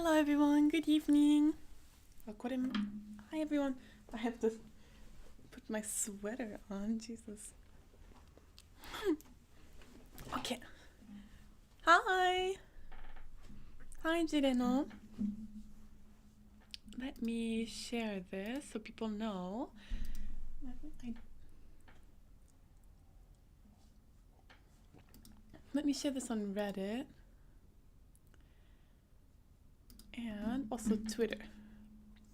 Hello everyone, good evening. Hi everyone. I have to put my sweater on, Jesus. Okay. Hi. Hi Jireno. Let me share this so people know. Let me share this on Reddit. And also Twitter.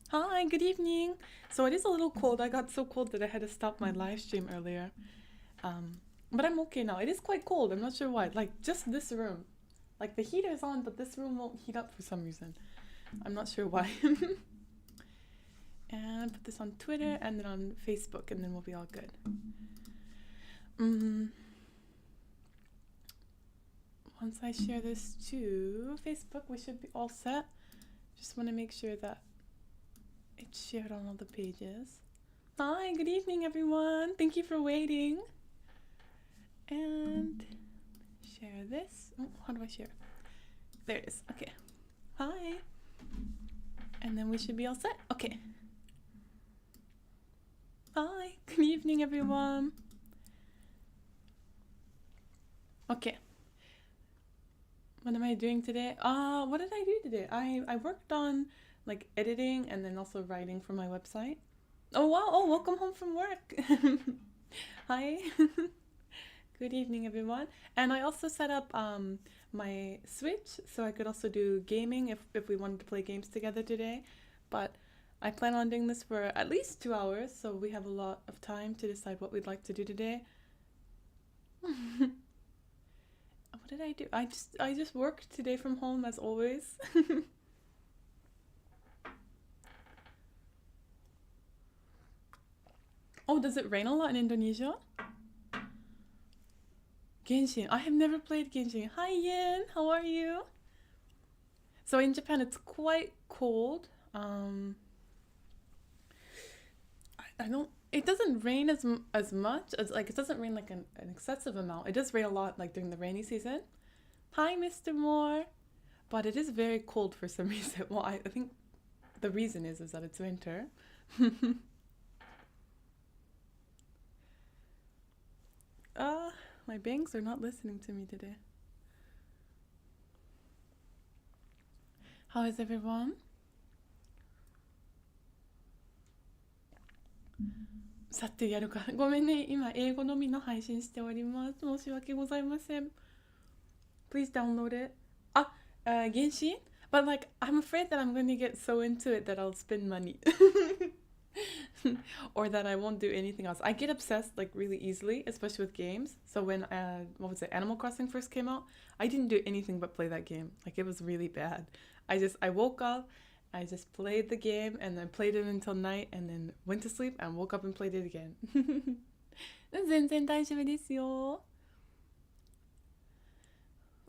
Hi, good evening. So it is a little cold. I got so cold that I had to stop my live stream earlier. But I'm okay now. It is quite cold. I'm not sure why. Like, just this room. Like, the heater is on, but this room won't heat up for some reason. I'm not sure why. And put this on Twitter and then on Facebook, and then we'll be all good. Once I share this to Facebook, we should be all set. Just want to make sure that it's shared on all the pages. Hi, good evening, everyone. Thank you for waiting. And share this. Oh, how do I share? There it is. Okay. Hi. And then we should be all set. Okay. Hi. Good evening, everyone. Okay. What am I doing today? What did I do today? I worked on like editing and then also writing for my website. Oh wow, oh welcome home from work. Hi. Good evening everyone. And I also set up my Switch so I could also do gaming if we wanted to play games together today. But I plan on doing this for at least 2 hours, so we have a lot of time to decide what we'd like to do today. What did I do? I just worked today from home as always. Oh, does it rain a lot in Indonesia? Genshin. I have never played Genshin. Hi Yin, how are you? So in Japan it's quite cold. I don't. It doesn't rain as much as like it doesn't rain like an excessive amount. It does rain a lot like during the rainy season. Hi, Mr. Moore. But it is very cold for some reason. Well, I think the reason is that it's winter. My bangs are not listening to me today. How is everyone? さてやるか。ごめんね、今英語のみの配信しております。申し訳ございません。Please download it. Genshin? But like, I'm afraid that I'm going to get so into it that I'll spend money. Or that I won't do anything else. I get obsessed like really easily, especially with games. So when, Animal Crossing first came out, I didn't do anything but play that game. Like it was really bad. I woke up, I just played the game and then played it until night and then went to sleep and woke up and played it again. 全然大丈夫ですよ。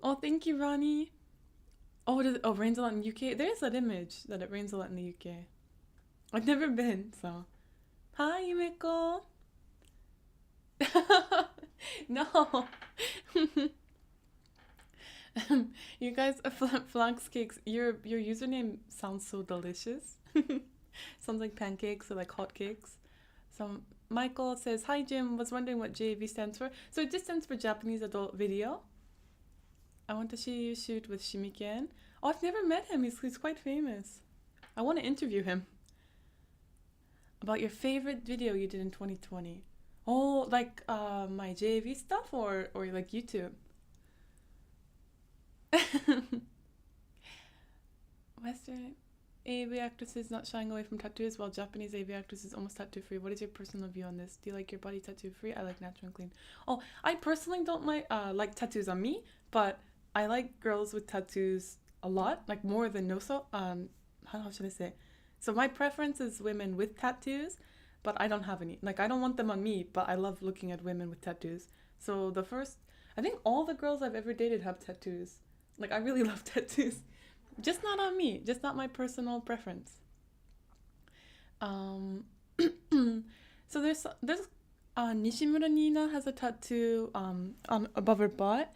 Oh, thank you, Ronnie. Oh, it rains a lot in the UK? There's that image that it rains a lot in the UK. I've never been, so. Hi, Yumiko. No. You guys, Flanks Cakes, your username sounds so delicious. Sounds like pancakes or like hot cakes. So Michael says, hi Jim, was wondering what JAV stands for. So it just stands for Japanese Adult Video. I want to see you shoot with Shimiken. Oh, I've never met him. He's quite famous. I want to interview him. About your favorite video you did in 2020. Oh, like my JAV stuff or like YouTube? Western AV actresses not shying away from tattoos, while Japanese AV actresses almost tattoo free. What is your personal view on this? Do you like your body tattoo free? I like natural and clean. Oh, I personally don't like tattoos on me, but I like girls with tattoos a lot, like more than no so. How should I say? So my preference is women with tattoos, but I don't have any. Like I don't want them on me, but I love looking at women with tattoos. So I think all the girls I've ever dated have tattoos. Like I really love tattoos. Just not on me, just not my personal preference. So there's Nishimura Nina has a tattoo on above her butt,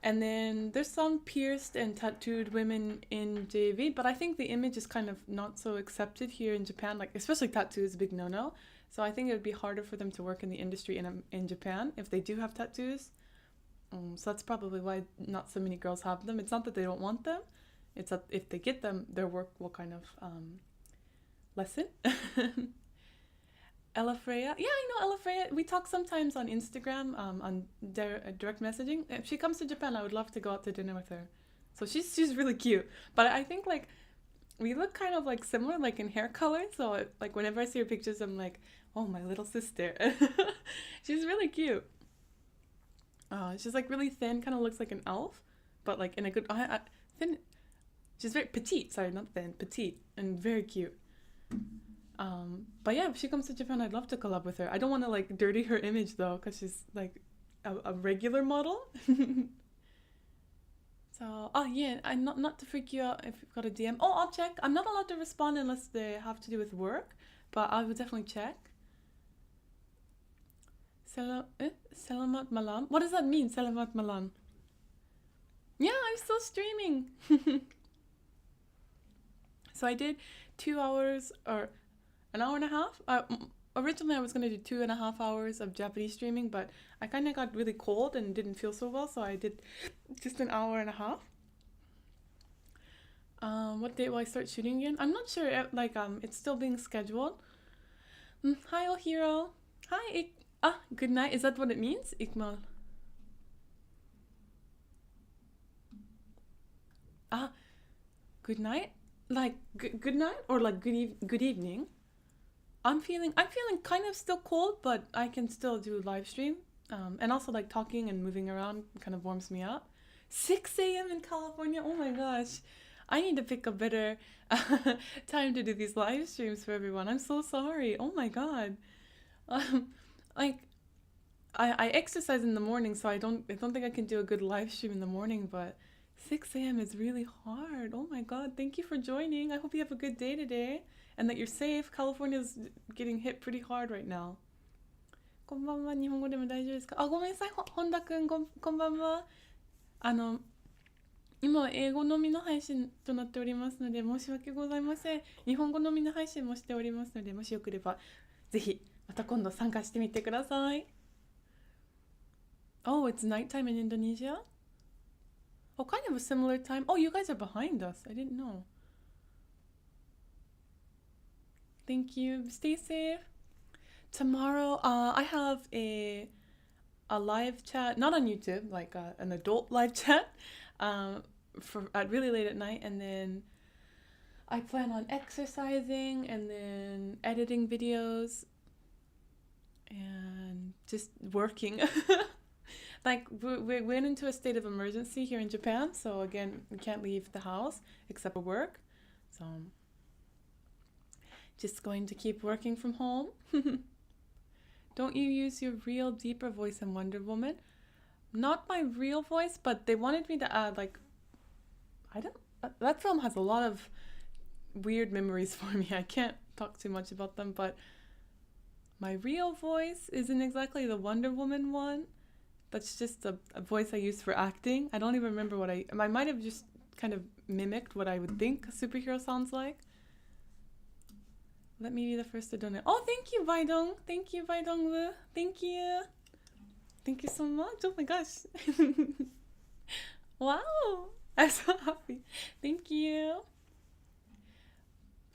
And then there's some pierced and tattooed women in JV, but I think the image is kind of not so accepted here in Japan. Like, especially tattoo is a big no-no. So I think it would be harder for them to work in the industry in Japan if they do have tattoos. So that's probably why not so many girls have them. It's not that they don't want them. It's that if they get them, their work will kind of lessen. Ella Freya. Yeah, I know Ella Freya. We talk sometimes on Instagram, on direct messaging. If she comes to Japan, I would love to go out to dinner with her. So she's really cute. But I think like we look kind of like similar, like in hair color. So like whenever I see her pictures, I'm like, oh, my little sister. She's really cute. She's like really thin, kind of looks like an elf, but like in a good thin. She's very petite. Sorry, not thin, petite, and very cute. But yeah, if she comes to Japan, I'd love to collab with her. I don't want to like dirty her image though, because she's like a regular model. So, oh yeah, I'm not to freak you out if you've got a DM. Oh, I'll check. I'm not allowed to respond unless they have to do with work, but I will definitely check. Selamat malam. What does that mean? Selamat malam. Yeah, I'm still streaming. So I did 2 hours or an hour and a half. Originally, I was going to do 2.5 hours of Japanese streaming, but I kind of got really cold and didn't feel so well, so I did just an hour and a half. What date will I start shooting again? I'm not sure. Like, it's still being scheduled. Hi, Ohiro. Hi, good night. Is that what it means? Ikmal. Good night? Like, good night? Or like good evening? I'm feeling kind of still cold, but I can still do live stream. And also like talking and moving around kind of warms me up. 6 a.m. in California. Oh my gosh. I need to pick a better time to do these live streams for everyone. I'm so sorry. Oh my god. Like I exercise in the morning, so I don't think I can do a good live stream in the morning, but 6 a.m. is really hard. Oh my god. Thank you for joining. I hope you have a good day today and that you're safe. California's getting hit pretty hard right now. こんばんは。日本語でも大丈夫ですか？ごめんなさい。本田くん、こんばんは。今は英語のみの配信となっておりますので申し訳ございません。日本語のみの配信もしておりますので、もしよければぜひまた今度参加してみてください。Oh, it's nighttime in Indonesia? Oh, kind of a similar time. Oh, you guys are behind us. I didn't know. Thank you. Stay safe. Tomorrow, I have a live chat, not on YouTube, like an adult live chat, for at really late at night, and then I plan on exercising and then editing videos and just working. Like we went into a state of emergency here in Japan, so again we can't leave the house except for work. So just going to keep working from home. Don't you use your real deeper voice in Wonder Woman? Not my real voice, but they wanted me to add like that film has a lot of weird memories for me. I can't talk too much about them, but my real voice isn't exactly the Wonder Woman one. That's just a voice I use for acting. I don't even remember what I might have just kind of mimicked what I would think a superhero sounds like. Let me be the first to donate. Oh, thank you, Baidong. Thank you, Baidong Wu. Thank you. Thank you so much. Oh my gosh. Wow. I'm so happy. Thank you.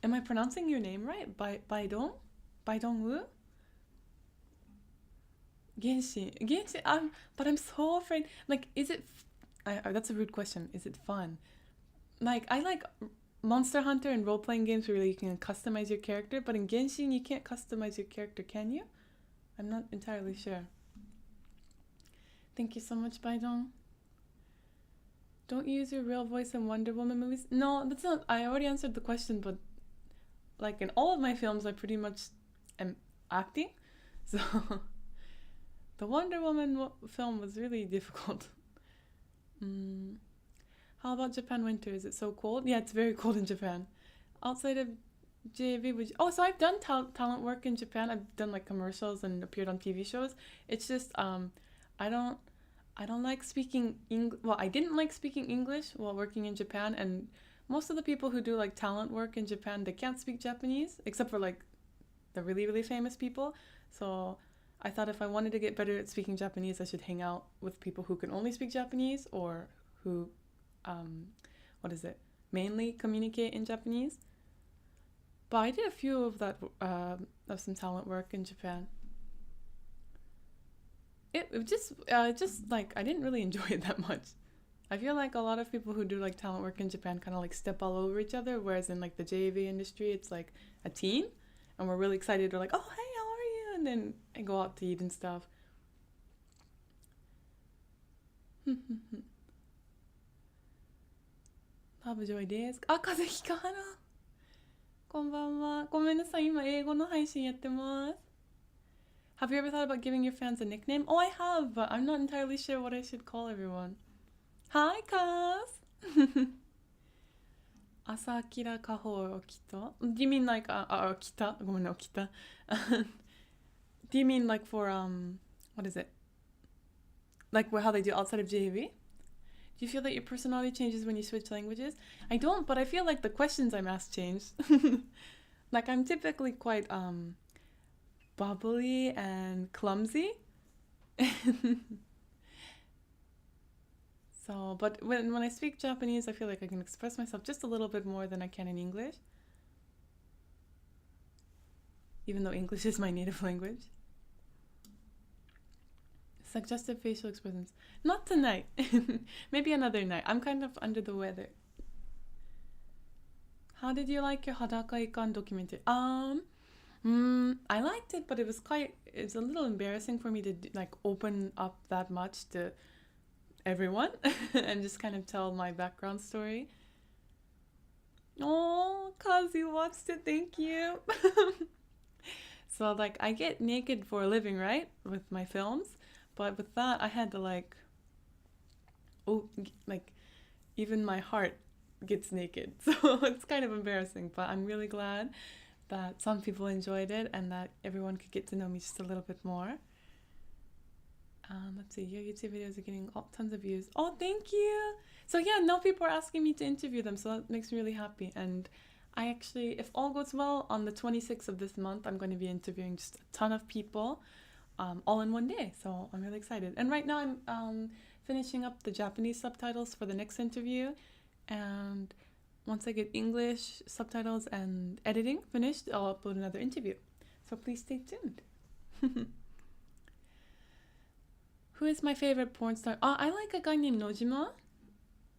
Am I pronouncing your name right? Baidong? Baidong Wu? Genshin, but I'm so afraid. Like, is it? That's a rude question. Is it fun? Like, I like Monster Hunter and role-playing games where you can customize your character, but in Genshin you can't customize your character, can you? I'm not entirely sure. Thank you so much, Baidong. Don't use your real voice in Wonder Woman movies. No, that's not. I already answered the question, but like in all of my films, I pretty much am acting, so. The Wonder Woman film was really difficult. How about Japan winter? Is it so cold? Yeah, it's very cold in Japan. Outside of JV, so I've done talent work in Japan. I've done like commercials and appeared on TV shows. It's just I I don't like speaking well, I didn't like speaking English while working in Japan, and most of the people who do like talent work in Japan, they can't speak Japanese except for like the really really famous people. So I thought if I wanted to get better at speaking Japanese, I should hang out with people who can only speak Japanese or who um what is it? Mainly communicate in Japanese. But I did a few of that of some talent work in Japan. It just like I didn't really enjoy it that much. I feel like a lot of people who do like talent work in Japan kind of like step all over each other, whereas in like the JAV industry, it's like a team, and we're really excited. We're like, oh hey, how are you? And then I go out to eat and stuff. ラブジョイです。あ、風邪ひかはら。こんばんは。ごめんなさい、今英語の配信やってます。Have you ever thought about giving your fans a nickname? Oh, I have, but I'm not entirely sure what I should call everyone. Hi, Kaz! 朝キラカホ起きた Do you mean like, 起きたごめんね、起きた Do you mean like for, what is it? Like how they do outside of JV? Do you feel that your personality changes when you switch languages? I don't, but I feel like the questions I'm asked change. Like I'm typically quite, bubbly and clumsy. So, but when I speak Japanese, I feel like I can express myself just a little bit more than I can in English. Even though English is my native language. Suggestive facial expressions. Not tonight. Maybe another night. I'm kind of under the weather. How did you like your Hadaka Ikan documentary? I liked it, but it's a little embarrassing for me to like open up that much to everyone and just kind of tell my background story. Oh, Kazi watched it, thank you. So like I get naked for a living, right? With my films, but with that I had to like even my heart gets naked. So it's kind of embarrassing, but I'm really glad that some people enjoyed it and that everyone could get to know me just a little bit more. Let's see, your YouTube videos are getting tons of views. Oh, thank you. So yeah, now people are asking me to interview them, so that makes me really happy. And I actually, if all goes well, on the 26th of this month, I'm going to be interviewing just a ton of people, all in one day. So I'm really excited. And right now I'm finishing up the Japanese subtitles for the next interview. And once I get English subtitles and editing finished, I'll upload another interview. So please stay tuned. Who is my favorite porn star? I like a guy named Nojima.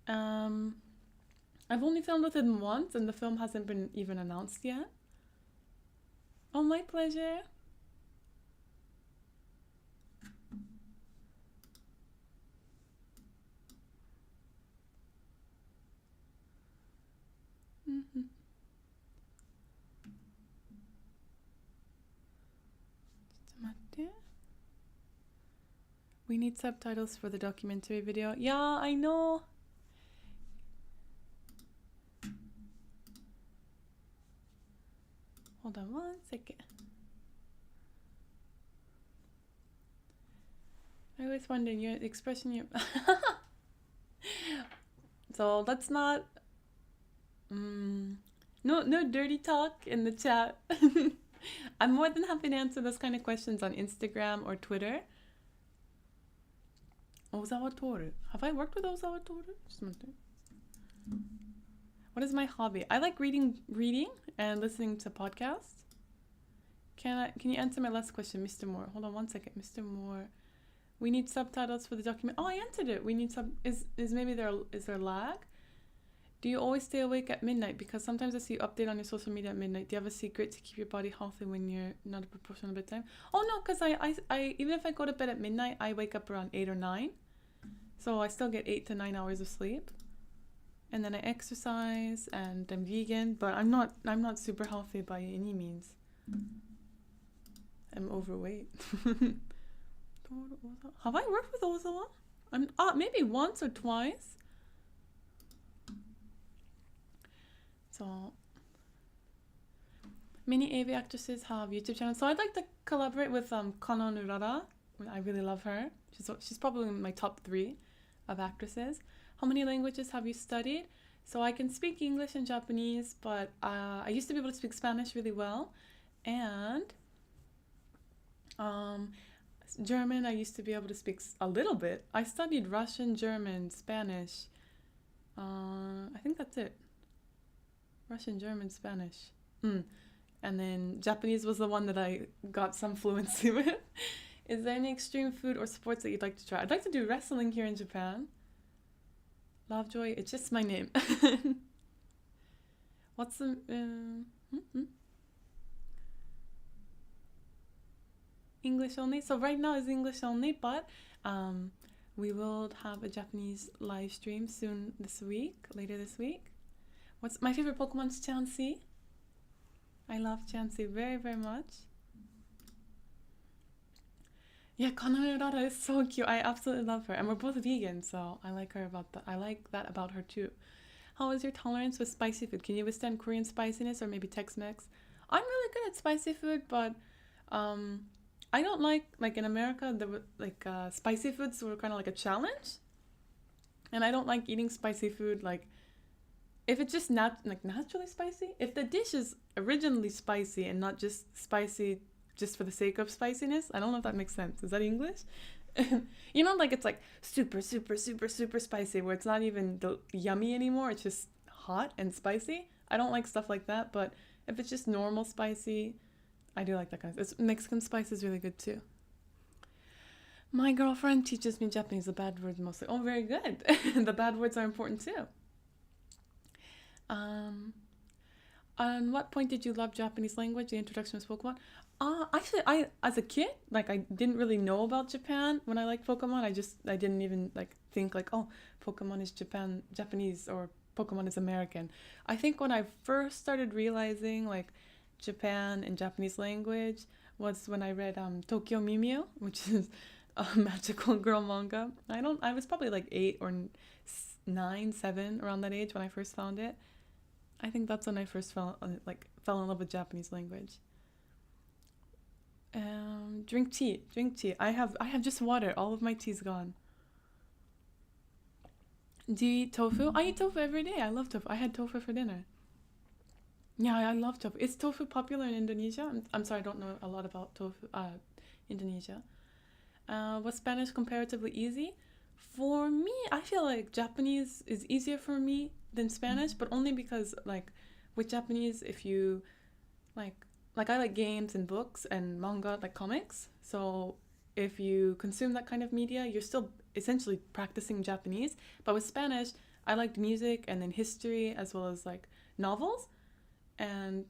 I've only filmed with him once and the film hasn't been even announced yet. Oh, my pleasure. We need subtitles for the documentary video. Yeah, I know. Hold on one second. I always wonder your expression. So let's not. No dirty talk in the chat. I'm more than happy to answer those kind of questions on Instagram or Twitter. Ozawa Toru. Have I worked with Ozawa Toru? What is my hobby? I like reading and listening to podcasts. Can you answer my last question, Mr. Moore? Hold on one second, Mr. Moore. We need subtitles for the document. Oh, I answered it. We need is there lag? Do you always stay awake at midnight? Because sometimes I see you update on your social media at midnight. Do you have a secret to keep your body healthy when you're not a proportional bedtime? Oh no, because I even if I go to bed at midnight, I wake up around 8 or 9. So I still get 8 to 9 hours of sleep. And then I exercise and I'm vegan, but I'm not super healthy by any means. I'm overweight. Have I worked with Ozawa? Maybe once or twice. So many AV actresses have YouTube channels. So I'd like to collaborate with Kanon Urara I really love her. She's probably in my top 3 of actresses. How many languages have you studied? So I can speak English and Japanese, but I used to be able to speak Spanish really well. And um, German, I used to be able to speak a little bit. I studied Russian, German, Spanish. I think that's it. Russian, German, Spanish. And then Japanese was the one that I got some fluency with. Is there any extreme food or sports that you'd like to try? I'd like to do wrestling here in Japan. Lovejoy, it's just my name. What's the... English only. So right now is English only, but we will have a Japanese live stream soon later this week. What's my favorite Pokemon is Chansey. I love Chansey very, very much. Yeah, Kanomurara is so cute. I absolutely love her. And we're both vegan, so I like that about her too. How is your tolerance with spicy food? Can you withstand Korean spiciness or maybe Tex-Mex? I'm really good at spicy food, but I don't like in America, spicy foods were kind of like a challenge. And I don't like eating spicy food if it's just naturally spicy. If the dish is originally spicy and not just spicy just for the sake of spiciness. I don't know if that makes sense. Is that English? It's like super, super, super, super spicy where it's not even yummy anymore. It's just hot and spicy. I don't like stuff like that, but if it's just normal spicy, I do like that kind of stuff. Mexican spice is really good too. My girlfriend teaches me Japanese, the bad words mostly. Oh, very good. The bad words are important too. On what point did you love Japanese language? The introduction was Pokemon. Actually, I as a kid, I didn't really know about Japan when I liked Pokemon. I didn't even think oh, Pokemon is Japanese or Pokemon is American. I think when I first started realizing Japan and Japanese language was when I read Tokyo Mimio, which is a magical girl manga. I was probably 8 or 9, 7 around that age when I first found it. I think that's when I first fell in love with Japanese language. Drink tea. I have just water. All of my tea's gone. Do you eat tofu? I eat tofu every day. I love tofu. I had tofu for dinner. Yeah, I love tofu. Is tofu popular in Indonesia? I'm sorry, I don't know a lot about tofu. Indonesia. Was Spanish comparatively easy? For me, I feel like Japanese is easier for me than Spanish, but only because with Japanese, if you I like games and books and manga, comics. So if you consume that kind of media, you're still essentially practicing Japanese. But with Spanish, I liked music and then history as well as novels. And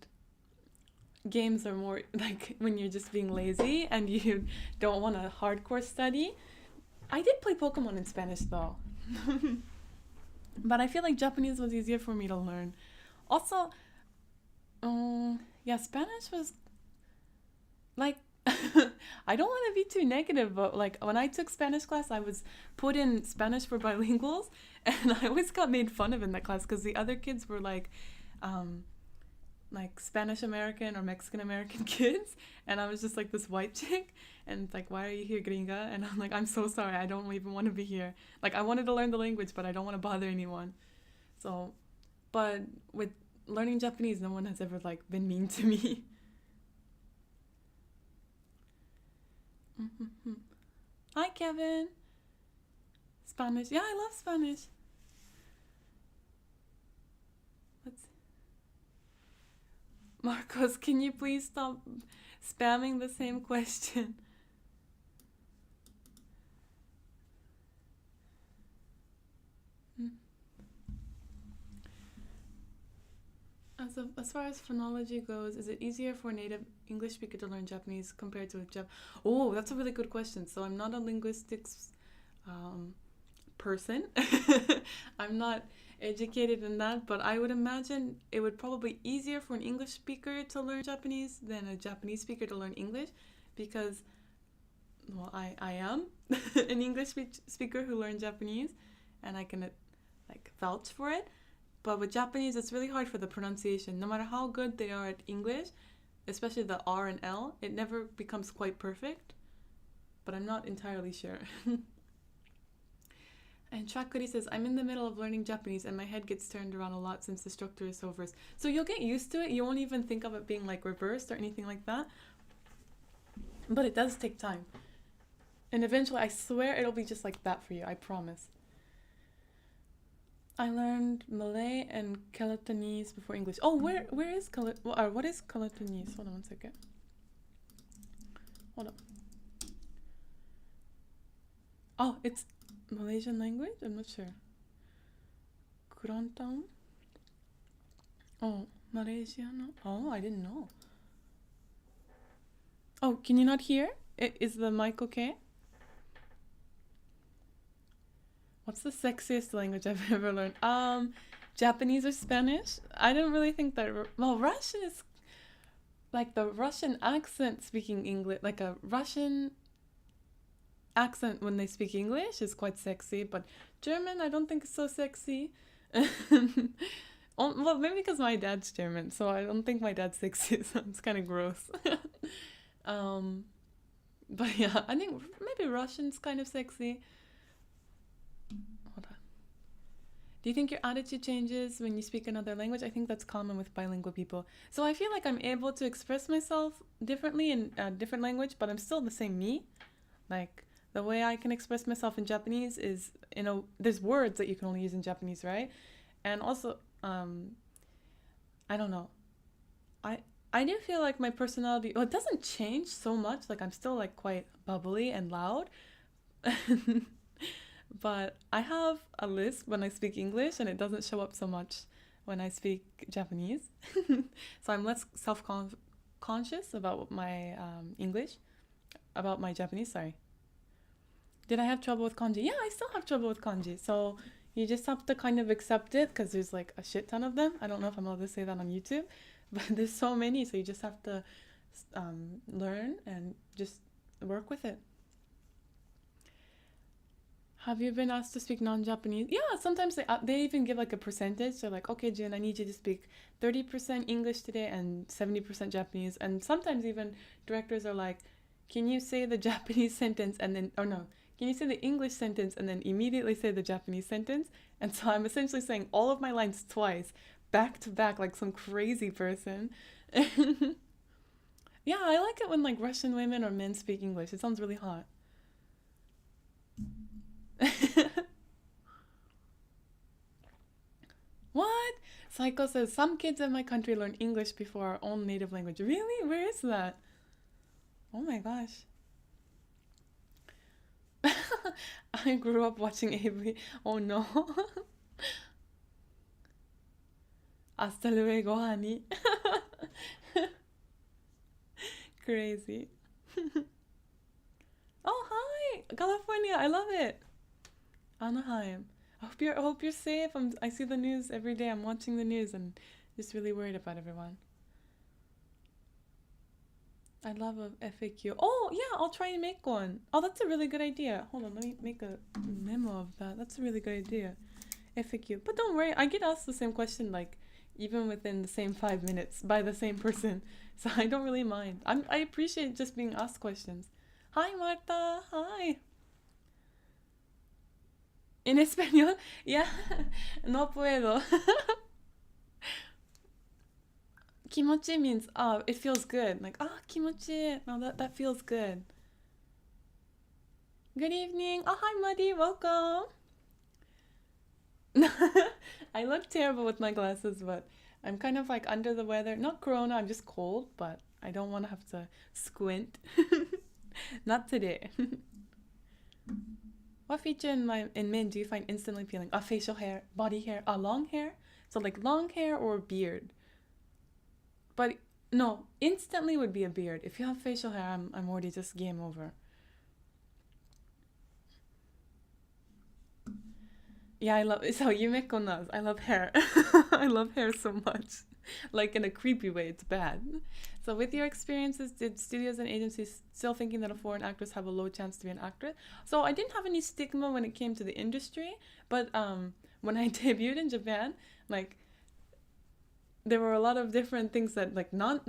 games are more when you're just being lazy and you don't want to hardcore study. I did play Pokemon in Spanish though. But I feel like Japanese was easier for me to learn. Also, Spanish was I don't want to be too negative, but when I took Spanish class, I was put in Spanish for bilinguals, and I always got made fun of in that class because the other kids were Spanish American or Mexican American kids, and I was just this white chick, and why are you here, gringa? And I'm I'm so sorry, I don't even want to be here. I wanted to learn the language, but I don't want to bother anyone. So, but with learning Japanese, no one has ever been mean to me. Hi, Kevin. Spanish. Yeah, I love Spanish. Marcos, can you please stop spamming the same question? As far as phonology goes, is it easier for a native English speaker to learn Japanese compared to a Oh, that's a really good question. So I'm not a linguistics person. I'm not educated in that, but I would imagine it would probably be easier for an English speaker to learn Japanese than a Japanese speaker to learn English, because I am an English speaker who learned Japanese, and I can vouch for it. But with Japanese, it's really hard for the pronunciation. No matter how good they are at English, especially the R and L, it never becomes quite perfect. but I'm not entirely sure. And Chakuri says, I'm in the middle of learning Japanese and my head gets turned around a lot since the structure is so reversed. So you'll get used to it. You won't even think of it being like reversed or anything like that. But it does take time. And eventually, I swear it'll be just like that for you. I promise. I learned Malay and Cantonese before English. Oh, where is what is Cantonese? Hold on one second. Hold on. Oh, it's Malaysian language? I'm not sure. Kelantan? Oh, Malaysian? Oh, I didn't know. Oh, can you not hear? Is the mic okay? What's the sexiest language I've ever learned? Japanese or Spanish? I don't really think that... Well, Russian is... Like the Russian accent speaking English... Like a Russian accent when they speak English is quite sexy, but German I don't think is so sexy. Well, maybe because my dad's German, so I don't think my dad's sexy, so it's kind of gross. But yeah, I think maybe Russian's kind of sexy. Hold on. Do you think your attitude changes when you speak another language? I think that's common with bilingual people. So I feel like I'm able to express myself differently in a different language, but I'm still the same me. Like, the way I can express myself in Japanese is, there's words that you can only use in Japanese, right? And also, I don't know. I do feel like my personality, well, it doesn't change so much. Like, I'm still, like, quite bubbly and loud. But I have a lisp when I speak English, and it doesn't show up so much when I speak Japanese. So I'm less self-conscious about my English, about my Japanese, sorry. Did I have trouble with kanji? Yeah, I still have trouble with kanji. So you just have to kind of accept it because there's like a shit ton of them. I don't know if I'm allowed to say that on YouTube, but there's so many. So you just have to learn and just work with it. Have you been asked to speak non-Japanese? Yeah, sometimes they even give like a percentage. They're like, okay, Jin, I need you to speak 30% English today and 70% Japanese. And sometimes even directors are like, can you say the Japanese sentence and then, or no, can you say the English sentence and then immediately say the Japanese sentence? And so I'm essentially saying all of my lines twice, back to back, like some crazy person. Yeah, I like it when like Russian women or men speak English. It sounds really hot. What? Psycho says, some kids in my country learn English before our own native language. Really? Where is that? Oh my gosh. I grew up watching AV. Oh no. Hasta luego, honey. Crazy. Oh, hi! California, I love it. Anaheim. I hope you're safe. I see the news every day. I'm watching the news and just really worried about everyone. I love a FAQ. Oh, yeah, I'll try and make one. Oh, that's a really good idea. Hold on, let me make a memo of that. That's a really good idea. FAQ. But don't worry, I get asked the same question, like, even within the same 5 minutes by the same person. So I don't really mind. I appreciate just being asked questions. Hi, Marta. Hi. En español? Yeah. No puedo. Kimochi means, oh, it feels good. Like, kimochi. No, that feels good. Good evening. Oh, hi, Muddy. Welcome. I look terrible with my glasses, but I'm kind of like under the weather. Not corona, I'm just cold, but I don't want to have to squint. Not today. What feature in men do you find instantly appealing? Facial hair, body hair, long hair? So like long hair or beard? But no, instantly would be a beard. If you have facial hair, I'm already just game over. Yeah, I love so Yumeko knows. I love hair. I love hair so much. Like in a creepy way, it's bad. So with your experiences, did studios and agencies still thinking that a foreign actress have a low chance to be an actress? So I didn't have any stigma when it came to the industry, but when I debuted in Japan, like there were a lot of different things that like not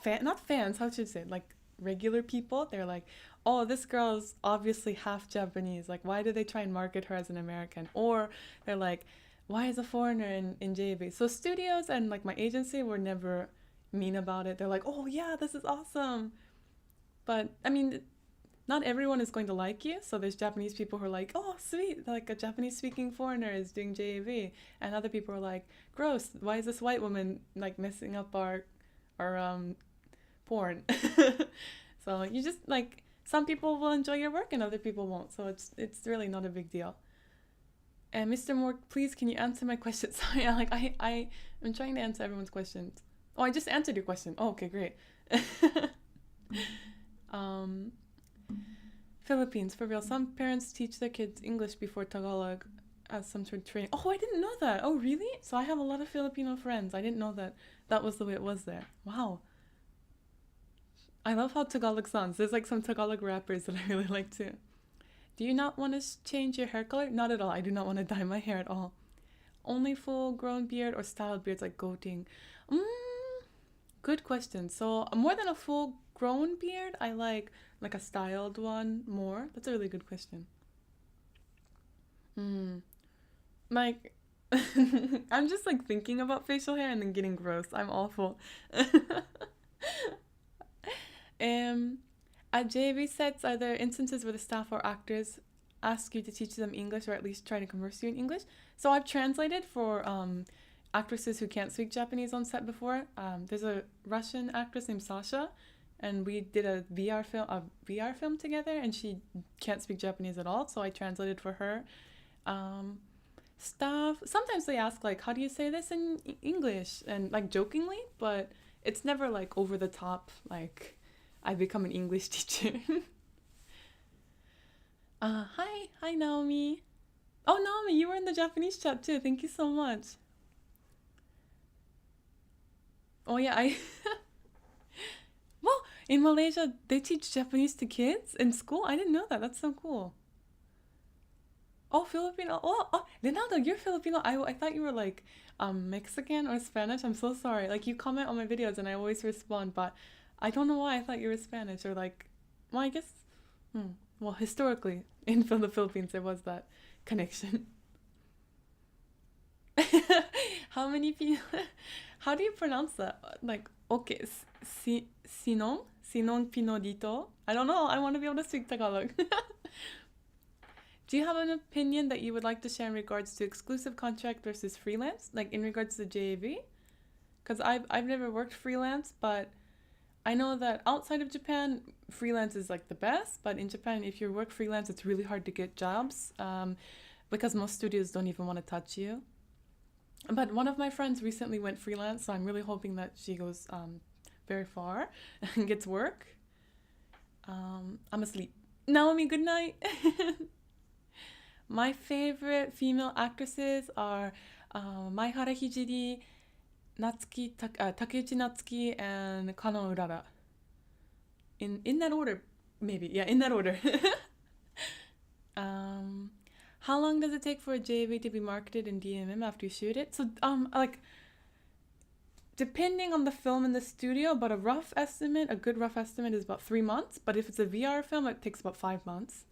fans, how should I say, like regular people, they're like, oh, this girl's obviously half Japanese. Like, why do they try and market her as an American? Or they're like, why is a foreigner in JV? So studios and like my agency were never mean about it. They're like, oh yeah, this is awesome. But I mean, not everyone is going to like you. So there's Japanese people who are like, oh sweet, like a Japanese speaking foreigner is doing JAV, and other people are like, gross, why is this white woman like messing up our porn? So you just like, some people will enjoy your work and other people won't. So it's really not a big deal. And Mr. Moore, please can you answer my question? Sorry, like I'm trying to answer everyone's questions. Oh, I just answered your question. Oh, okay, great. Philippines, for real. Some parents teach their kids English before Tagalog as some sort of training. Oh, I didn't know that. Oh, really? So I have a lot of Filipino friends. I didn't know that that was the way it was there. Wow. I love how Tagalog sounds. There's like some Tagalog rappers that I really like too. Do you not want to change your hair color? Not at all. I do not want to dye my hair at all. Only full-grown beard or styled beards like goatee? Good question. So more than a full-grown beard, I like a styled one more. That's a really good question. Like, I'm just like thinking about facial hair and then getting gross. I'm awful. At JV sets, are there instances where the staff or actors ask you to teach them English or at least try to converse you in English? So I've translated for actresses who can't speak Japanese on set before. There's a Russian actress named Sasha, and we did a VR film together, and she can't speak Japanese at all, so I translated for her. Staff, sometimes they ask like, how do you say this in English? And like jokingly, but it's never like over the top, like I become an English teacher. Hi Naomi. Oh, Naomi, you were in the Japanese chat too. Thank you so much. Oh yeah, well, in Malaysia they teach Japanese to kids in school. I didn't know that. That's so cool. Oh, Filipino. Oh, Leonardo, you're Filipino. I thought you were like Mexican or Spanish. I'm so sorry. Like you comment on my videos and I always respond, but I don't know why I thought you were Spanish or like, well, I guess, well, historically in the Philippines there was that connection. How many people? How do you pronounce that? Like, okay, Sinong Pinodito. I don't know. I want to be able to speak Tagalog. Do you have an opinion that you would like to share in regards to exclusive contract versus freelance, like in regards to JAV? Because I've never worked freelance, but I know that outside of Japan, freelance is like the best. But in Japan, if you work freelance, it's really hard to get jobs because most studios don't even want to touch you. But one of my friends recently went freelance, so I'm really hoping that she goes very far and gets work. I'm asleep. Naomi, good night. My favorite female actresses are Maihara Hijiri, Takeuchi Natsuki, and Kano Urara. In that order, maybe. Yeah, in that order. How long does it take for a JV to be marketed in DMM after you shoot it? So, like, depending on the film in the studio, but a good rough estimate is about 3 months. But if it's a VR film, it takes about 5 months.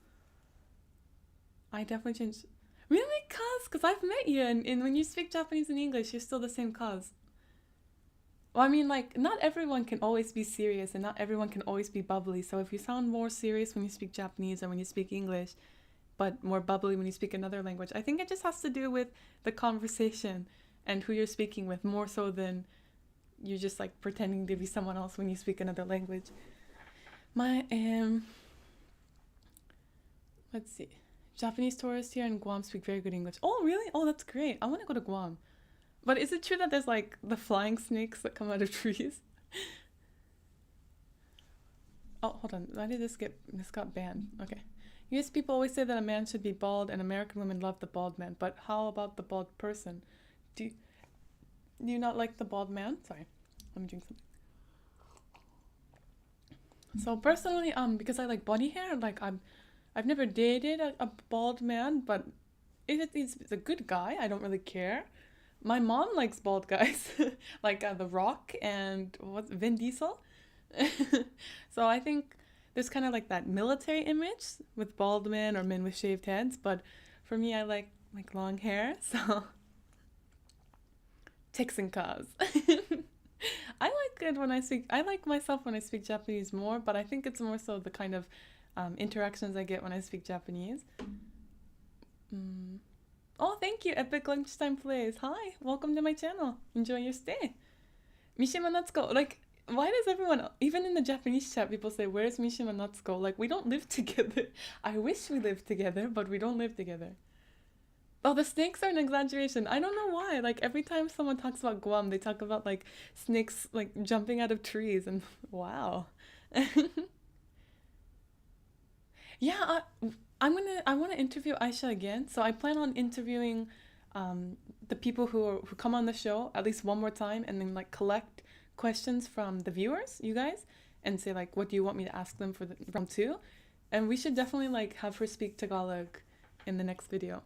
I definitely changed. Really, cuz? Because I've met you, and when you speak Japanese and English, you're still the same cuz. Well, I mean, like, not everyone can always be serious, and not everyone can always be bubbly. So if you sound more serious when you speak Japanese or when you speak English, but more bubbly when you speak another language, I think it just has to do with the conversation and who you're speaking with, more so than you're just, like, pretending to be someone else when you speak another language. Let's see. Japanese tourists here in Guam speak very good English. Oh, really? Oh, that's great. I want to go to Guam. But is it true that there's like the flying snakes that come out of trees? Oh, hold on. Why did this got banned? Okay. US people always say that a man should be bald and American women love the bald man. But how about the bald person? Do you not like the bald man? Sorry. Let me drink something. So personally, because I like body hair, like I've never dated a bald man, but if it's a good guy, I don't really care. My mom likes bald guys, like The Rock and Vin Diesel. So I think there's kind of like that military image with bald men or men with shaved heads, but for me, I like long hair, so Texan cause. I like it when I speak. I like myself when I speak Japanese more, but I think it's more so the kind of interactions I get when I speak Japanese. Oh, thank you, Epic Lunchtime Plays. Hi, welcome to my channel. Enjoy your stay. Mishima Natsuko. Like, why does everyone, even in the Japanese chat, people say, where's Mishima Natsuko? Like, we don't live together. I wish we lived together, but we don't live together. Oh, the snakes are an exaggeration. I don't know why. Like, every time someone talks about Guam, they talk about, like, snakes, like, jumping out of trees. And wow. Yeah, I want to interview Aisha again. So I plan on interviewing the people who come on the show at least one more time, and then like collect questions from the viewers, you guys, and say like, what do you want me to ask them for the round two? And we should definitely like have her speak Tagalog in the next video,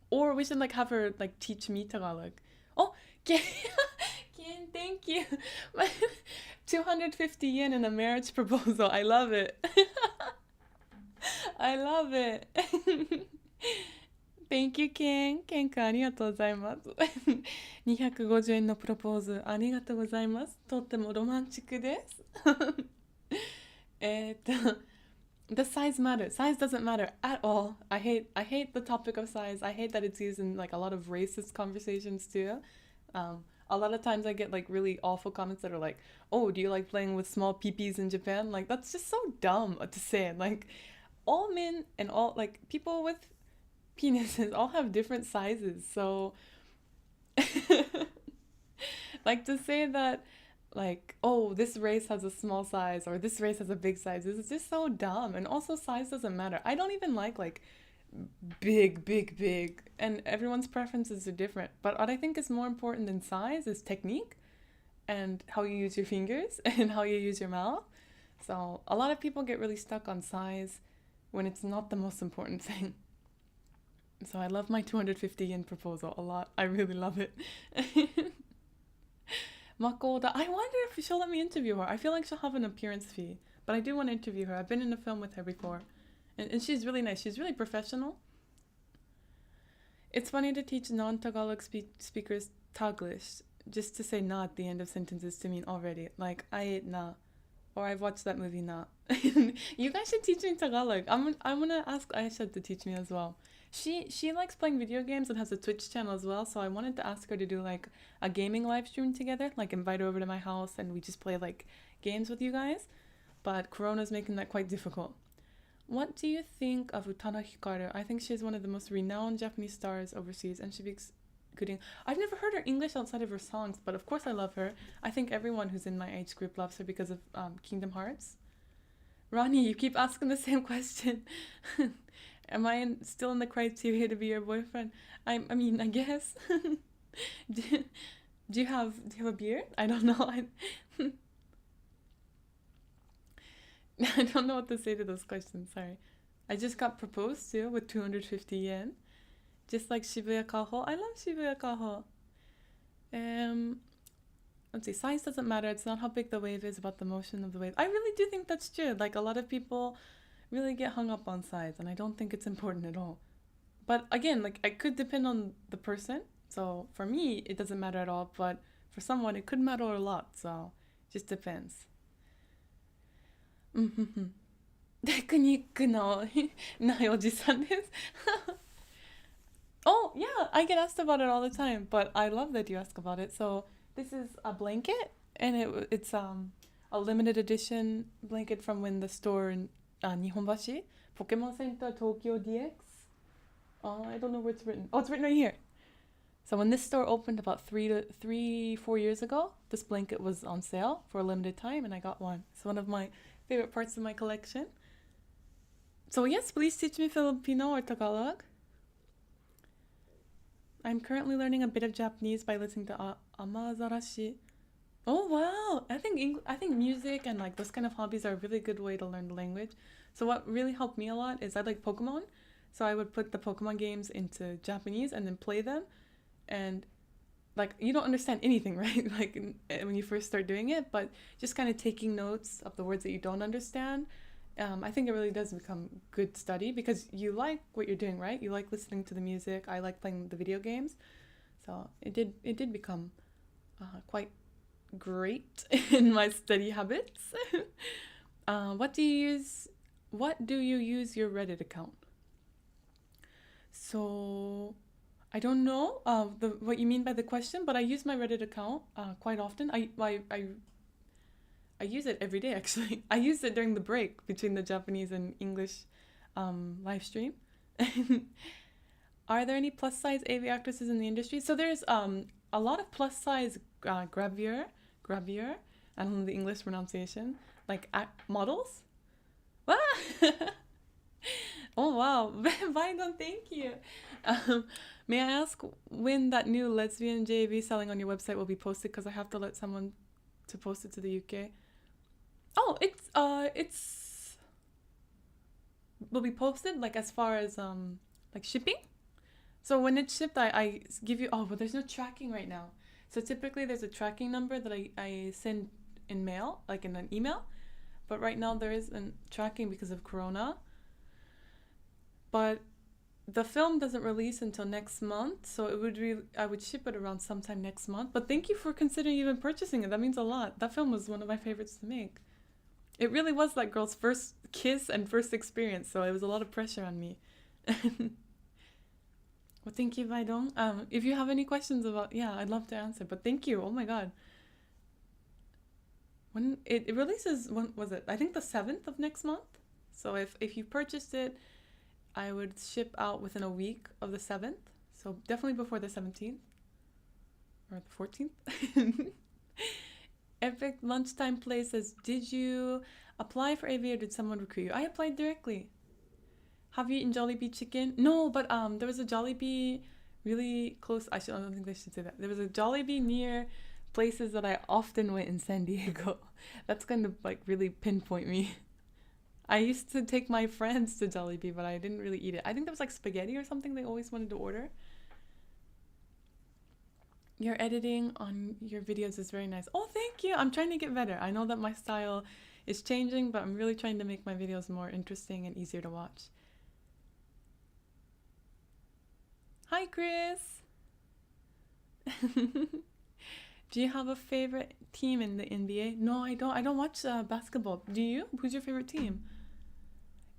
or we should like have her like teach me Tagalog. Oh, Ken, thank you. 250 yen in a marriage proposal. I love it. I love it. Thank you, Ken. ケン君ありがとうございます。250円のプロポーズありがとうございます。とってもロマンチックです。The size matters. Size doesn't matter at all. I hate the topic of size. I hate that it's used in like a lot of racist conversations too. A lot of times I get like really awful comments that are like, "Oh, do you like playing with small peepees in Japan?" Like that's just so dumb to say. Like all men and all like people with penises all have different sizes. So like to say that like, oh, this race has a small size or this race has a big size is just so dumb. And also size doesn't matter. I don't even like big, and everyone's preferences are different. But what I think is more important than size is technique and how you use your fingers and how you use your mouth. So a lot of people get really stuck on size when it's not the most important thing. So I love my 250 yen proposal a lot. I really love it. Makoda, I wonder if she'll let me interview her. I feel like she'll have an appearance fee, but I do want to interview her. I've been in a film with her before. And she's really nice. She's really professional. It's funny to teach non-Tagalog speakers Taglish just to say na at the end of sentences to mean already. Like, I ate na. Or I've watched that movie na. You guys should teach me Tagalog. I'm gonna ask Aisha to teach me as well. She likes playing video games and has a Twitch channel as well, so I wanted to ask her to do like a gaming live stream together, like invite her over to my house and we just play like games with you guys. But Corona's making that quite difficult. What do you think of Utano Hikaru? I think she's one of the most renowned Japanese stars overseas, and she speaks good. I've never heard her English outside of her songs, but of course I love her. I think everyone who's in my age group loves her because of Kingdom Hearts. Ronnie, you keep asking the same question. Am I still in the criteria to be your boyfriend? I mean, I guess. do you have a beard? I don't know. I don't know what to say to those questions, sorry. I just got proposed to with 250 yen. Just like Shibuya Kaho. I love Shibuya Kaho. Let's see, size doesn't matter. It's not how big the wave is, about the motion of the wave. I really do think that's true. Like a lot of people really get hung up on size, and I don't think it's important at all. But again, like it could depend on the person. So for me, it doesn't matter at all, but for someone, it could matter a lot. So it just depends. テクニックのないおじさんです。Oh, yeah, I get asked about it all the time, but I love that you ask about it. So this is a blanket, and it's a limited edition blanket from when the store in Nihonbashi, Pokemon Center Tokyo DX. I don't know where it's written. Oh, it's written right here. So when this store opened about 4 years ago, this blanket was on sale for a limited time, and I got one. It's one of my favorite parts of my collection. So yes, please teach me Filipino or Tagalog. I'm currently learning a bit of Japanese by listening to Amazarashi. Oh wow! I think music and like those kind of hobbies are a really good way to learn the language. So what really helped me a lot is I like Pokemon. So I would put the Pokemon games into Japanese and then play them. And like you don't understand anything, right? Like when you first start doing it, but just kind of taking notes of the words that you don't understand I think it really does become good study because you like what you're doing, right? You like listening to the music. I like playing the video games. So it did become quite great in my study habits. What do you use your Reddit account? So I don't know what you mean by the question, but I use my Reddit account quite often. I use it every day actually. I use it during the break between the Japanese and English live stream. Are there any plus size AV actresses in the industry? So there's a lot of plus size gravure. I don't know the English pronunciation. Like models. Ah! Oh wow, Biden, thank you. May I ask when that new lesbian JV selling on your website will be posted? Because I have to let someone to post it to the UK. Oh, it's will be posted like as far as like shipping. So when it's shipped, I give you. Oh, but there's no tracking right now. So typically there's a tracking number that I send in mail, like in an email. But right now there isn't tracking because of Corona. But the film doesn't release until next month, so I would ship it around sometime next month. But thank you for considering even purchasing it. That means a lot. That film was one of my favorites to make. It really was that girl's first kiss and first experience, so it was a lot of pressure on me. Well, thank you, Vaidong. If you have any questions about, yeah, I'd love to answer. But thank you. Oh my god. When it releases, when was it? I think the 7th of next month. So if you purchased it, I would ship out within a week of the 7th. So definitely before the 17th or the 14th. Epic Lunchtime Play says, did you apply for AV or did someone recruit you? I applied directly. Have you eaten Jollibee chicken? No, but there was a Jollibee really close. I don't think I should say that. There was a Jollibee near places that I often went in San Diego. That's going to like really pinpoint me. I used to take my friends to Jollibee, but I didn't really eat it. I think there was like spaghetti or something they always wanted to order. Your editing on your videos is very nice. Oh, thank you. I'm trying to get better. I know that my style is changing, but I'm really trying to make my videos more interesting and easier to watch. Hi, Chris. Do you have a favorite team in the NBA? No, I don't. I don't watch basketball. Do you? Who's your favorite team?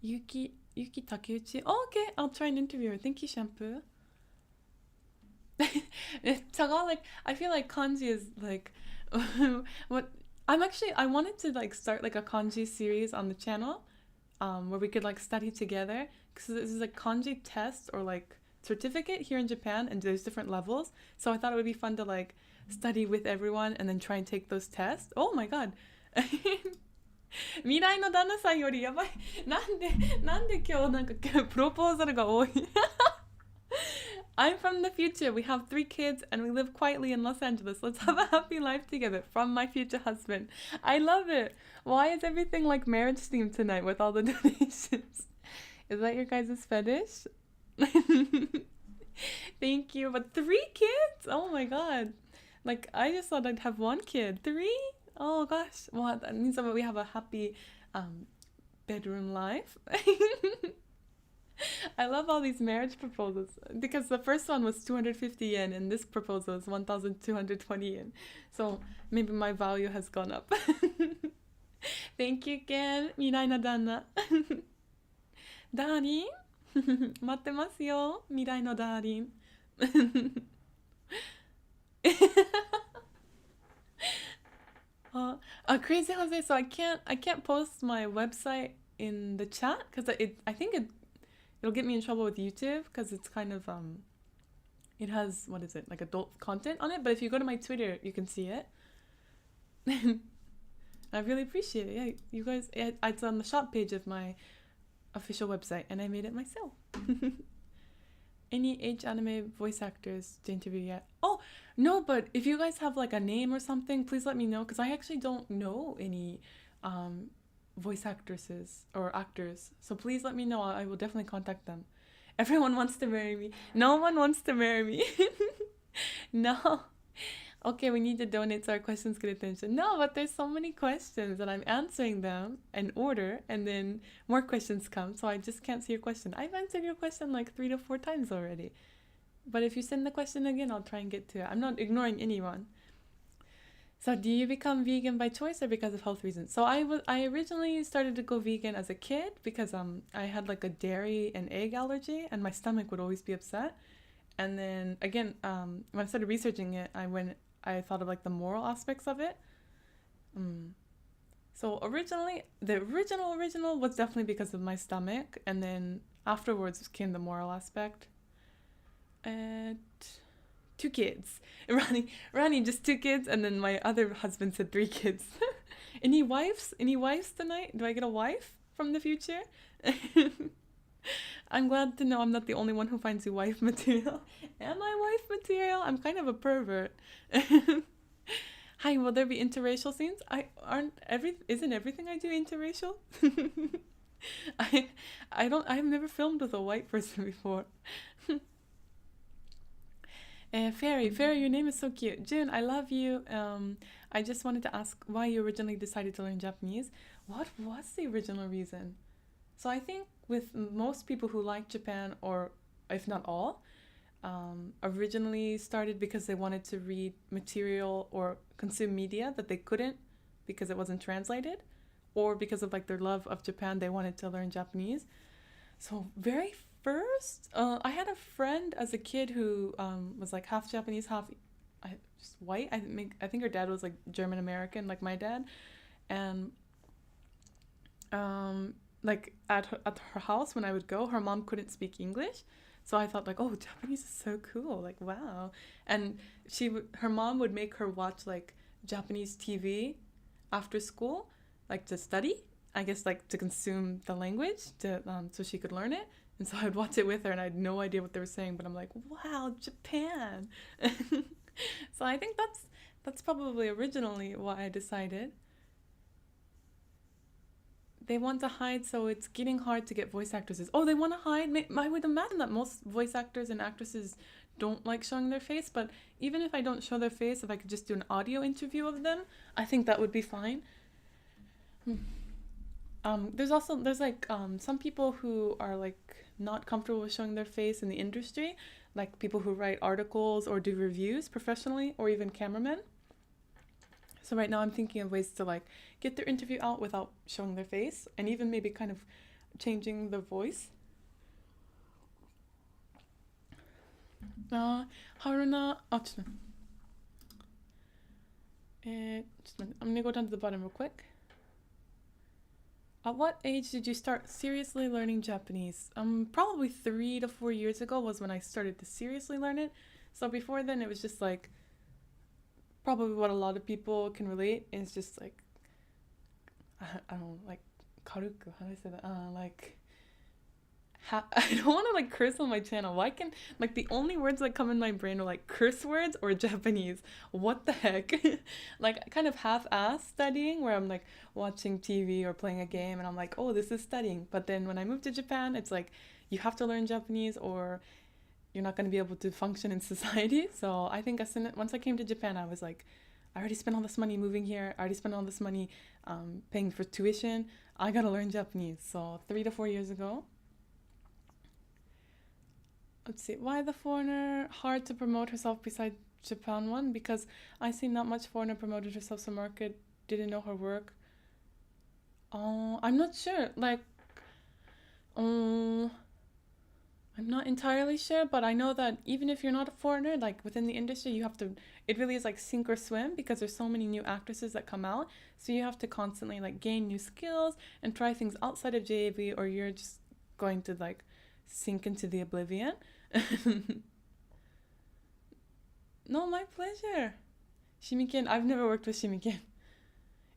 Yuki Takeuchi. Oh, okay. I'll try and interview her. Thank you, Shampoo. Tagalog, I feel like kanji is like what I wanted to like start like a kanji series on the channel where we could like study together because this is a kanji test or like certificate here in Japan and there's different levels. So I thought it would be fun to like study with everyone and then try and take those tests. Oh my god. 未来の旦那さんよりやばい。なんで今日なんかプロポーザルが多い。I'm from the future. We have 3 kids and we live quietly in Los Angeles. Let's have a happy life together. From my future husband. I love it. Why is everything like marriage themed tonight with all the donations? Is that your guys' fetish? Thank you. But 3 kids? Oh my god. Like, I just thought I'd have 1 kid. 3? Oh gosh. Well, that means that we have a happy bedroom life. I love all these marriage proposals because the first one was 250 yen and this proposal is 1,220 yen. So maybe my value has gone up. Thank you, Ken. 未来の旦那。ダーリン待ってますよ。未来のダーリン。Crazy Jose. So I can't post my website in the chat because I think it'll get me in trouble with YouTube because it's kind of it has, what is it, like adult content on it, but if you go to my Twitter you can see it. I really appreciate it. Yeah, you guys, it's on the shop page of my official website and I made it myself. Any H anime voice actors to interview yet? Oh no, but if you guys have like a name or something, please let me know because I actually don't know any voice actresses or actors, so please let me know. I will definitely contact them. Everyone wants to marry me. No one wants to marry me. No. Okay, we need to donate so our questions get attention. No, but there's so many questions and I'm answering them in order and then more questions come, so I just can't see your question. I've answered your question like 3 to 4 times already. But if you send the question again, I'll try and get to it. I'm not ignoring anyone. So do you become vegan by choice or because of health reasons? So I originally started to go vegan as a kid because I had like a dairy and egg allergy and my stomach would always be upset. And then again, when I started researching it, I thought of like the moral aspects of it. Mm. So originally, the original was definitely because of my stomach, and then afterwards came the moral aspect. And 2 kids. Rani, just 2 kids, and then my other husband said 3 kids. Any wives? Any wives tonight? Do I get a wife from the future? I'm glad to know I'm not the only one who finds you wife material. Am I wife material? I'm kind of a pervert. Hi, will there be interracial scenes? Isn't everything I do interracial? I've never filmed with a white person before. Fairy, your name is so cute. June, I love you. I just wanted to ask why you originally decided to learn Japanese. What was the original reason? So I think with most people who like Japan, or if not all, originally started because they wanted to read material or consume media that they couldn't because it wasn't translated, or because of like their love of Japan, they wanted to learn Japanese. So very first, I had a friend as a kid who was like half Japanese, half just white. I think her dad was like German American, like my dad, and like at her house when I would go, her mom couldn't speak English, so I thought like, oh, Japanese is so cool, like wow. And her mom would make her watch like Japanese TV after school, like to study, I guess, like to consume the language to so she could learn it. And so I'd watch it with her and I had no idea what they were saying, but I'm like, wow, Japan. So I think that's probably originally why I decided. They want to hide, so it's getting hard to get voice actresses. Oh, they want to hide? I would imagine that most voice actors and actresses don't like showing their face, but even if I don't show their face, if I could just do an audio interview of them, I think that would be fine. There's like some people who are like not comfortable with showing their face in the industry, like people who write articles or do reviews professionally, or even cameramen. So right now I'm thinking of ways to like get their interview out without showing their face, and even maybe kind of changing the voice. Haruna, just a minute. I'm gonna go down to the bottom real quick. At what age did you start seriously learning Japanese? Probably 3 to 4 years ago was when I started to seriously learn it. So before then, it was just like probably what a lot of people can relate is just like I don't know, like karuku. How do I say that? I don't want to like curse on my channel. Why can like the only words that come in my brain are like curse words or Japanese? What the heck? Like kind of half-ass studying where I'm like watching TV or playing a game and I'm like, oh, this is studying. But then when I moved to Japan, it's like you have to learn Japanese or you're not going to be able to function in society. So I think once I came to Japan, I was like, I already spent all this money moving here. I already spent all this money paying for tuition. I gotta learn Japanese. So 3 to 4 years ago. Let's see. Why the foreigner hard to promote herself beside Japan one? Because I see not much foreigner promoted herself, so market didn't know her work. I'm not sure. Like, I'm not entirely sure, but I know that even if you're not a foreigner, like within the industry, you have to, it really is like sink or swim because there's so many new actresses that come out. So you have to constantly like gain new skills and try things outside of JAB or you're just going to like sink into the oblivion. No, my pleasure. Shimiken, I've never worked with Shimiken.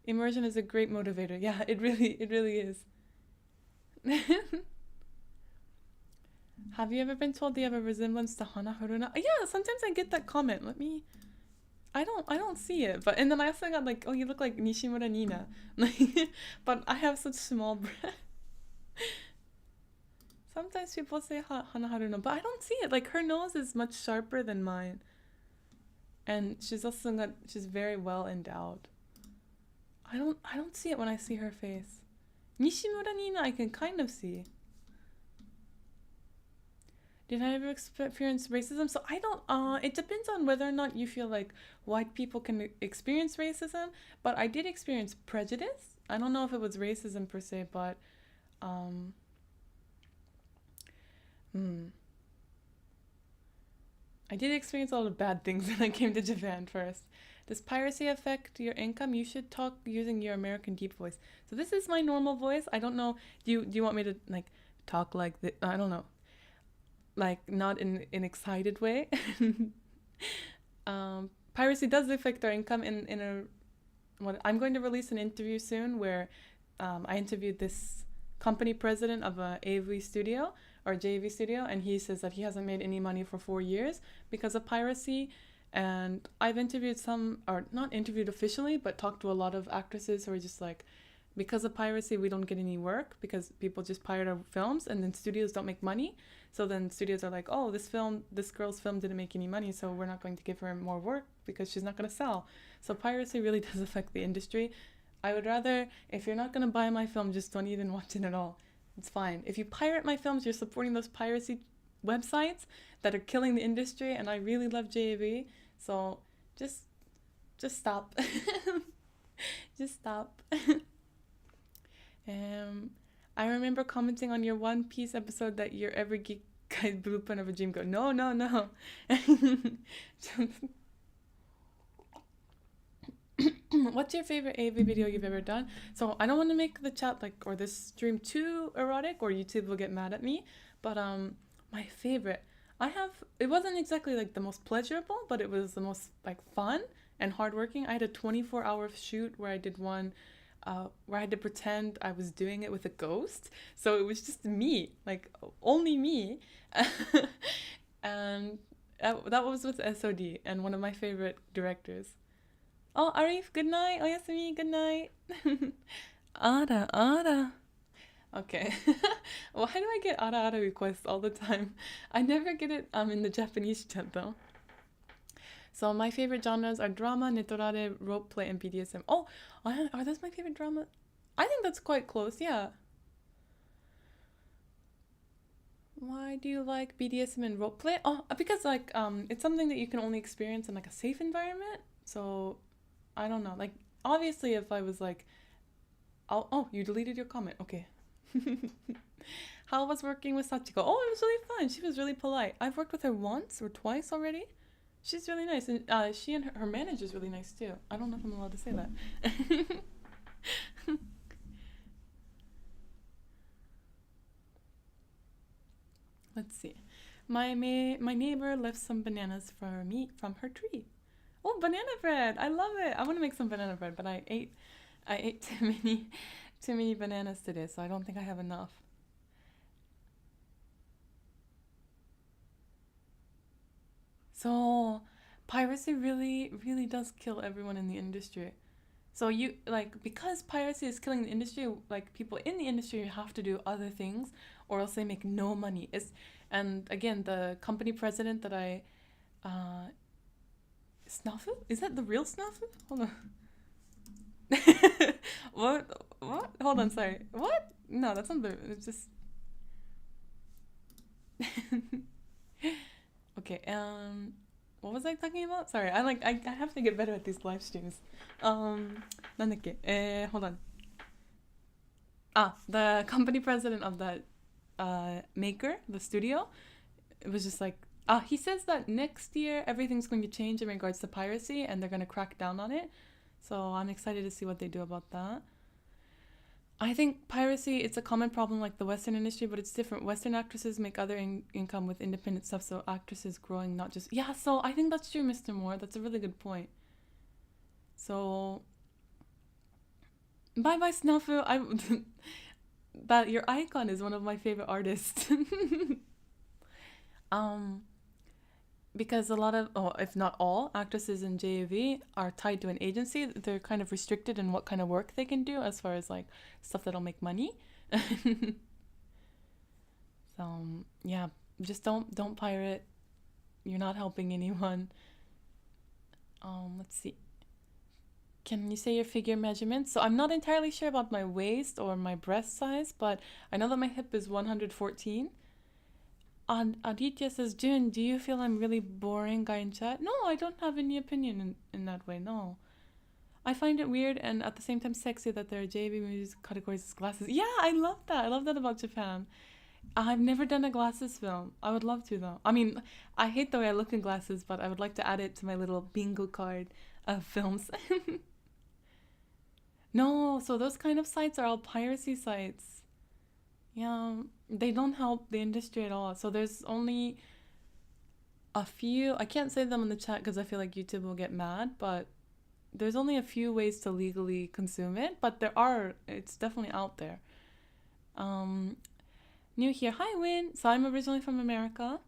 Immersion is a great motivator. Yeah, it really is. Have you ever been told you have a resemblance to Hana Haruna? Yeah, sometimes I get that comment. I don't see it, but and then I also got like, oh, you look like Nishimura Nina. But I have such small breasts. Sometimes people say Hana Haruna, but I don't see it. Like her nose is much sharper than mine. and she's very well endowed. I don't see it when I see her face. Nishimura Nina, I can kind of see. Did I ever experience racism? So I don't, it depends on whether or not you feel like white people can experience racism, but I did experience prejudice. I don't know if it was racism per se, but, I did experience a lot of bad things when I came to Japan first. Does piracy affect your income? You should talk using your American deep voice. So this is my normal voice. I don't know. Do you want me to like talk like this? I don't know. Like not in an excited way. Piracy does affect our income in a. What I'm going to release an interview soon where I interviewed this company president of a AV studio or JV studio, and he says that he hasn't made any money for 4 years because of piracy. And I've interviewed some, or not interviewed officially, but talked to a lot of actresses who are just like, because of piracy, we don't get any work because people just pirate our films, and then studios don't make money. So then studios are like, oh, this girl's film didn't make any money, so we're not going to give her more work because she's not going to sell. So piracy really does affect the industry. I would rather, if you're not going to buy my film, just don't even watch it at all. It's fine. If you pirate my films, you're supporting those piracy websites that are killing the industry, and I really love JAV. So just stop. Just stop. I remember commenting on your One Piece episode that you're every geek guy's blueprint of a dream girl. No. What's your favorite AV video you've ever done? So I don't want to make the chat like or this stream too erotic or YouTube will get mad at me. But my favorite, it wasn't exactly like the most pleasurable, but it was the most like fun and hardworking. I had a 24-hour shoot where I did one where I had to pretend I was doing it with a ghost. So it was just me, like only me. And that was with SOD and one of my favorite directors. Oh, Arif, good night. Oyasumi, good night. Ara. Okay. Why do I get ara requests all the time? I never get it in the Japanese chat though. So my favorite genres are drama, netorare, roleplay, and BDSM. Oh, are those my favorite drama? I think that's quite close, yeah. Why do you like BDSM and roleplay? Oh, because like it's something that you can only experience in like a safe environment. So I don't know. Like obviously, if I was like, oh, you deleted your comment. Okay. How was working with Sachiko? Oh, it was really fun. She was really polite. I've worked with her once or twice already. She's really nice, and she and her manager's really nice too. I don't know if I'm allowed to say that. Let's see. My neighbor left some bananas for me from her tree. Oh, banana bread! I love it. I want to make some banana bread, but I ate too many bananas today, so I don't think I have enough. So, piracy really, really does kill everyone in the industry. So you like because piracy is killing the industry, like people in the industry have to do other things, or else they make no money. And again, the company president that Snafu? Is that the real Snafu? Hold on. What? Hold on, sorry. What? No, that's not the. It's just. Okay. What was I talking about? Sorry, I have to get better at these live streams. なんだっけ? Hold on. The company president of that maker, the studio, it was just like, he says that next year everything's going to change in regards to piracy and they're going to crack down on it. So I'm excited to see what they do about that. I think piracy, it's a common problem like the Western industry, but it's different. Western actresses make other income with independent stuff, so actresses growing, not just... Yeah, so I think that's true, Mr. Moore. That's a really good point. So... Bye-bye, Snafu. That your icon is one of my favorite artists. Because a lot of, if not all, actresses in JAV are tied to an agency. They're kind of restricted in what kind of work they can do as far as like stuff that'll make money. So yeah, just don't pirate. You're not helping anyone. Let's see. Can you say your figure measurements? So I'm not entirely sure about my waist or my breast size, but I know that my hip is 114. Aditya says, June, do you feel I'm really boring guy in chat? No, I don't have any opinion in that way, no. I find it weird and at the same time sexy that there are JB movies categories as glasses. Yeah, I love that. I love that about Japan. I've never done a glasses film. I would love to though. I mean, I hate the way I look in glasses, but I would like to add it to my little bingo card of films. No, so those kind of sites are all piracy sites. Yeah, they don't help the industry at all. So there's only a few, I can't say them in the chat because I feel like YouTube will get mad, but there's only a few ways to legally consume it, but it's definitely out there. New here. Hi, Win. So I'm originally from America.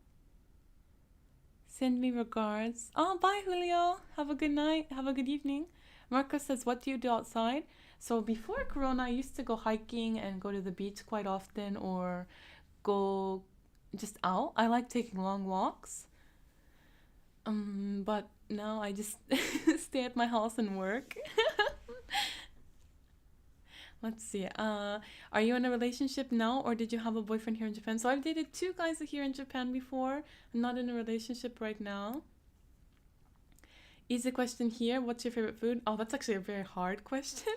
Send me regards. Oh, bye, Julio. Have a good night. Have a good evening. Marcos says, what do you do outside? So before Corona, I used to go hiking and go to the beach quite often or go just out. I like taking long walks. But now I just stay at my house and work. Let's see. Are you in a relationship now or did you have a boyfriend here in Japan? So I've dated 2 guys here in Japan before. I'm not in a relationship right now. Easy question here. What's your favorite food? Oh, that's actually a very hard question.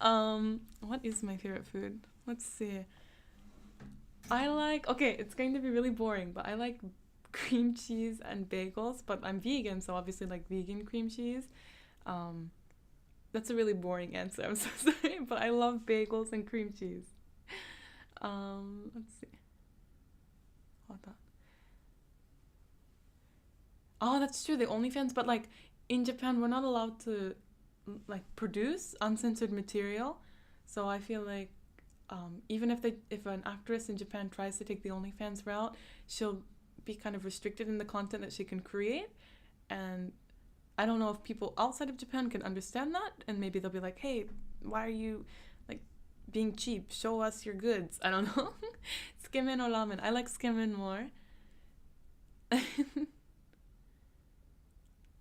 What is my favorite food? Let's see. Okay, it's going to be really boring, but I like cream cheese and bagels, but I'm vegan, so obviously like vegan cream cheese. That's a really boring answer. I'm so sorry, but I love bagels and cream cheese. Let's see. Hold on. Oh, that's true. The OnlyFans, but like in Japan, we're not allowed to like produce uncensored material. So I feel like even if an actress in Japan tries to take the OnlyFans route, she'll be kind of restricted in the content that she can create. And I don't know if people outside of Japan can understand that, and maybe they'll be like, hey, why are you like being cheap? Show us your goods. I don't know. Skimin or ramen? I like skimin more.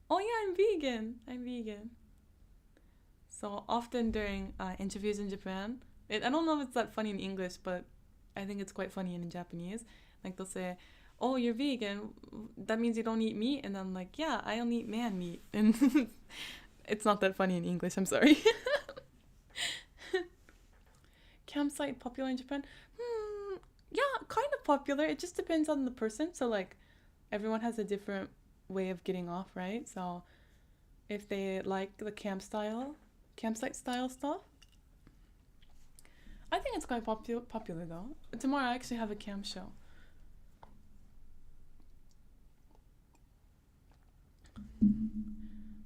Oh yeah, I'm vegan. I'm vegan. So often during interviews in Japan, I don't know if it's that funny in English, but I think it's quite funny in Japanese. Like they'll say, oh, you're vegan, that means you don't eat meat? And I'm like, yeah, I only eat man meat. And it's not that funny in English, I'm sorry. Campsite popular in Japan? Yeah, kind of popular. It just depends on the person. So like everyone has a different way of getting off, right? So if they like the campsite style stuff, I think it's quite popular though. Tomorrow I actually have a camp show.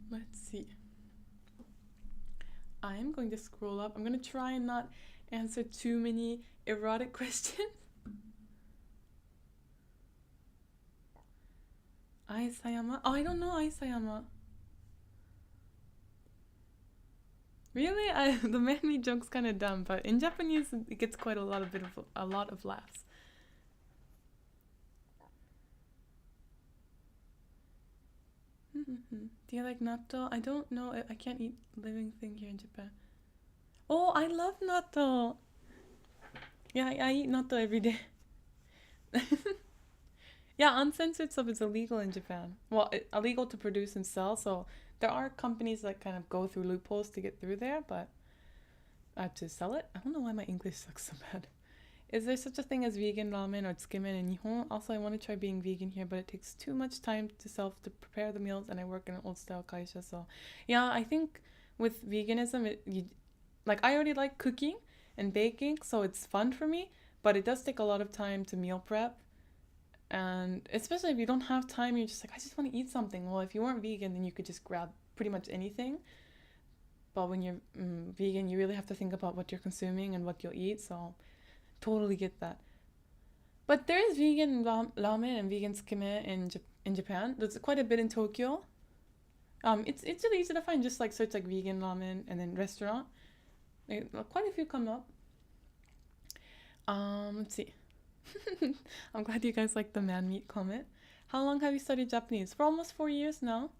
Let's see. I'm going to scroll up. I'm going to try and not answer too many erotic questions. Aisayama? Oh, I don't know Aisayama. Really? The man-me joke's kind of dumb, but in Japanese it gets quite a lot of laughs. Do you like natto? I don't know. I can't eat living thing here in Japan. Oh, I love natto. Yeah, I eat natto every day. Yeah, uncensored stuff is illegal in Japan. Well, illegal to produce and sell, so there are companies that kind of go through loopholes to get through there, but to sell it? I don't know why my English sucks so bad. Is there such a thing as vegan ramen or tsukemen in Nihon? Also, I want to try being vegan here, but it takes too much time to prepare the meals, and I work in an old-style kaisha, so... Yeah, I think with veganism, I already like cooking and baking, so it's fun for me, but it does take a lot of time to meal prep. And especially if you don't have time, you're just like, I just want to eat something. Well, if you weren't vegan, then you could just grab pretty much anything. But when you're vegan, you really have to think about what you're consuming and what you'll eat. So totally get that. But there is vegan ramen and vegan tsukime in Japan. There's quite a bit in Tokyo. It's really easy to find. Just like search like vegan ramen and then restaurant. Quite a few come up. Let's see. I'm glad you guys like the man meat comment. How long have you studied Japanese? For almost 4 years now.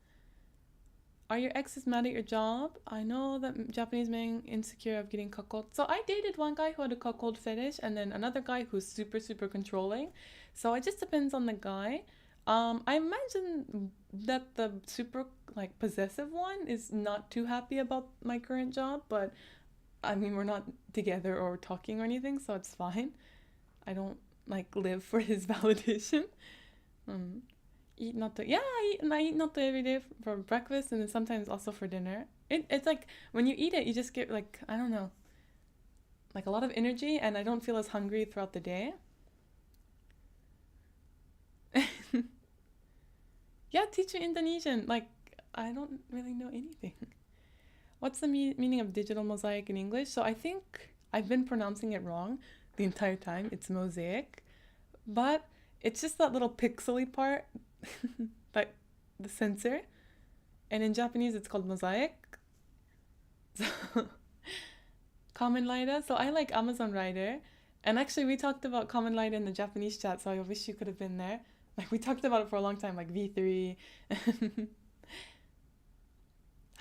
Are your exes mad at your job? I know that Japanese men insecure of getting cuckolded. So I dated one guy who had a cuckold fetish, and then another guy who's super super controlling. So it just depends on the guy. I imagine that the super like possessive one is not too happy about my current job, but I mean we're not together or talking or anything, so it's fine. I don't like live for his validation. Um, Eat natto. Yeah, I eat natto every day for breakfast and then sometimes also for dinner. It's like when you eat it, you just get like, I don't know, like a lot of energy and I don't feel as hungry throughout the day. Yeah, teach me Indonesian. Like, I don't really know anything. What's the meaning of digital mosaic in English? So I think I've been pronouncing it wrong the entire time. It's mosaic, but it's just that little pixely part, like the sensor. And in Japanese, it's called Mosaic. So, Kamen Rider. So I like Amazon Rider. And actually, we talked about Kamen Rider in the Japanese chat, so I wish you could have been there. Like, we talked about it for a long time, like V3.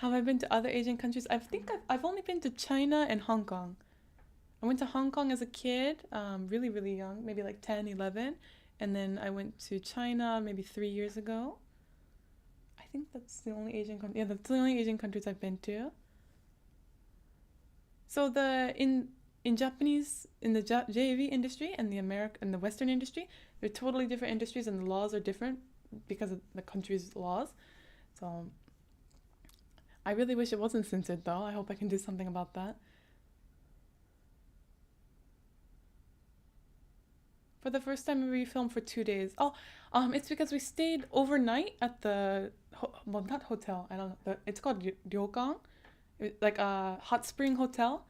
Have I been to other Asian countries? I think I've only been to China and Hong Kong. I went to Hong Kong as a kid, really, really young, maybe like 10, 11. And then I went to China maybe 3 years ago. I think that's the only Asian country. Yeah, that's the only Asian countries I've been to. So in Japanese in the JV industry and the Western industry, they're totally different industries and the laws are different because of the country's laws. So I really wish it wasn't censored though. I hope I can do something about that. For the first time we filmed for 2 days. Oh, it's because we stayed overnight at the well, not hotel. I don't know. It's called ryokan, like a hot spring hotel.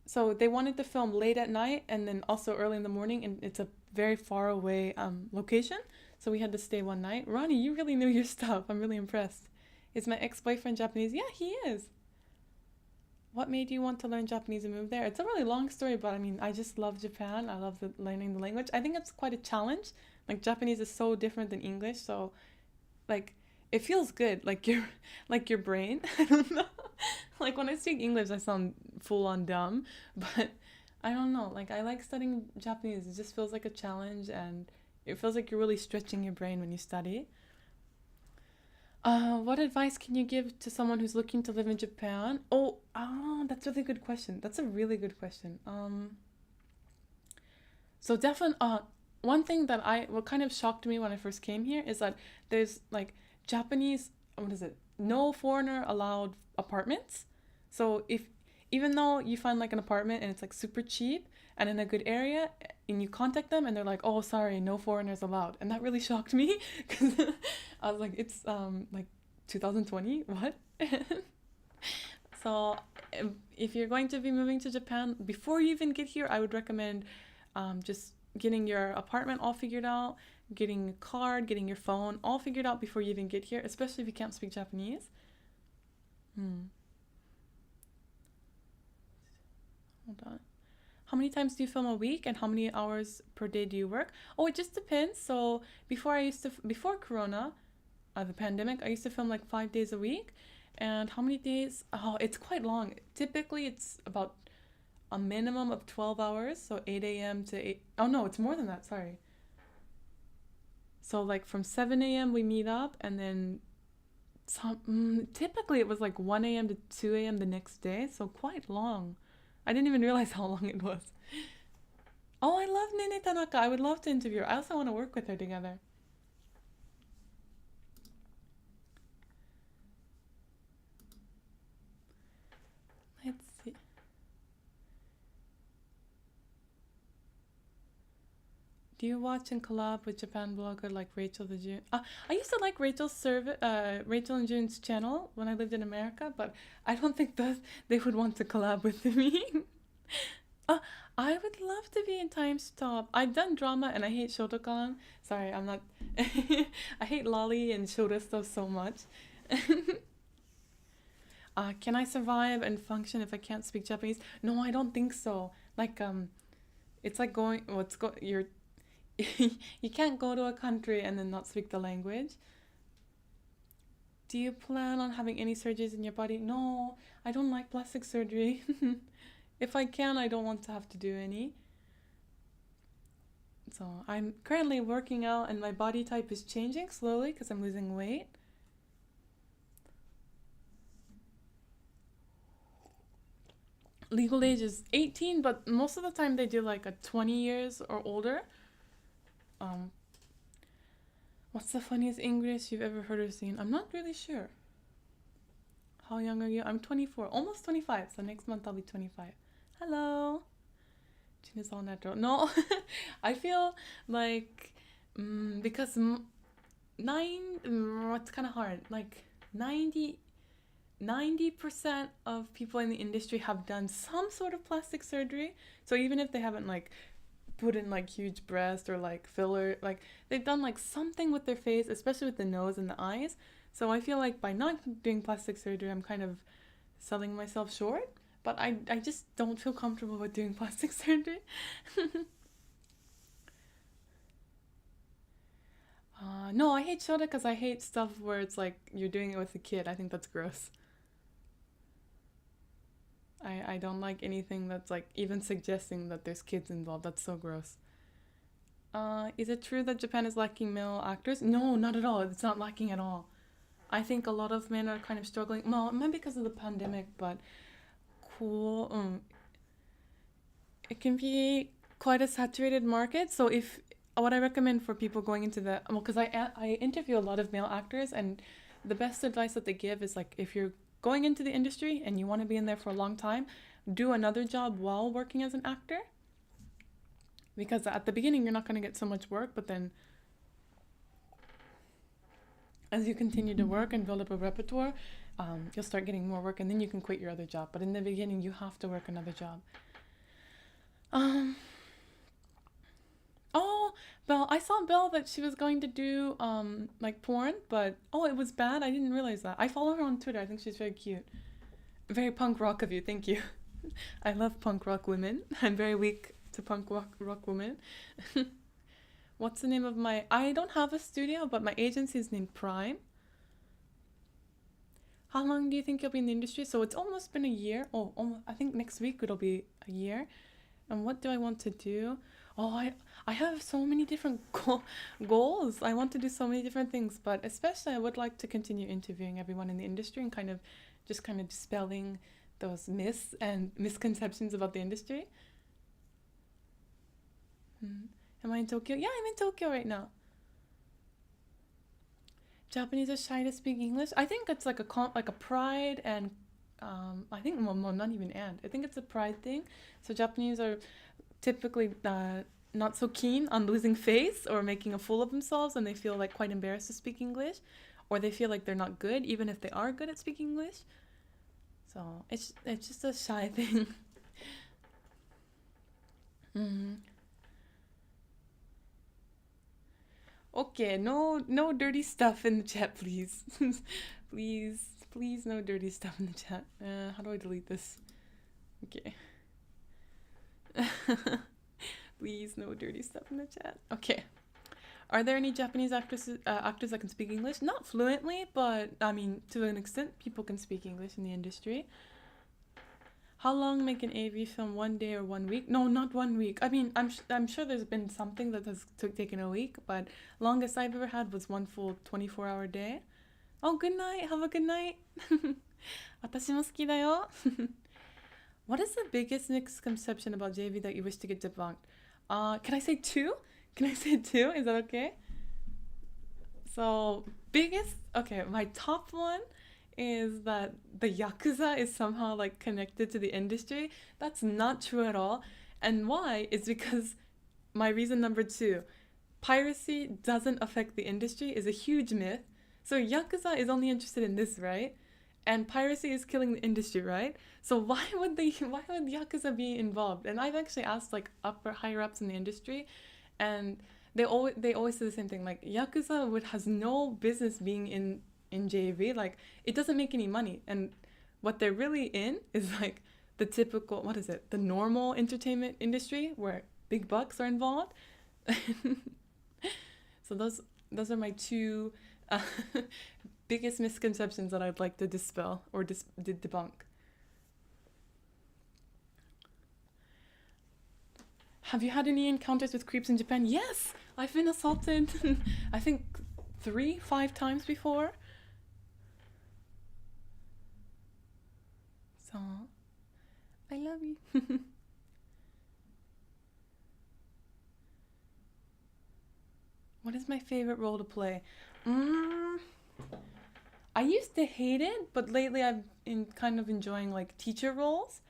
So they wanted to film late at night and then also early in the morning, and it's a very far away location. So we had to stay one night. Ronnie, you really knew your stuff. I'm really impressed. Is my ex-boyfriend Japanese? Yeah, he is. What made you want to learn Japanese and move there? It's a really long story, but I mean, I just love Japan. I love learning the language. I think it's quite a challenge. Like Japanese is so different than English, so like it feels good. Like your brain. I don't know. Like when I speak English, I sound full on dumb, but I don't know. Like I like studying Japanese. It just feels like a challenge, and it feels like you're really stretching your brain when you study. What advice can you give to someone who's looking to live in Japan? Oh, that's a really good question. That's a really good question. So definitely, one thing that what kind of shocked me when I first came here is that there's like Japanese, what is it? No foreigner allowed apartments. So if even though you find like an apartment and it's like super cheap and in a good area, and you contact them and they're like, oh sorry, no foreigners allowed, and that really shocked me because I was like, it's like 2020, what? So if you're going to be moving to Japan, before you even get here, I would recommend just getting your apartment all figured out, getting a card, getting your phone all figured out before you even get here, especially if you can't speak Japanese. Hold on. How many times do you film a week and how many hours per day do you work? Oh, it just depends. So before Corona, the pandemic, I used to film like 5 days a week. And how many days? Oh, it's quite long. Typically, it's about a minimum of 12 hours. So 8 a.m. to 8. Oh, no, it's more than that. Sorry. So like from 7 a.m. we meet up and then typically it was like 1 a.m. to 2 a.m. the next day. So quite long. I didn't even realize how long it was. Oh, I love Nene Tanaka. I would love to interview her. I also want to work with her together. Let's see. Do you watch and collab with Japan blogger like Rachel the June? I used to like Rachel and June's channel when I lived in America, but I don't think that they would want to collab with me. uh, I would love to be in Time Stop. I've done drama and I hate Shotokan. Sorry, I'm not. I hate Lolly and Shota stuff so much. Can I survive and function if I can't speak Japanese? No, I don't think so. Like it's like you're you can't go to a country and then not speak the language. Do you plan on having any surgeries in your body? No, I don't like plastic surgery. If I can, I don't want to have to do any. So I'm currently working out and my body type is changing slowly because I'm losing weight. Legal age is 18, but most of the time they do like a 20 years or older. Um, what's the funniest English you've ever heard or seen? I'm not really sure. How young are you? I'm 24, almost 25. So next month I'll be 25. Hello. Chin is all natural. No, I feel like because it's kind of hard. Like 90% of people in the industry have done some sort of plastic surgery. So even if they haven't like put in like huge breast or like filler, like they've done like something with their face, especially with the nose and the eyes. So I feel like by not doing plastic surgery, I'm kind of selling myself short. But I just don't feel comfortable with doing plastic surgery. No, I hate Shota because I hate stuff where it's like you're doing it with a kid. I think that's gross. I don't like anything that's like even suggesting that there's kids involved. That's so gross. Is it true that Japan is lacking male actors? No, not at all. It's not lacking at all. I think a lot of men are kind of struggling. Well, maybe because of the pandemic, but cool. It can be quite a saturated market. So if what I recommend for people going into the well, because I interview a lot of male actors, and the best advice that they give is like if you're going into the industry and you want to be in there for a long time, do another job while working as an actor. Because at the beginning you're not going to get so much work, but then as you continue to work and build up a repertoire, you'll start getting more work, and then you can quit your other job. But in the beginning, you have to work another job. Um, oh, Belle, I saw Belle that she was going to do like porn, but oh, it was bad. I didn't realize that. I follow her on Twitter. I think she's very cute. Very punk rock of you. Thank you. I love punk rock women. I'm very weak to punk rock women. What's the name of my... I don't have a studio, but my agency is named Prime. How long do you think you'll be in the industry? So it's almost been a year. Oh, almost, I think next week it'll be a year. And what do I want to do? Oh, I have so many different goals. I want to do so many different things, but especially I would like to continue interviewing everyone in the industry and kind of dispelling those myths and misconceptions about the industry. Am I in Tokyo? Yeah, I'm in Tokyo right now. Japanese are shy to speak English. I think it's like a pride and I think well, not even and. I think it's a pride thing. So Japanese are typically not so keen on losing face or making a fool of themselves, and they feel like quite embarrassed to speak English, or they feel like they're not good even if they are good at speaking English. So it's just a shy thing. hmm Okay, no dirty stuff in the chat, please. please, no dirty stuff in the chat. How do I delete this? Okay. Please, no dirty stuff in the chat. Okay. Are there any Japanese actors that can speak English? Not fluently, but I mean, to an extent, people can speak English in the industry. How long make an AV film? 1 day or 1 week? No, not 1 week. I mean, I'm sure there's been something that has taken a week, but longest I've ever had was one full 24-hour day. Oh, good night. Have a good night. 私も好きだよ. What is the biggest misconception about JV that you wish to get debunked? Can I say two? Can I say two? Is that okay? So, my top one is that the Yakuza is somehow like connected to the industry. That's not true at all. And why is because my reason number two, piracy doesn't affect the industry is a huge myth. So Yakuza is only interested in this, right? And piracy is killing the industry, right? So why would Yakuza be involved? And I've actually asked like higher ups in the industry, and they always say the same thing. Like Yakuza has no business being in JV. Like it doesn't make any money, and what they're really in is like the typical the normal entertainment industry where big bucks are involved. So those are my two biggest misconceptions that I'd like to dispel or debunk. Have you had any encounters with creeps in Japan? Yes! I've been assaulted, I think 3-5 times before. So, I love you. What is my favorite role to play? I used to hate it, but lately I've been kind of enjoying like teacher roles.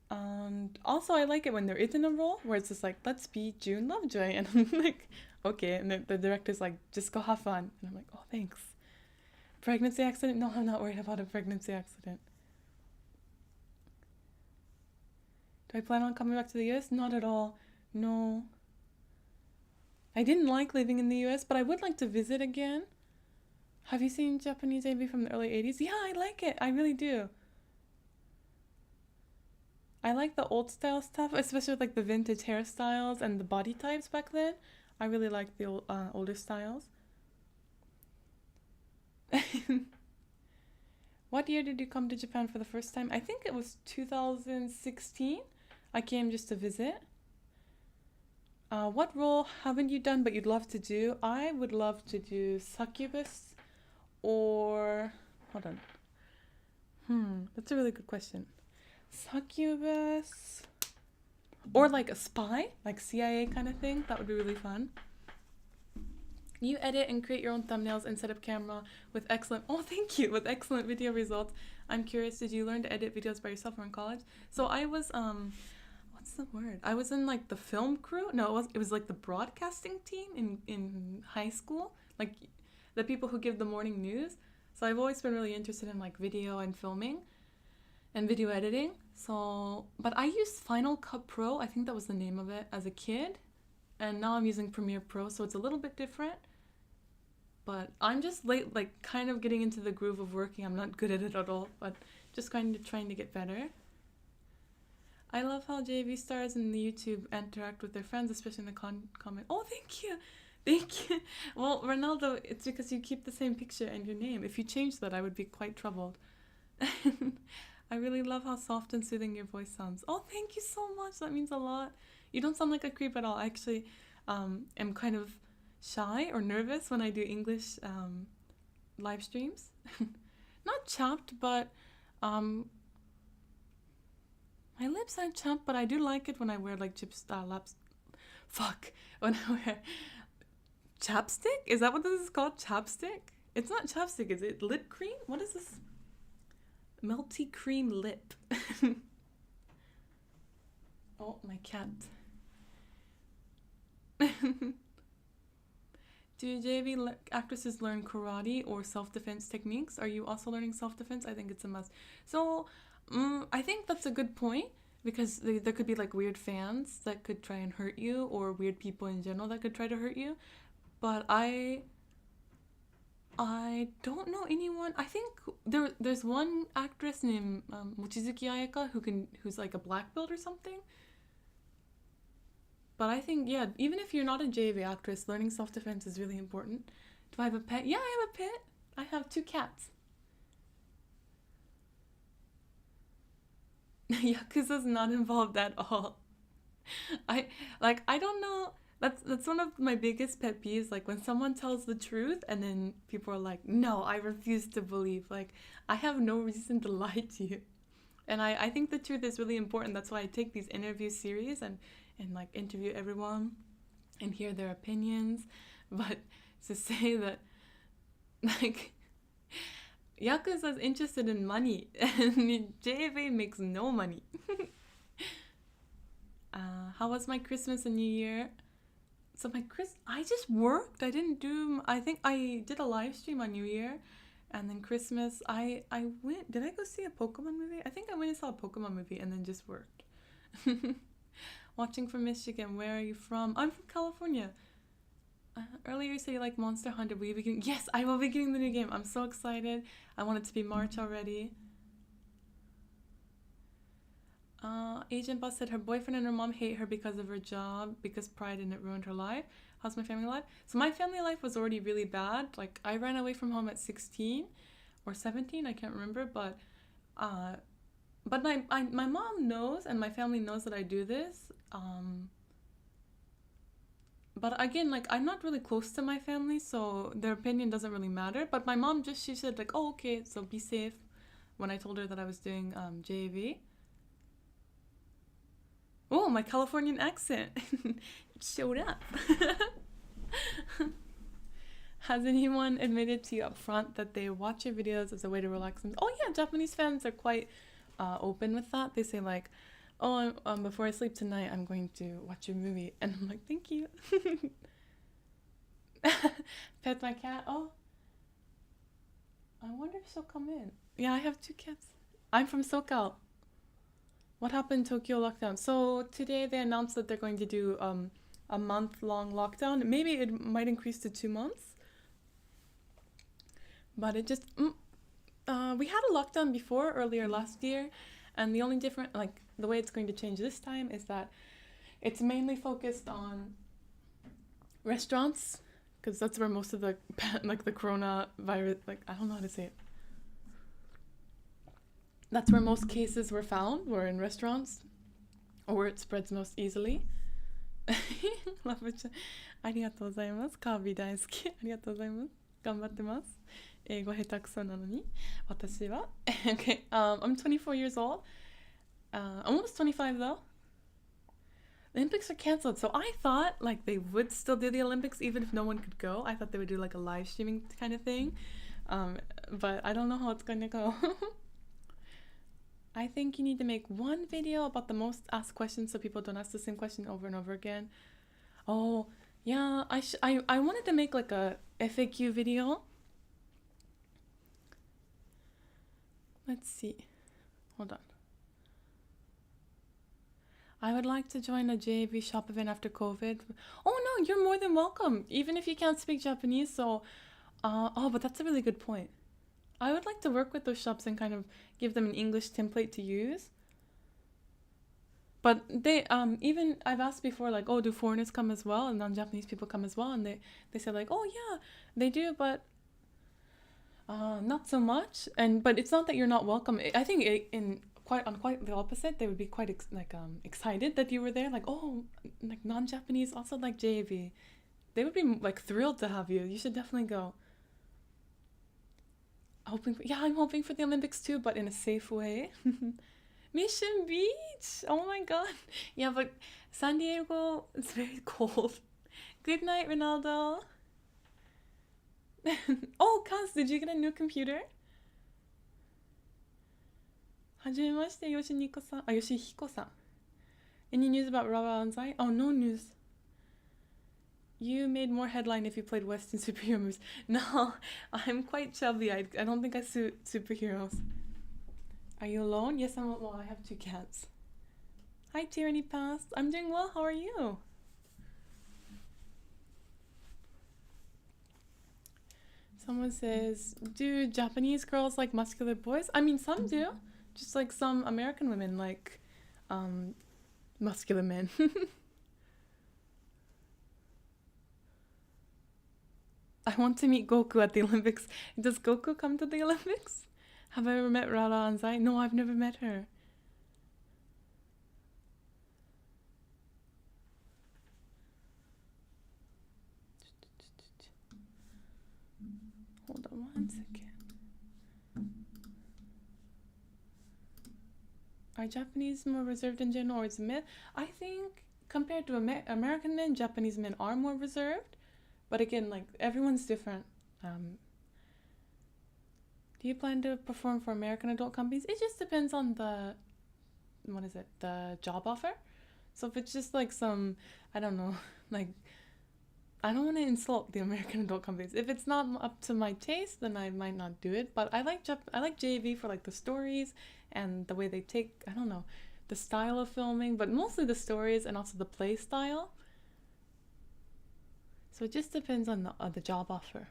And also I like it when there isn't a role where it's just like, let's be June Lovejoy. And I'm like, okay. And the director's like, just go have fun. And I'm like, oh, thanks. Pregnancy accident? No, I'm not worried about a pregnancy accident. Do I plan on coming back to the US? Not at all. No. I didn't like living in the US, but I would like to visit again. Have you seen Japanese AV from the early 80s? Yeah, I like it. I really do. I like the old style stuff, especially with like the vintage hairstyles and the body types back then. I really like the older styles. What year did you come to Japan for the first time? I think it was 2016. I came just to visit. What role haven't you done but you'd love to do? I would love to do succubus or... Hold on. That's a really good question. Succubus or like a spy, like CIA kind of thing. That would be really fun. You edit and create your own thumbnails and set up camera with excellent... Oh, thank you! With excellent video results. I'm curious, did you learn to edit videos by yourself or in college? So I was... what's the word? I was in like the film crew. No, it was like the broadcasting team in high school. Like the people who give the morning news. So I've always been really interested in like video and filming and video editing. So, but I used Final Cut Pro. I think that was the name of it as a kid. And now I'm using Premiere Pro, so it's a little bit different. But I'm just kind of getting into the groove of working. I'm not good at it at all, but just kind of trying to get better. I love how JV stars in the YouTube interact with their friends, especially in the comment. Oh, thank you. Thank you. Well, Ronaldo, it's because you keep the same picture and your name. If you change that, I would be quite troubled. I really love how soft and soothing your voice sounds. Oh, thank you so much. That means a lot. You don't sound like a creep at all. I actually am kind of shy or nervous when I do English live streams. Not chapped, but my lips aren't chapped, but I do like it when I wear like when I wear chapstick? Is that what this is called? Chapstick? It's not chapstick, is it? Lip cream? What is this? Melty cream lip. Oh, my cat. Do JV actresses learn karate or self-defense techniques? Are you also learning self-defense? I think it's a must. So, I think that's a good point because there could be like weird fans that could try and hurt you or weird people in general that could try to hurt you. But I don't know anyone. I think there's one actress named Mochizuki Ayaka who's like a black belt or something. But I think, yeah, even if you're not a JV actress, learning self-defense is really important. Do I have a pet? Yeah, I have a pet. I have 2 cats. Yakuza's not involved at all. I don't know. That's one of my biggest pet peeves. Like when someone tells the truth and then people are like, no, I refuse to believe. Like I have no reason to lie to you. And I think the truth is really important. That's why I take these interview series and like interview everyone and hear their opinions. But to say that like Yakuza's interested in money and JFA makes no money. How was my Christmas and New Year? So I just worked. I think I did a live stream on New Year. And then Christmas, I went, did I go see a Pokemon movie? I think I went and saw a Pokemon movie and then just worked. Watching from Michigan, where are you from? I'm from California. Earlier you said you like Monster Hunter. Will you be getting... Yes, I will be getting the new game. I'm so excited. I want it to be March already. Agent Boss said her boyfriend and her mom hate her because of her job, because pride in it ruined her life. How's my family life? So my family life was already really bad. Like, I ran away from home at 16 or 17, I can't remember, but my mom knows and my family knows that I do this. But again, like, I'm not really close to my family, so their opinion doesn't really matter. But my mom she said like, oh, okay, so be safe, when I told her that I was doing JV. Oh, my Californian accent showed up. Has anyone admitted to you up front that they watch your videos as a way to relax them? Oh yeah, Japanese fans are quite open with that. They say like, oh, before I sleep tonight, I'm going to watch your movie. And I'm like, thank you. Pet my cat. Oh, I wonder if she'll come in. Yeah, I have 2 cats. I'm from SoCal. What happened in Tokyo lockdown? So today they announced that they're going to do a month-long lockdown. Maybe it might increase to 2 months. But it just... we had a lockdown before, earlier last year. And the only different... Like, the way it's going to change this time is that it's mainly focused on restaurants. Because that's where most of the... Like, the coronavirus... Like, I don't know how to say it. That's where most cases were found, were in restaurants, or where it spreads most easily. Lovejoy, ありがとうございます。カービィ大好き。ありがとうございます。頑張ってます。英語下手くそなのに。私は Okay, I'm 24 years old. Almost 25 though. The Olympics are canceled, so I thought like they would still do the Olympics even if no one could go. I thought they would do like a live streaming kind of thing. But I don't know how it's going to go. I think you need to make one video about the most asked questions so people don't ask the same question over and over again. Oh, yeah, I wanted to make like a FAQ video. Let's see. Hold on. I would like to join a JV shop event after COVID. Oh no, you're more than welcome, even if you can't speak Japanese. So, but that's a really good point. I would like to work with those shops and kind of give them an English template to use. But they, even I've asked before, like, oh, do foreigners come as well? And non-Japanese people come as well? And they said like, oh yeah, they do, but not so much. But it's not that you're not welcome. I think quite the opposite. They would be quite excited that you were there. Like, oh, like non-Japanese also like JV. They would be like thrilled to have you. You should definitely go. I'm hoping for the Olympics too, but in a safe way. Mission Beach! Oh my god. Yeah, but San Diego, it's very cold. Good night, Ronaldo. Oh, Kaz, did you get a new computer? Hajimemashite, Yoshihiko-san. Yoshihiko-san. Any news about Rara Anzai? Oh, no news. You made more headline if you played Western superhero movies. No, I'm quite chubby. I don't think I suit superheroes. Are you alone? Yes, I'm alone. I have 2 cats. Hi, Tyranny Past. I'm doing well. How are you? Someone says, do Japanese girls like muscular boys? I mean, some do. Just like some American women like muscular men. I want to meet Goku at the Olympics. Does Goku come to the Olympics? Have I ever met Rara Anzai? No, I've never met her. Hold on 1 second. Are Japanese more reserved in general, or is it myth? I think compared to American men, Japanese men are more reserved. But again, like, everyone's different. Do you plan to perform for American adult companies? It just depends on the job offer. So if it's just like some, I don't know, like, I don't want to insult the American adult companies. If it's not up to my taste, then I might not do it. But I like JV for like the stories and the way they take, I don't know, the style of filming, but mostly the stories and also the play style. So it just depends on the job offer.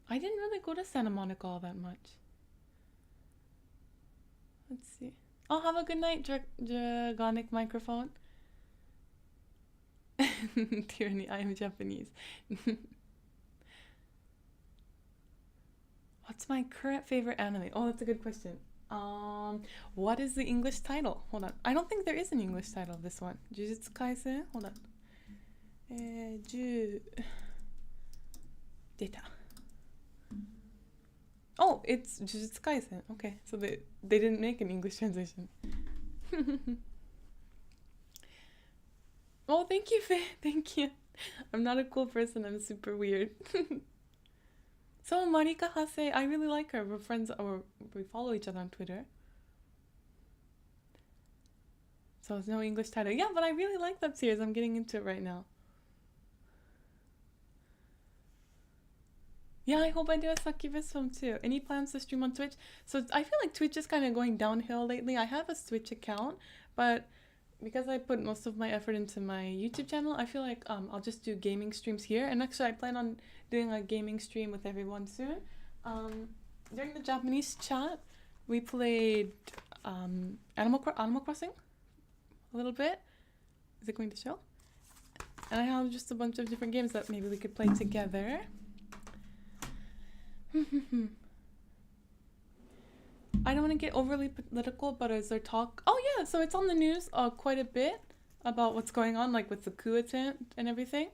I didn't really go to Santa Monica all that much. Let's see. Oh, have a good night, Dragonic Microphone. Tyranny, I am Japanese. What's my current favorite anime? Oh, that's a good question. What is the English title? Hold on. I don't think there is an English title of this one. Jujutsu Kaisen? Hold on. Data. Oh, it's Jujutsu Kaisen. Okay, so they didn't make an English translation. Oh, thank you, Faye. Thank you. I'm not a cool person. I'm super weird. So Marika Hase, I really like her. We're friends, or we follow each other on Twitter. So there's no English title. Yeah, but I really like that series. I'm getting into it right now. Yeah, I hope I do a succubus film too. Any plans to stream on Twitch? So I feel like Twitch is kind of going downhill lately. I have a Twitch account, but because I put most of my effort into my YouTube channel, I feel like I'll just do gaming streams here. And actually, I plan on doing a gaming stream with everyone soon. During the Japanese chat, we played Animal Crossing a little bit. Is it going to show? And I have just a bunch of different games that maybe we could play together. I don't want to get overly political, but is there talk? Oh yeah, so it's on the news quite a bit about what's going on, like with the coup attempt and everything.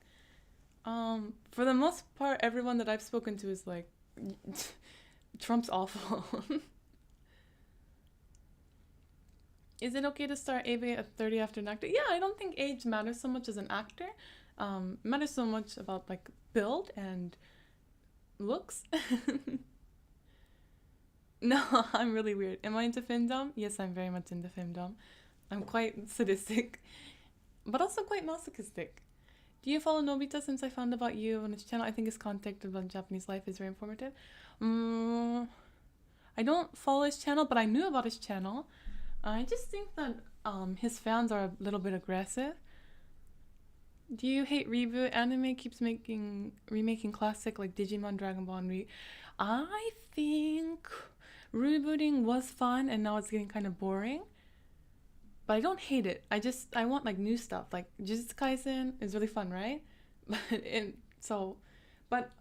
For the most part, everyone that I've spoken to is like, Trump's awful. Is it okay to start AV at 30 after an actor? Yeah, I don't think age matters so much as an actor. It matters so much about like build and looks. No, I'm really weird. Am I into femdom? Yes, I'm very much into femdom. I'm quite sadistic, but also quite masochistic. Do you follow Nobita since I found about you on his channel? I think his content about Japanese life is very informative. I don't follow his channel, but I knew about his channel. I just think that his fans are a little bit aggressive. Do you hate reboot? Anime keeps remaking classic like Digimon, Dragon Ball, and I think rebooting was fun and now it's getting kind of boring. But I don't hate it. I want like new stuff. Like Jujutsu Kaisen is really fun, right? But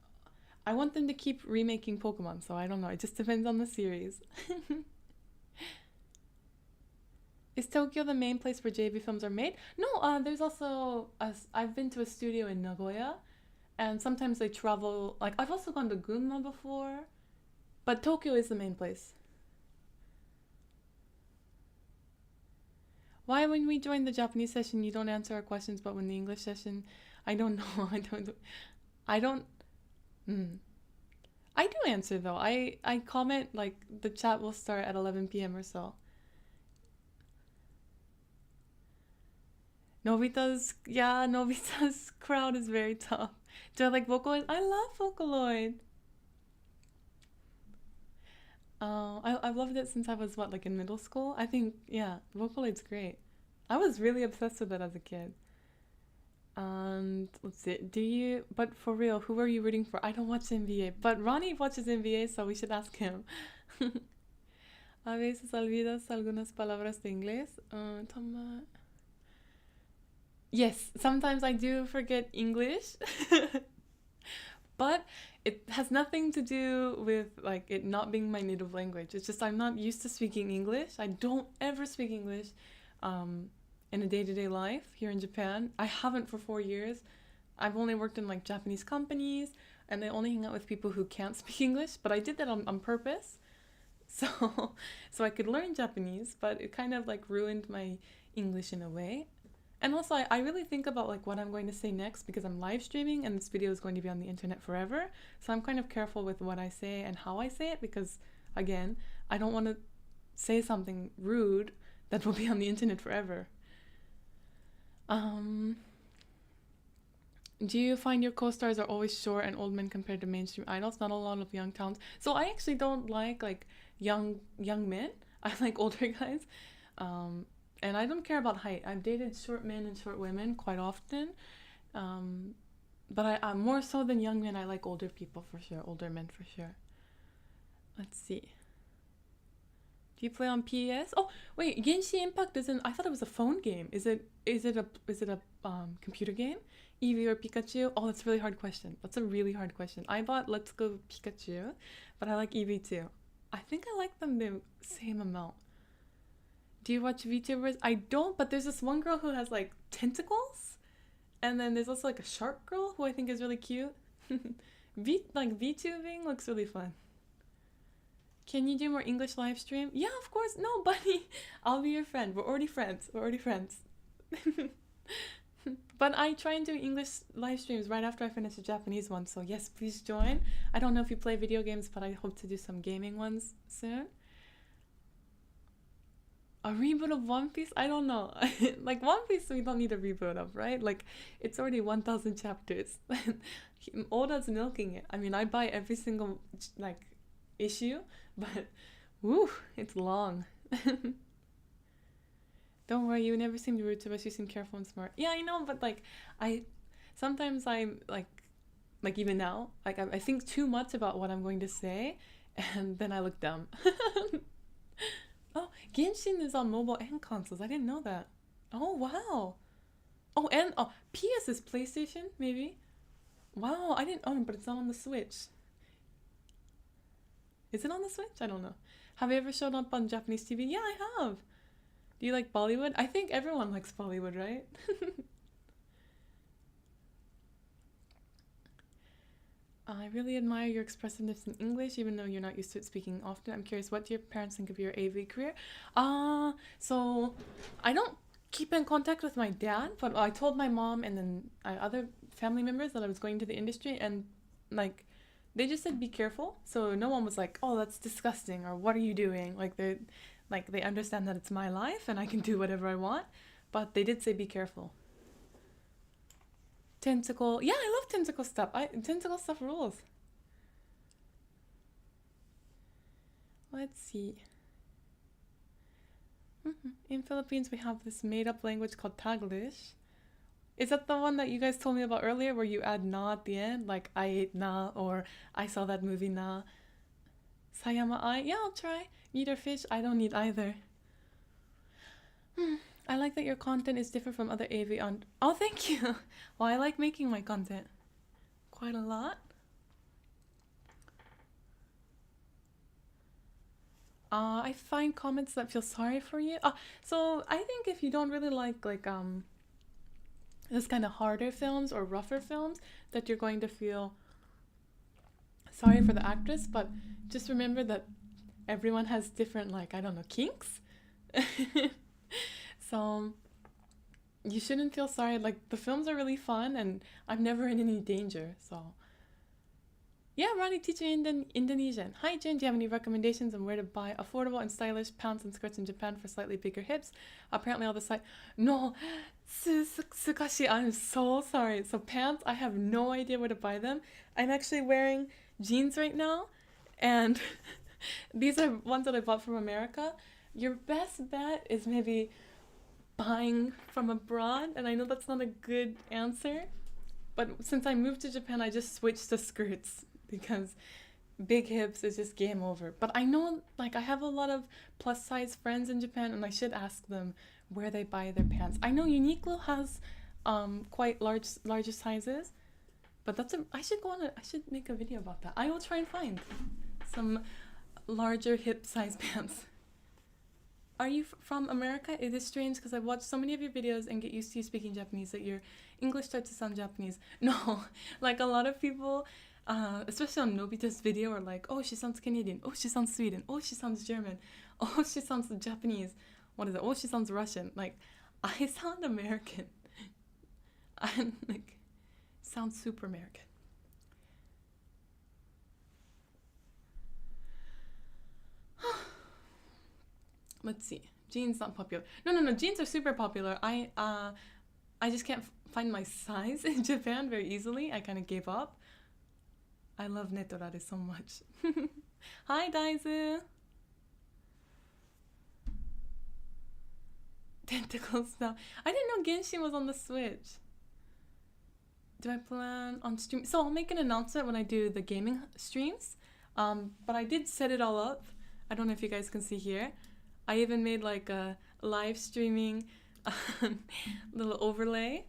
I want them to keep remaking Pokemon, so I don't know. It just depends on the series. Is Tokyo the main place where JV films are made? No, there's also I've been to a studio in Nagoya, and sometimes they travel. Like I've also gone to Gunma before, but Tokyo is the main place. Why when we join the Japanese session you don't answer our questions, but when the English session, I don't know. I don't. I do answer though. I comment like the chat will start at 11 p.m. or so. Nobita's crowd is very tough. Do I like Vocaloid? I love Vocaloid. I've loved it since I was like in middle school. I think Vocaloid's great. I was really obsessed with it as a kid. And let's see, but for real, who are you rooting for? I don't watch NBA, but Ronnie watches NBA, so we should ask him. A veces olvidas algunas palabras de inglés. Toma. Yes, sometimes I do forget English, but it has nothing to do with like it not being my native language. It's just I'm not used to speaking English. I don't ever speak English in a day-to-day life here in Japan. I haven't for 4 years. I've only worked in like Japanese companies, and I only hang out with people who can't speak English, but I did that on purpose. So I could learn Japanese, but it kind of like ruined my English in a way. And also, I really think about like what I'm going to say next because I'm live streaming and this video is going to be on the internet forever. So I'm kind of careful with what I say and how I say it because, again, I don't want to say something rude that will be on the internet forever. Do you find your co-stars are always short and old men compared to mainstream idols? Not a lot of young talents. So I actually don't like young men. I like older guys. And I don't care about height. I've dated short men and short women quite often. But I'm more so than young men. I like older people for sure. Older men for sure. Let's see. Do you play on PS? Oh, wait, Genshin Impact isn't. I thought it was a phone game. Is it a computer game? Eevee or Pikachu? Oh, that's a really hard question. That's a really hard question. I bought Let's Go Pikachu, but I like Eevee too. I think I like them the same amount. Do you watch VTubers? I don't, but there's this one girl who has like tentacles, and then there's also like a shark girl who I think is really cute. VTubing looks really fun. Can you do more English live stream? Yeah, of course. No, buddy. I'll be your friend. We're already friends. But I try and do English live streams right after I finish the Japanese one. So yes, please join. I don't know if you play video games, but I hope to do some gaming ones soon. A reboot of One Piece? I don't know. Like One Piece we don't need a reboot of, right? Like it's already 1,000 chapters. Oda's milking it. I mean, I buy every single like issue, but woo, it's long. Don't worry, you never seemed rude to us. You seem careful and smart. Yeah, I know, but like sometimes I'm like even now, like I think too much about what I'm going to say, and then I look dumb. Oh, Genshin is on mobile and consoles. I didn't know that. Oh wow. Oh, and PS is PlayStation maybe. Wow, I didn't own it, but it's not on the Switch. Is it on the Switch? I don't know. Have you ever showed up on Japanese TV? Yeah, I have. Do you like Bollywood? I think everyone likes Bollywood, right? I really admire your expressiveness in English, even though you're not used to it speaking often. I'm curious, what do your parents think of your AV career? So I don't keep in contact with my dad, but I told my mom and then other family members that I was going to the industry, and like they just said be careful. So no one was like, oh, that's disgusting, or what are you doing? Like they understand that it's my life and I can do whatever I want, but they did say be careful. Tentacle. Yeah, I love tentacle stuff. Tentacle stuff rules. Let's see. In Philippines, we have this made-up language called Taglish. Is that the one that you guys told me about earlier, where you add na at the end, like I ate na, or I saw that movie na? Sayama I? Yeah, I'll try. Meat or fish? I don't eat either. I like that your content is different from other AV on. Oh, thank you. Well, I like making my content quite a lot. I find comments that feel sorry for you. So I think if you don't really like this kind of harder films or rougher films, that you're going to feel sorry for the actress. But just remember that everyone has different, like, I don't know, kinks. So you shouldn't feel sorry. Like, the films are really fun and I'm never in any danger. So yeah, Ronnie teaching Indonesian. Hi Jen, do you have any recommendations on where to buy affordable and stylish pants and skirts in Japan for slightly bigger hips? Apparently all the site. No, Sukashi, I'm so sorry. So pants, I have no idea where to buy them. I'm actually wearing jeans right now, and these are ones that I bought from America. Your best bet is maybe buying from abroad, and I know that's not a good answer, but since I moved to Japan, I just switched to skirts because big hips is just game over. But I know, like, I have a lot of plus size friends in Japan, and I should ask them where they buy their pants. I know Uniqlo has quite larger sizes, but I should make a video about that. I will try and find some larger hip size pants. Are you from America? It is strange because I've watched so many of your videos and get used to you speaking Japanese that your English starts to sound Japanese. No, like a lot of people, especially on Nobita's video, are like, oh, she sounds Canadian. Oh, she sounds Sweden. Oh, she sounds German. Oh, she sounds Japanese. What is it? Oh, she sounds Russian. Like, I sound American. I'm like, sound super American. Let's see. Jeans not popular. No. Jeans are super popular. I just can't find my size in Japan very easily. I kind of gave up. I love Netorare so much. Hi, Daizu. Tentacle stuff. I didn't know Genshin was on the Switch. Do I plan on stream? So I'll make an announcement when I do the gaming streams. But I did set it all up. I don't know if you guys can see here. I even made like a live streaming little overlay.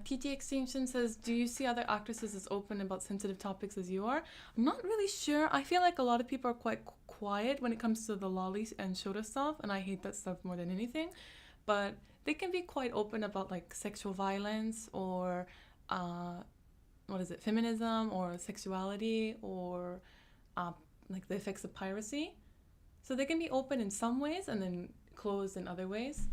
TT Extinction says, do you see other actresses as open about sensitive topics as you are? I'm not really sure. I feel like a lot of people are quite quiet when it comes to the lollies and shota stuff, and I hate that stuff more than anything. But they can be quite open about like sexual violence or feminism or sexuality or like the effects of piracy. So they can be open in some ways and then closed in other ways.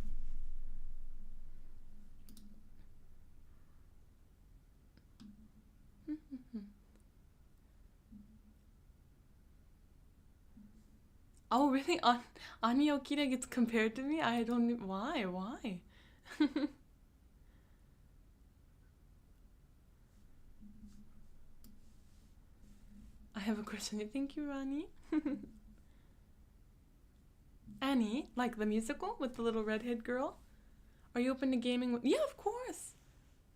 Oh, really? Ani Okita gets compared to me? I don't... Why? I have a question. Thank you, Rani. Annie, like the musical with the little redhead girl? Are you open to gaming? Yeah, of course.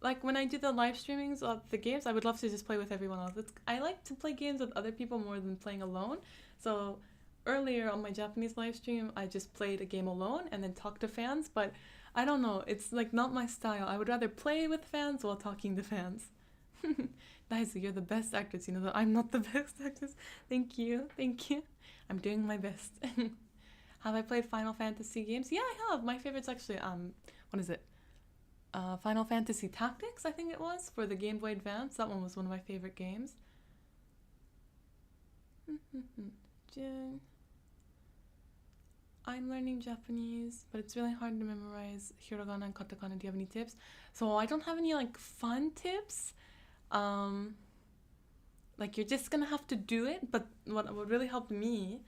Like when I do the live streamings of the games, I would love to just play with everyone else. I like to play games with other people more than playing alone. So earlier on my Japanese live stream, I just played a game alone and then talked to fans, but I don't know, it's like not my style. I would rather play with fans while talking to fans. Daisuke, you're the best actress. You know that I'm not the best actress. Thank you. I'm doing my best. Have I played Final Fantasy games? Yeah, I have. My favorite's actually, what is it? Final Fantasy Tactics, I think it was, for the Game Boy Advance. That one was one of my favorite games. I'm learning Japanese, but it's really hard to memorize hiragana and katakana. Do you have any tips? So I don't have any like fun tips. Like you're just gonna have to do it. But what really helped me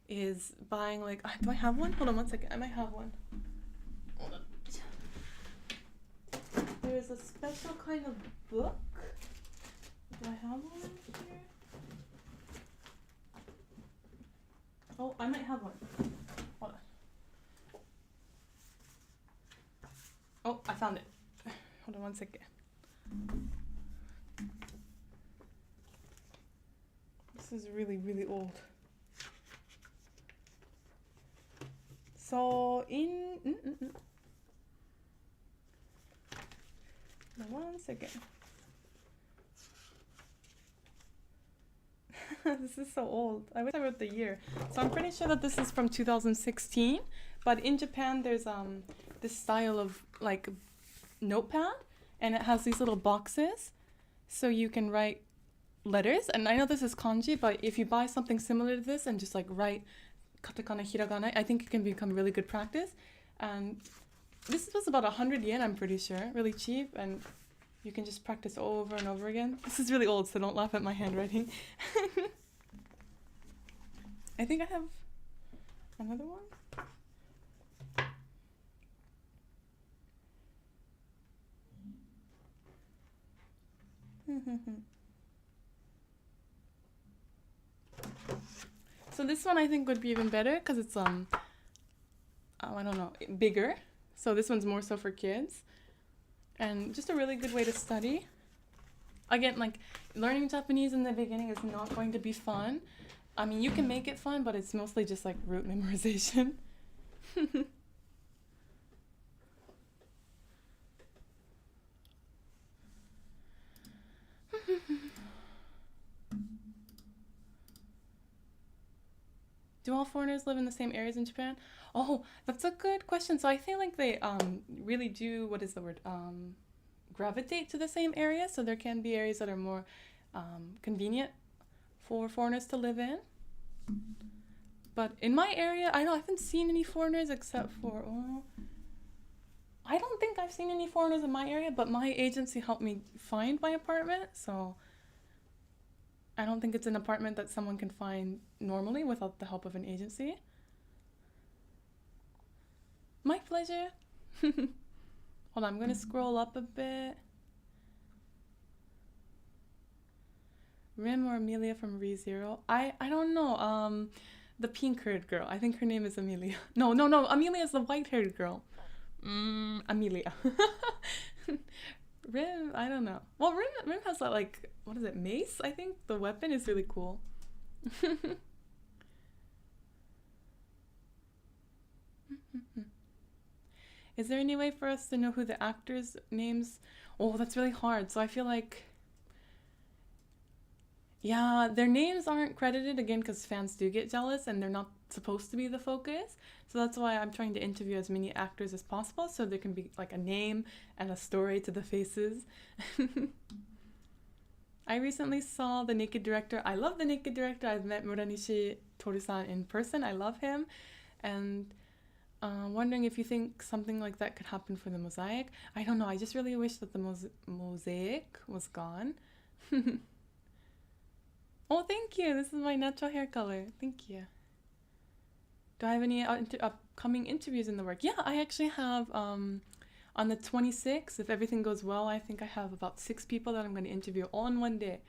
is buying like, do I have one? Hold on one second. I might have one. Hold on. There's a special kind of book. Do I have one here? Oh, I might have one. Hold on. Oh, I found it. Hold on one second. This is really, really old. So in... One second. This is so old. I wish I wrote the year. So I'm pretty sure that this is from 2016. But in Japan, there's this style of like notepad, and it has these little boxes, so you can write letters. And I know this is kanji, but if you buy something similar to this and just like write katakana, hiragana, I think it can become really good practice. And this was about 100 yen, I'm pretty sure. Really cheap, and you can just practice over and over again. This is really old, so don't laugh at my handwriting. I think I have another one. So this one I think would be even better because it's I don't know, bigger. So this one's more so for kids, and just a really good way to study. Again, like learning Japanese in the beginning is not going to be fun. I mean, you can make it fun, but it's mostly just like rote memorization. Do all foreigners live in the same areas in Japan? Oh, that's a good question. So I feel like they really do, what is the word, gravitate to the same areas. So there can be areas that are more convenient for foreigners to live in. But in my area, I haven't seen any foreigners except for, I don't think I've seen any foreigners in my area, but my agency helped me find my apartment. So I don't think it's an apartment that someone can find normally without the help of an agency. My pleasure. Hold on, I'm going to scroll up a bit. Rim or Amelia from ReZero? I don't know. The pink-haired girl. I think her name is Amelia. No. Amelia is the white-haired girl. Amelia. Rim, I don't know. Well, Rim has that, like, what is it, mace? I think the weapon is really cool. Is there any way for us to know who the actors' names? Oh, that's really hard. So I feel like, yeah, their names aren't credited again because fans do get jealous and they're not supposed to be the focus. So that's why I'm trying to interview as many actors as possible so there can be like a name and a story to the faces. I recently saw The Naked Director. I love The Naked Director. I've met Muranishi Toru-san in person. I love him. And wondering if you think something like that could happen for the Mosaic. I don't know. I just really wish that the Mosaic was gone. Oh, thank you. This is my natural hair color. Thank you. Do I have any upcoming interviews in the work? Yeah, I actually have on the 26th, if everything goes well, I think I have about 6 people that I'm going to interview all in one day.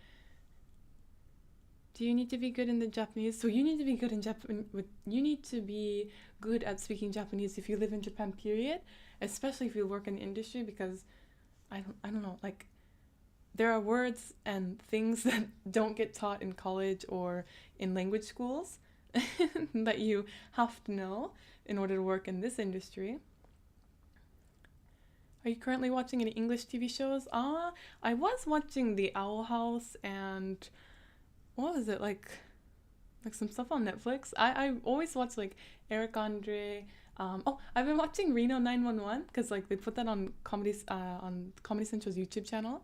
Do you need to be good in the Japanese? So you need to be good in you need to be good at speaking Japanese if you live in Japan, period. Especially if you work in the industry, because I don't know, like there are words and things that don't get taught in college or in language schools that you have to know in order to work in this industry. Are you currently watching any English TV shows? I was watching The Owl House and what was it, like some stuff on Netflix. I always watch like Eric Andre. I've been watching Reno 911 because like they put that on Comedy Central's YouTube channel.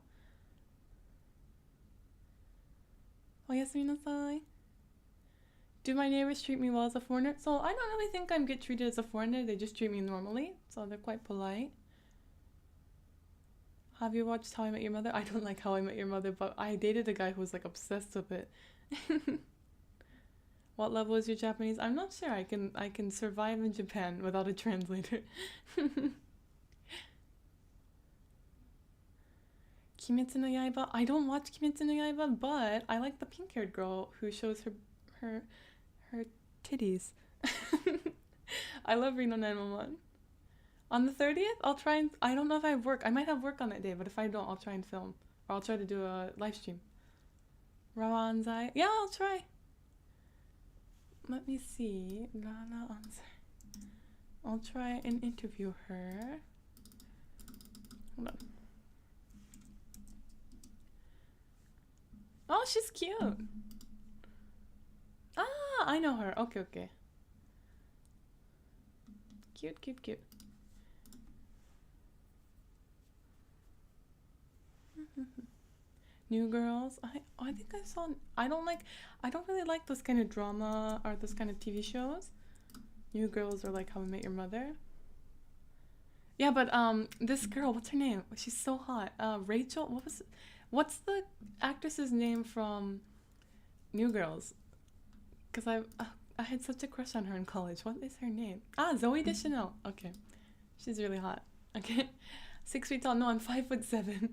Oyasuminasai. Do my neighbors treat me well as a foreigner? So I don't really think I get treated as a foreigner. They just treat me normally, so they're quite polite. Have you watched How I Met Your Mother? I don't like How I Met Your Mother, but I dated a guy who was like obsessed with it. What level is your Japanese? I'm not sure. I can survive in Japan without a translator. Kimetsu no Yaiba. I don't watch Kimetsu no Yaiba, but I like the pink-haired girl who shows her titties. I love Reno 911. On the 30th, I'll try and... I don't know if I have work. I might have work on that day, but if I don't, I'll try and film. Or I'll try to do a live stream. Rawanzai. Yeah, I'll try. Let me see. Lala Anzai. I'll try and interview her. Hold on. Oh, she's cute. Ah, I know her. Okay. Cute. New Girls. I think I saw. I don't really like those kind of drama or those kind of TV shows. New Girls or like How I Met Your Mother. Yeah, but this girl, what's her name? She's so hot. Rachel. What's the actress's name from New Girls? Because I had such a crush on her in college. What is her name? Zooey Deschanel. Okay, she's really hot. Okay, 6 feet tall. No, I'm 5'7".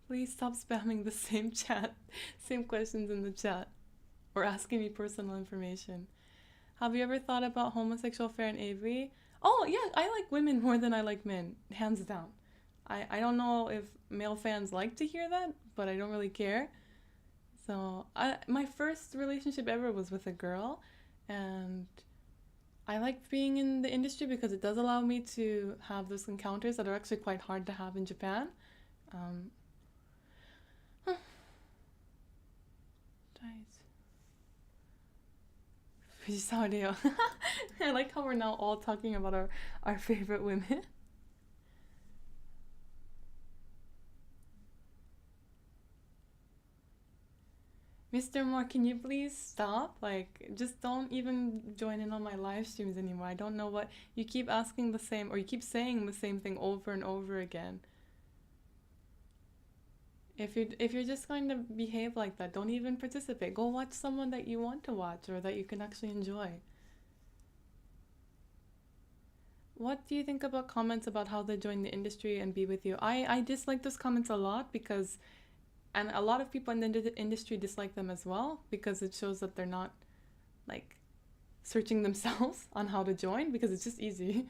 Please stop spamming the same questions in the chat, or asking me personal information. Have you ever thought about homosexual affair in AV? Oh yeah, I like women more than I like men, hands down. I don't know if male fans like to hear that, but I don't really care. So my first relationship ever was with a girl, and I like being in the industry because it does allow me to have those encounters that are actually quite hard to have in Japan. I like how we're now all talking about our favorite women. Mr. Moore, can you please stop? Like, just don't even join in on my live streams anymore. I don't know what... You keep asking the same, or you keep saying the same thing over and over again. If you're just going to behave like that, don't even participate. Go watch someone that you want to watch or that you can actually enjoy. What do you think about comments about how they join the industry and be with you? I dislike those comments a lot because... And a lot of people in the industry dislike them as well because it shows that they're not, like, searching themselves on how to join because it's just easy.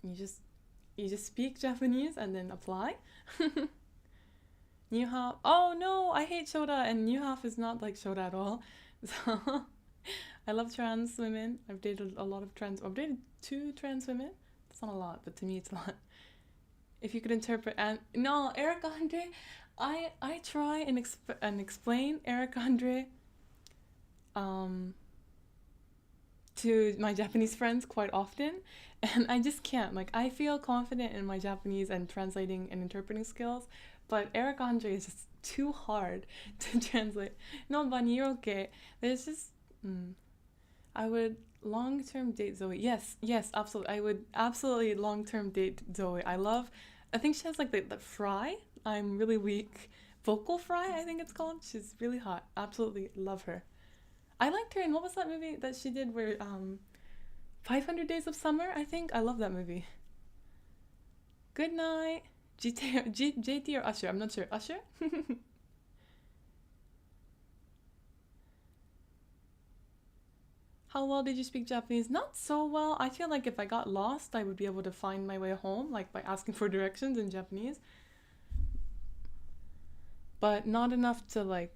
You just speak Japanese and then apply. New half. Oh no, I hate Shoda, and new half is not like Shoda at all. So I love trans women. I've dated a lot of trans. I've dated 2 trans women. That's not a lot, but to me it's a lot. If you could interpret and no, Eric Andre, I try and explain Eric Andre to my Japanese friends quite often, and I just can't. Like, I feel confident in my Japanese and translating and interpreting skills, but Eric Andre is just too hard to translate. No, Baniroke. There's just I would long-term date Zoe. Yes, absolutely. I would absolutely long-term date Zoe. I think she has like the fry. I'm really weak. Vocal fry, I think it's called. She's really hot. Absolutely love her. I liked her in, what was that movie that she did where 500 Days of Summer, I think. I love that movie. Good night. JT or Usher? I'm not sure. Usher? How well did you speak Japanese? Not so well. I feel like if I got lost, I would be able to find my way home, like by asking for directions in Japanese. But not enough to like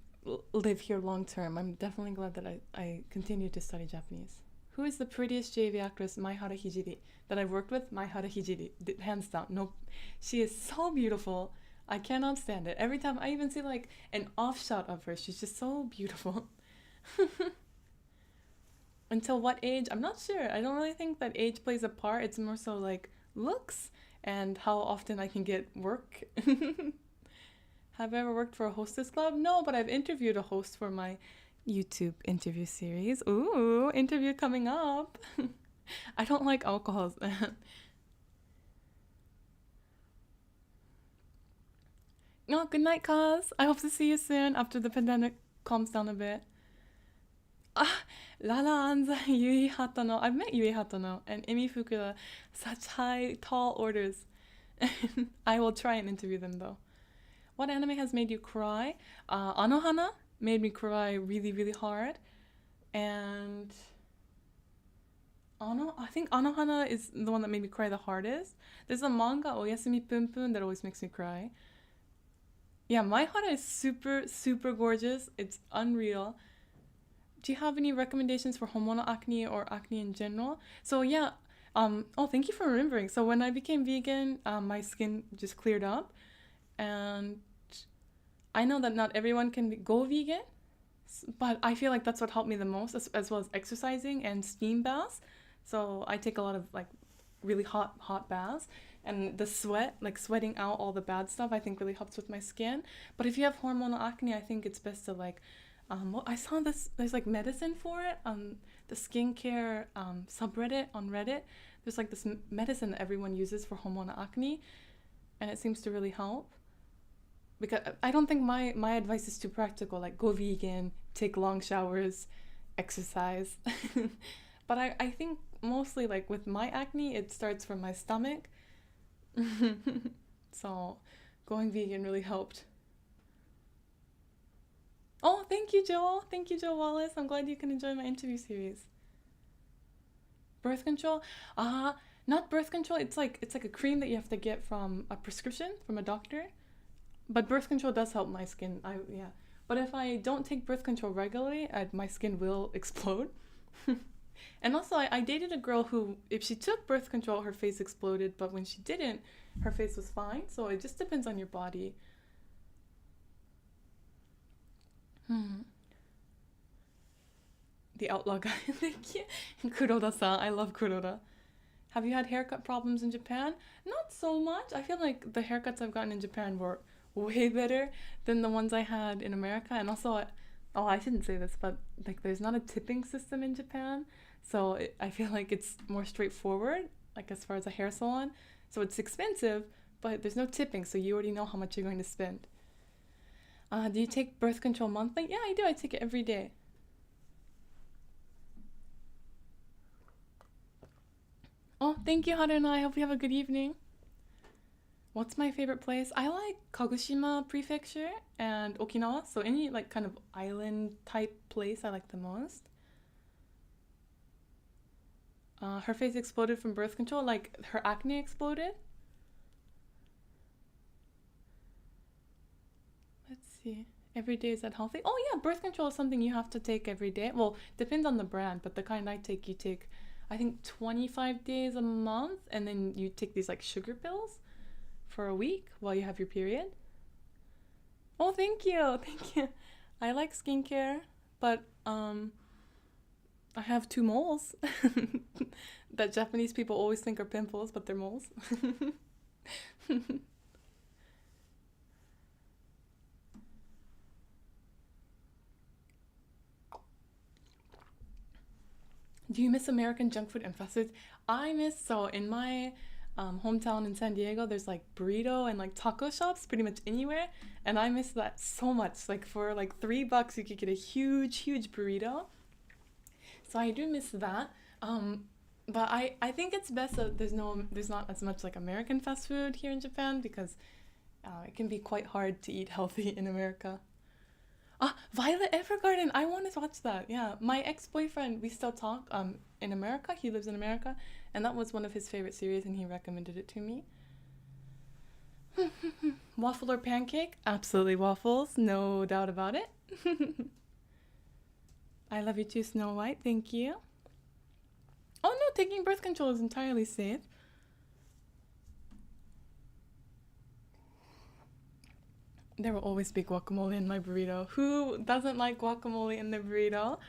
live here long term. I'm definitely glad that I continue to study Japanese. Who is the prettiest JV actress? Maihara Hijiri. That I've worked with? Maihara Hijiri. Hands down. No, she is so beautiful. I cannot stand it. Every time I even see like an off shot of her, she's just so beautiful. Until what age? I'm not sure. I don't really think that age plays a part. It's more so like looks and how often I can get work. Have I ever worked for a hostess club? No, but I've interviewed a host for my YouTube interview series. Ooh, interview coming up. I don't like alcohols. No, good night, Kaz. I hope to see you soon after the pandemic calms down a bit. Ah, Lala Anza, Yui Hatano. I've met Yui Hatano and Emi Fukuda. Such high, tall orders. I will try and interview them though. What anime has made you cry? Anohana made me cry really, really hard. And I think Anohana is the one that made me cry the hardest. There's a manga, Oyasumi Pun Pun, that always makes me cry. Yeah, Maihara is super, super gorgeous. It's unreal. Do you have any recommendations for hormonal acne or acne in general? So yeah, thank you for remembering. So when I became vegan, my skin just cleared up, and I know that not everyone can go vegan, but I feel like that's what helped me the most, as well as exercising and steam baths. So I take a lot of like really hot baths, and the sweat, like sweating out all the bad stuff, I think really helps with my skin. But if you have hormonal acne, I think it's best to like I saw this, there's like medicine for it on the skincare subreddit on Reddit. There's like this medicine that everyone uses for hormonal acne, and it seems to really help. Because I don't think my advice is too practical, like go vegan, take long showers, exercise. But I think mostly like with my acne, it starts from my stomach. So going vegan really helped. Oh, thank you, Joel. Thank you, Joe Wallace. I'm glad you can enjoy my interview series. Birth control? Not birth control. It's like a cream that you have to get from a prescription from a doctor. But birth control does help my skin. Yeah. But if I don't take birth control regularly, my skin will explode. And also, I dated a girl who, if she took birth control, her face exploded. But when she didn't, her face was fine. So it just depends on your body. The outlaw guy. Thank you. Kuroda-san. I love Kuroda. Have you had haircut problems in Japan? Not so much. I feel like the haircuts I've gotten in Japan were way better than the ones I had in America. And also, I shouldn't say this, but like there's not a tipping system in Japan. So I feel like it's more straightforward, like as far as a hair salon. So it's expensive, but there's no tipping. So you already know how much you're going to spend. Do you take birth control monthly? Yeah, I do. I take it every day. Oh, thank you, Haruna. I hope you have a good evening. What's my favorite place? I like Kagoshima Prefecture and Okinawa. So any like kind of island type place I like the most. Her face exploded from birth control, like her acne exploded. Let's see. Every day, is that healthy? Oh yeah, birth control is something you have to take every day. Well, depends on the brand, but the kind I take, you take, I think 25 days a month, and then you take these like sugar pills for a week while you have your period. Oh, thank you. Thank you. I like skincare, but I have two moles that Japanese people always think are pimples, but they're moles. Do you miss American junk food and fast food? I miss, so in my hometown in San Diego, there's like burrito and like taco shops pretty much anywhere. And I miss that so much. Like for like $3, you could get a huge, huge burrito. So I do miss that. But I think it's best that there's not as much like American fast food here in Japan because it can be quite hard to eat healthy in America. Ah, Violet Evergarden. I want to watch that. Yeah, my ex-boyfriend, we still talk. In America, he lives in America, and that was one of his favorite series, and he recommended it to me. Waffle or pancake? Absolutely waffles, no doubt about it. I love you too, Snow White. Thank you. Oh no, taking birth control is entirely safe. There will always be guacamole in my burrito. Who doesn't like guacamole in the burrito?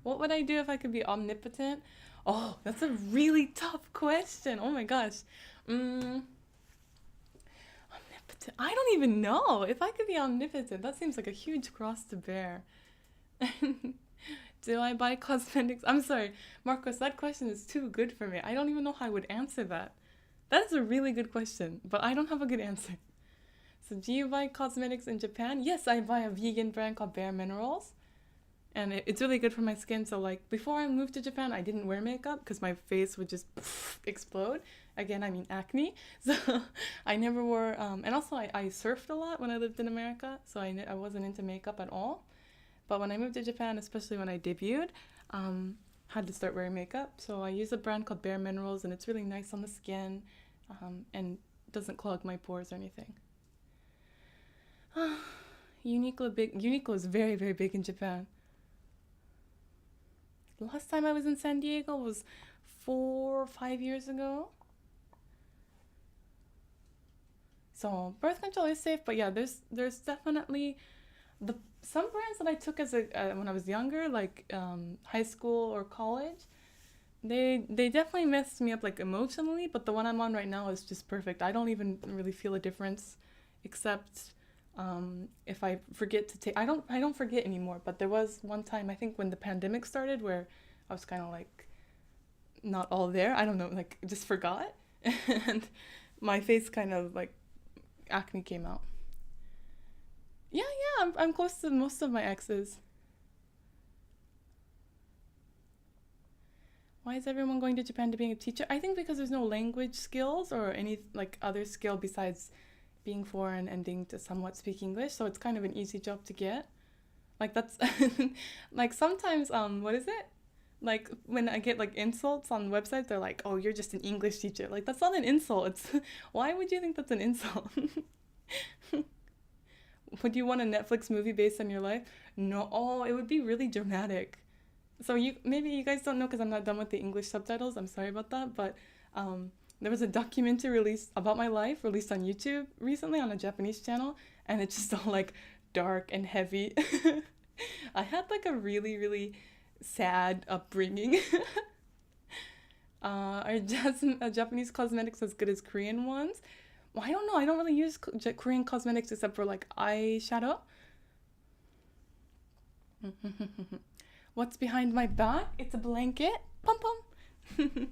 What would I do if I could be omnipotent? Oh, that's a really tough question. Oh my gosh. Omnipotent. I don't even know. If I could be omnipotent, that seems like a huge cross to bear. Do I buy cosmetics? I'm sorry, Marcos, that question is too good for me. I don't even know how I would answer that. That is a really good question, but I don't have a good answer. So do you buy cosmetics in Japan? Yes, I buy a vegan brand called Bare Minerals. And it's really good for my skin. So like before I moved to Japan, I didn't wear makeup because my face would just explode. Again, I mean acne. So I never wore, and also I surfed a lot when I lived in America. So I wasn't into makeup at all. But when I moved to Japan, especially when I debuted, had to start wearing makeup. So I use a brand called Bare Minerals, and it's really nice on the skin, and doesn't clog my pores or anything. Uniqlo is very, very big in Japan. The last time I was in San Diego was 4 or 5 years ago. So birth control is safe, but yeah, there's definitely some brands that I took as when I was younger, like high school or college. They definitely messed me up like emotionally, but the one I'm on right now is just perfect. I don't even really feel a difference, except if I forget to take. I don't forget anymore. But there was one time, I think when the pandemic started, where I was kind of like not all there. I don't know, like just forgot, and my face kind of like acne came out. Yeah, yeah, I'm close to most of my exes. Why is everyone going to Japan to being a teacher? I think because there's no language skills or any like other skill besides being foreign and being to somewhat speak English, so it's kind of an easy job to get. Like that's like sometimes what is it? Like when I get like insults on websites, they're like, "Oh, you're just an English teacher." Like that's not an insult. It's why would you think that's an insult? Would you want a Netflix movie based on your life? No. Oh, it would be really dramatic. So you maybe you guys don't know because I'm not done with the English subtitles. I'm sorry about that, but there was a documentary released about my life released on YouTube recently on a Japanese channel, and it's just all like dark and heavy. I had like a really really sad upbringing. Are Japanese cosmetics as good as Korean ones? Well, I don't know. I don't really use Korean cosmetics except for like eyeshadow. What's behind my back? It's a blanket. Pum pum.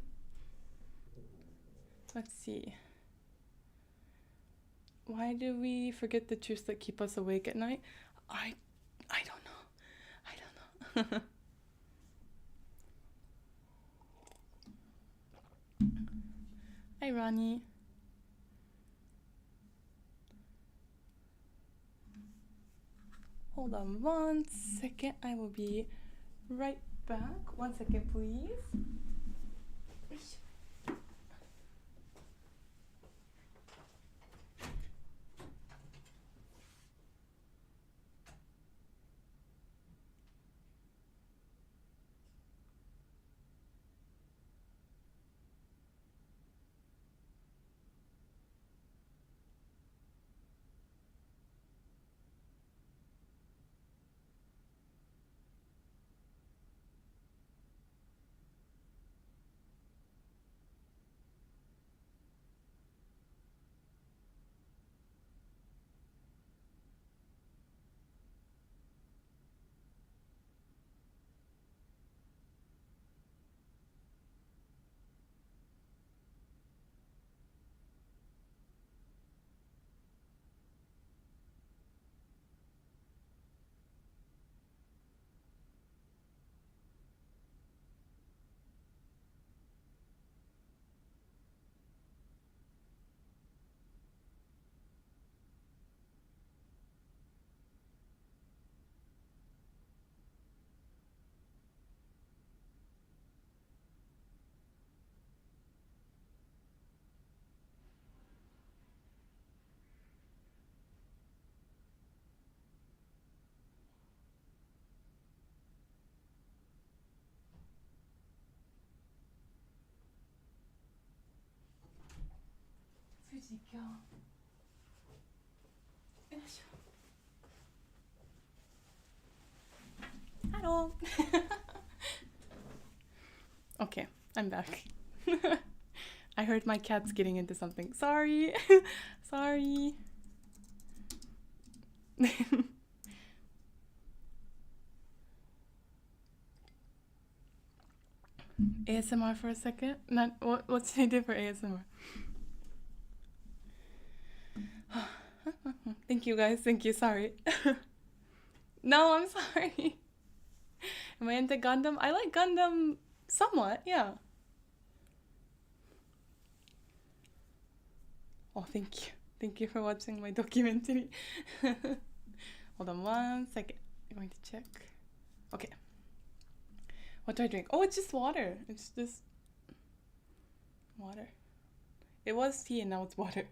Let's see. Why do we forget the truths that keep us awake at night? I I don't know. I don't know. Hi, Ronnie. Hold on 1 second. I will be right back. 1 second, please. 솔직히 Hello. Okay, I'm back. I heard my cat's getting into something. Sorry. Sorry. ASMR for a second? Not what should I do for ASMR? Thank you guys. Thank you. Sorry. No, I'm sorry. Am I into Gundam? I like Gundam somewhat, yeah. Oh, thank you. Thank you for watching my documentary. Hold on one second. I'm going to check. Okay. What do I drink? Oh, it's just water. It's just water. It was tea and now it's water.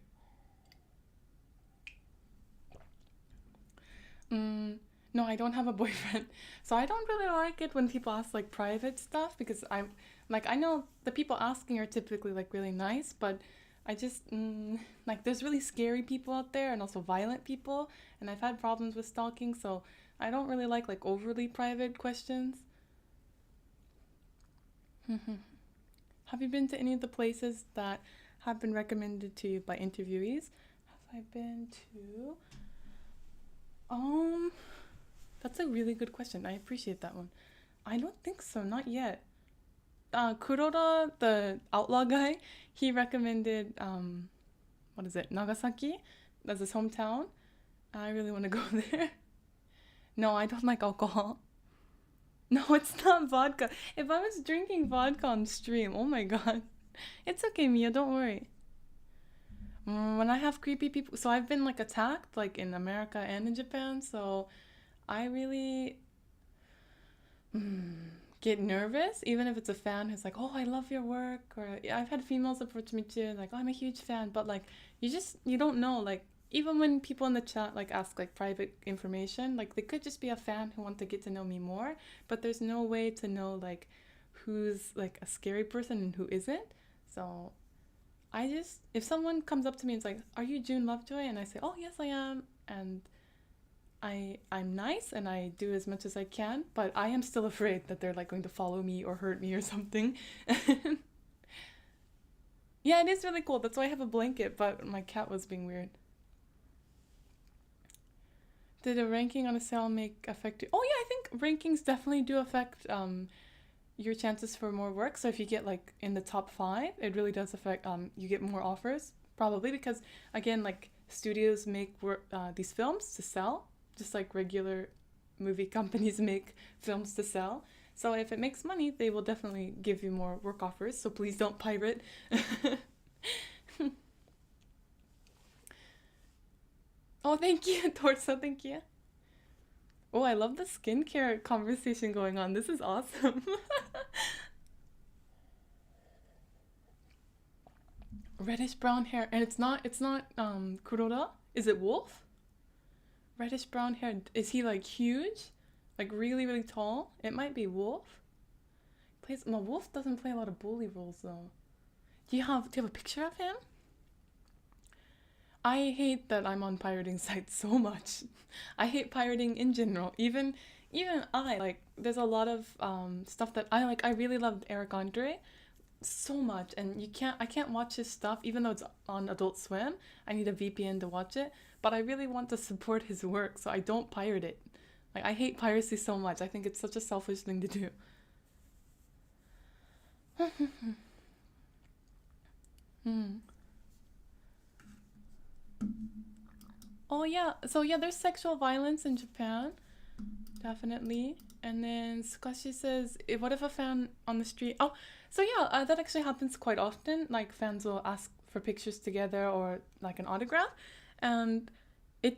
No, I don't have a boyfriend. So I don't really like it when people ask like private stuff because I'm like, I know the people asking are typically like really nice, but I just like there's really scary people out there and also violent people, and I've had problems with stalking, so I don't really like overly private questions. Have you been to any of the places that have been recommended to you by interviewees? Have I been to? That's a really good question. I appreciate that one. I don't think so, not yet. Kuroda, the outlaw guy, he recommended, what is it, Nagasaki? That's his hometown. I really want to go there. No, I don't like alcohol. No, it's not vodka. If I was drinking vodka on stream, oh my god. It's okay, Mia, don't worry. When I have creepy people, so I've been attacked in America and in Japan, so I really get nervous, even if it's a fan who's like, oh, I love your work, or I've had females approach me too, like, oh, I'm a huge fan, but you don't know, even when people in the chat ask private information, they could just be a fan who want to get to know me more, but there's no way to know who's a scary person and who isn't. So if someone comes up to me and is like, are you June Lovejoy? And I say, oh, yes, I am. And I'm nice and I do as much as I can, but I am still afraid that they're going to follow me or hurt me or something. Yeah, it is really cool. That's why I have a blanket, but my cat was being weird. Did a ranking on a sale affect you? Oh yeah, I think rankings definitely do affect your chances for more work. So if you get in the top 5, it really does affect you get more offers, probably because again studios make these films to sell, just like regular movie companies make films to sell. So if it makes money, they will definitely give you more work offers, so please don't pirate. Oh, thank you, Torso, thank you. Oh, I love the skincare conversation going on. This is awesome. Reddish brown hair, and it's not Kuroda. Is it Wolf? Reddish brown hair. Is he like huge? Like really, really tall? It might be Wolf. Plays well, Wolf doesn't play a lot of bully roles though. Do you have a picture of him? I hate that I'm on pirating sites so much. I hate pirating in general. Even I like there's a lot of stuff that I like. I really loved Eric Andre so much, and I can't watch his stuff even though it's on Adult Swim. I need a VPN to watch it, but I really want to support his work, so I don't pirate it. Like I hate piracy so much. I think it's such a selfish thing to do. Hmm. Oh yeah, so yeah, there's sexual violence in Japan, definitely. And then Sukashi says, what if a fan on the street? Oh, so yeah, that actually happens quite often. Like fans will ask for pictures together or like an autograph, and it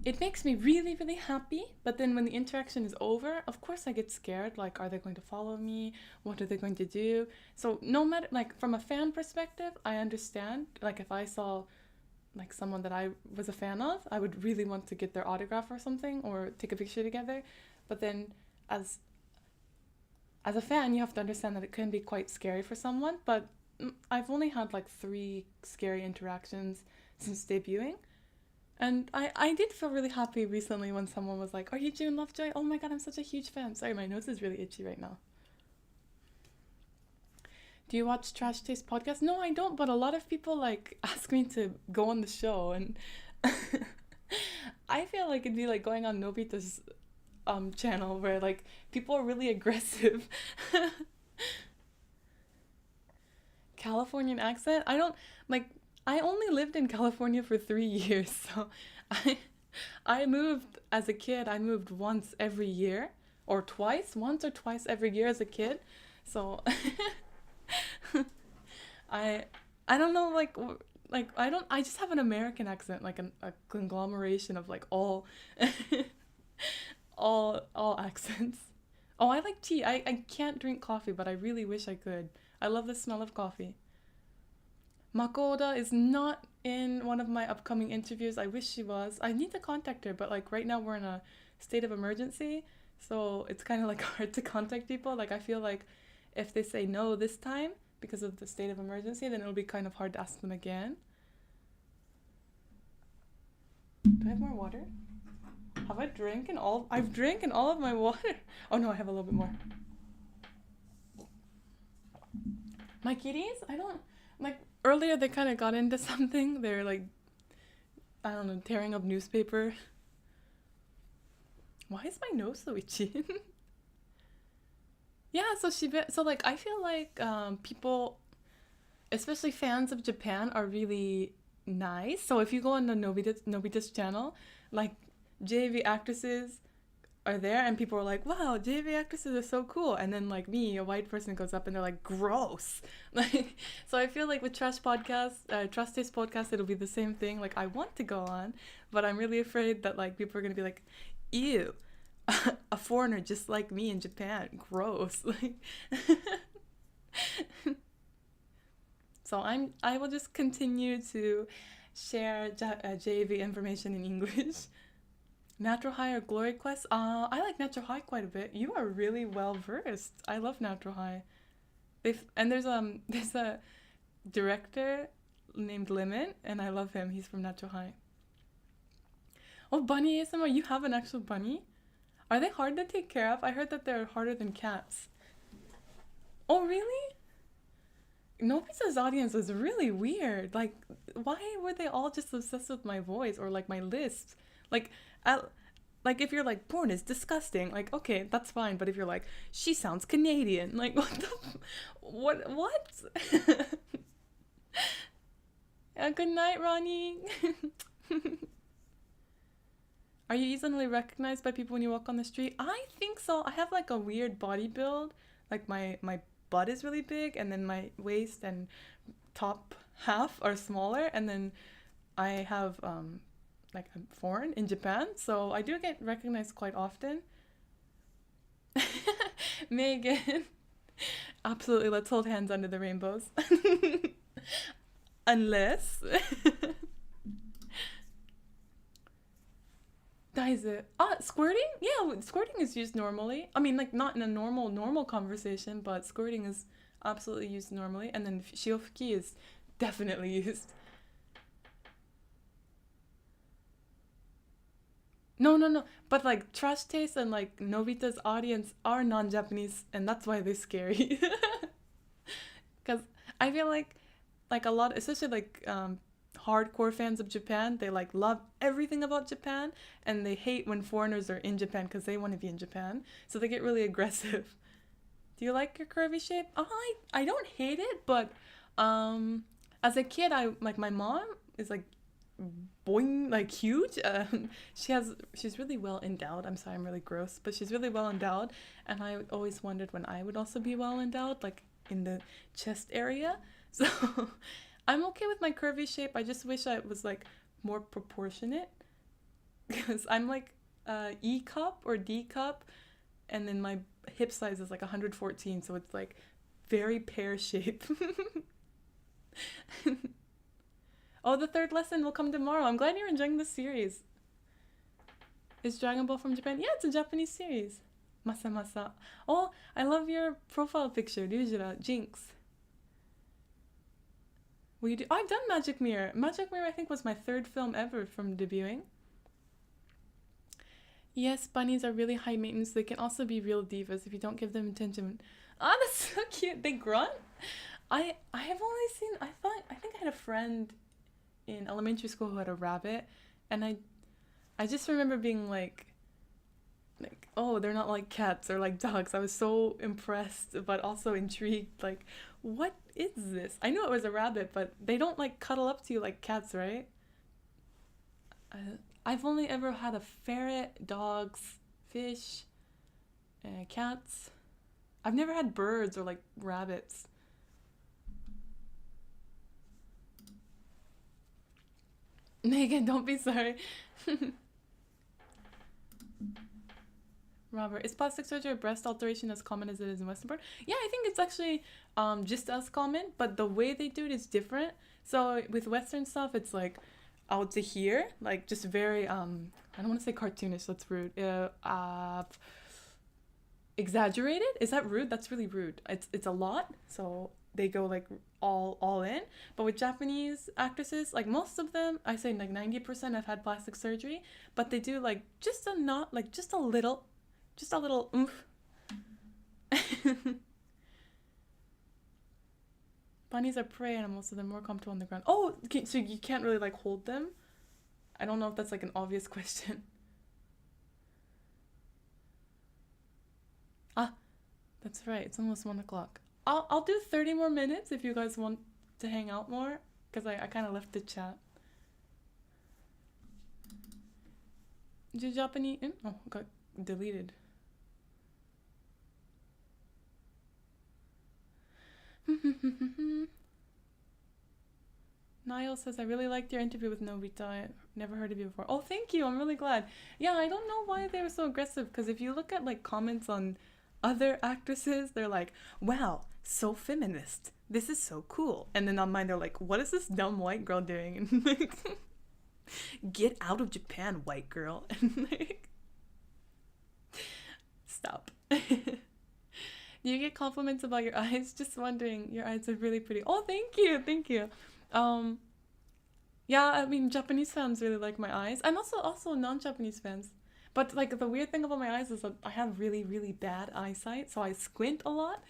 it makes me really really happy. But then when the interaction is over, of course I get scared. Like, are they going to follow me? What are they going to do? So no matter like from a fan perspective, I understand. Like if I saw like someone that I was a fan of, I would really want to get their autograph or something or take a picture together. But then as as a fan, you have to understand that it can be quite scary for someone. But I've only had like 3 scary interactions since debuting. And I did feel really happy recently when someone was like, "Are you June Lovejoy? Oh my god, I'm such a huge fan." Sorry, my nose is really itchy right now. Do you watch Trash Taste podcast? No, I don't, but a lot of people like ask me to go on the show, and I feel like it'd be like going on Nobita's channel where like people are really aggressive. Californian accent? I don't like I only lived in California for 3 years, so I I moved as a kid. I moved once every year or twice, once or twice every year as a kid. So I I don't know like I just have an American accent, like a conglomeration of like all all accents. Oh, I like tea. I can't drink coffee, but I really wish I could. I love the smell of coffee. Makoda is not in one of my upcoming interviews. I wish she was. I need to contact her, but like right now we're in a state of emergency, so it's kind of like hard to contact people. Like I feel like if they say no this time because of the state of emergency, then it'll be kind of hard to ask them again. Do I have more water? Have I drinking all? I've drinking all of my water. Oh no, I have a little bit more. My kitties? I don't like earlier they kind of got into something. They're like I don't know, tearing up newspaper. Why is my nose so itchy? Yeah, so like I feel like people, especially fans of Japan, are really nice. So if you go on the Nobita's channel, like JV actresses are there and people are like, wow, JV actresses are so cool. And then like me, a white person goes up and they're like, gross. Like, so I feel like with Trash Taste podcast, it'll be the same thing. Like I want to go on, but I'm really afraid that like people are gonna be like, ew, a foreigner just like me in Japan, gross. Like, so I will just continue to share JV information in English. Natural High or Glory Quest? I like Natural High quite a bit. You are really well versed. I love Natural High. And there's a director named Limit, and I love him. He's from Natural High. Oh, bunny ASMR. You have an actual bunny? Are they hard to take care of? I heard that they're harder than cats. Oh, really? Nobita's audience was really weird. Like, why were they all just obsessed with my voice or like my lisp? Like, I, like if you're like porn is disgusting, like okay, that's fine. But if you're like she sounds Canadian, like what the, what? Good night, Ronnie. Are you easily recognized by people when you walk on the street? I think so. I have like a weird body build. Like my butt is really big, and then my waist and top half are smaller, and then I have like I'm foreign in Japan, so I do get recognized quite often. Megan, absolutely. Let's hold hands under the rainbows. Unless. Squirting? Yeah, squirting is used normally. I mean, like, not in a normal conversation, but squirting is absolutely used normally. And then shiofuki is definitely used. No, no, no. But like Trash Taste and like Novita's audience are non-Japanese, and that's why they're scary. Because I feel like a lot, especially like hardcore fans of Japan, they like love everything about Japan, and they hate when foreigners are in Japan because they want to be in Japan. So they get really aggressive. Do you like your curvy shape? I don't hate it, but as a kid, I like my mom is like boing, like huge. She's really well endowed. I'm sorry, I'm really gross, but she's really well endowed, and I always wondered when I would also be well endowed, like in the chest area. So I'm okay with my curvy shape. I just wish I was like more proportionate because I'm like E cup or D cup, and then my hip size is like 114, so it's like very pear shape. Oh, the third lesson will come tomorrow. I'm glad you're enjoying this series. Is Dragon Ball from Japan? Yeah, it's a Japanese series. Masa Masa. Oh, I love your profile picture, Ryujira, Jinx. Will you do? Oh, I've done Magic Mirror. Magic Mirror, I think, was my third film ever from debuting. Yes, bunnies are really high maintenance. They can also be real divas if you don't give them attention. Ah, that's so cute. They grunt. I have only seen. I think I had a friend in elementary school who had a rabbit, and I just remember being like oh, they're not like cats or like dogs. I was so impressed but also intrigued, like what is this? I knew it was a rabbit, but they don't like cuddle up to you like cats, right? I've only ever had a ferret, dogs, fish, cats. I've never had birds or like rabbits. Megan, don't be sorry. Robert, is plastic surgery or breast alteration as common as it is in Western part? Yeah, I think it's actually just as common, but the way they do it is different. So with Western stuff, it's like out to here, like just very I don't want to say cartoonish. That's rude. Exaggerated? Is that rude? That's really rude. It's a lot. So they go like all in. But with Japanese actresses, like most of them, I say like 90% have had plastic surgery, but they do like just a not like just a little oomph. Bunnies are prey animals, so they're more comfortable on the ground. Oh, so you can't really like hold them? I don't know if that's like an obvious question. Ah, that's right. It's almost 1 o'clock. I'll do 30 more minutes if you guys want to hang out more, because I kind of left the chat. Did Japanese? Oh, got deleted. Niall says, I really liked your interview with Novita. I never heard of you before. Oh, thank you. I'm really glad. Yeah, I don't know why they were so aggressive, because if you look at like comments on other actresses, they're like, wow, so feminist. This is so cool. And then on mine, they're like, what is this dumb white girl doing? And like, get out of Japan, white girl. And like, stop. Do you get compliments about your eyes? Just wondering. Your eyes are really pretty. Oh, thank you. Thank you. Yeah, I mean, Japanese fans really like my eyes, and also non-Japanese fans. But like the weird thing about my eyes is that I have really really bad eyesight, so I squint a lot.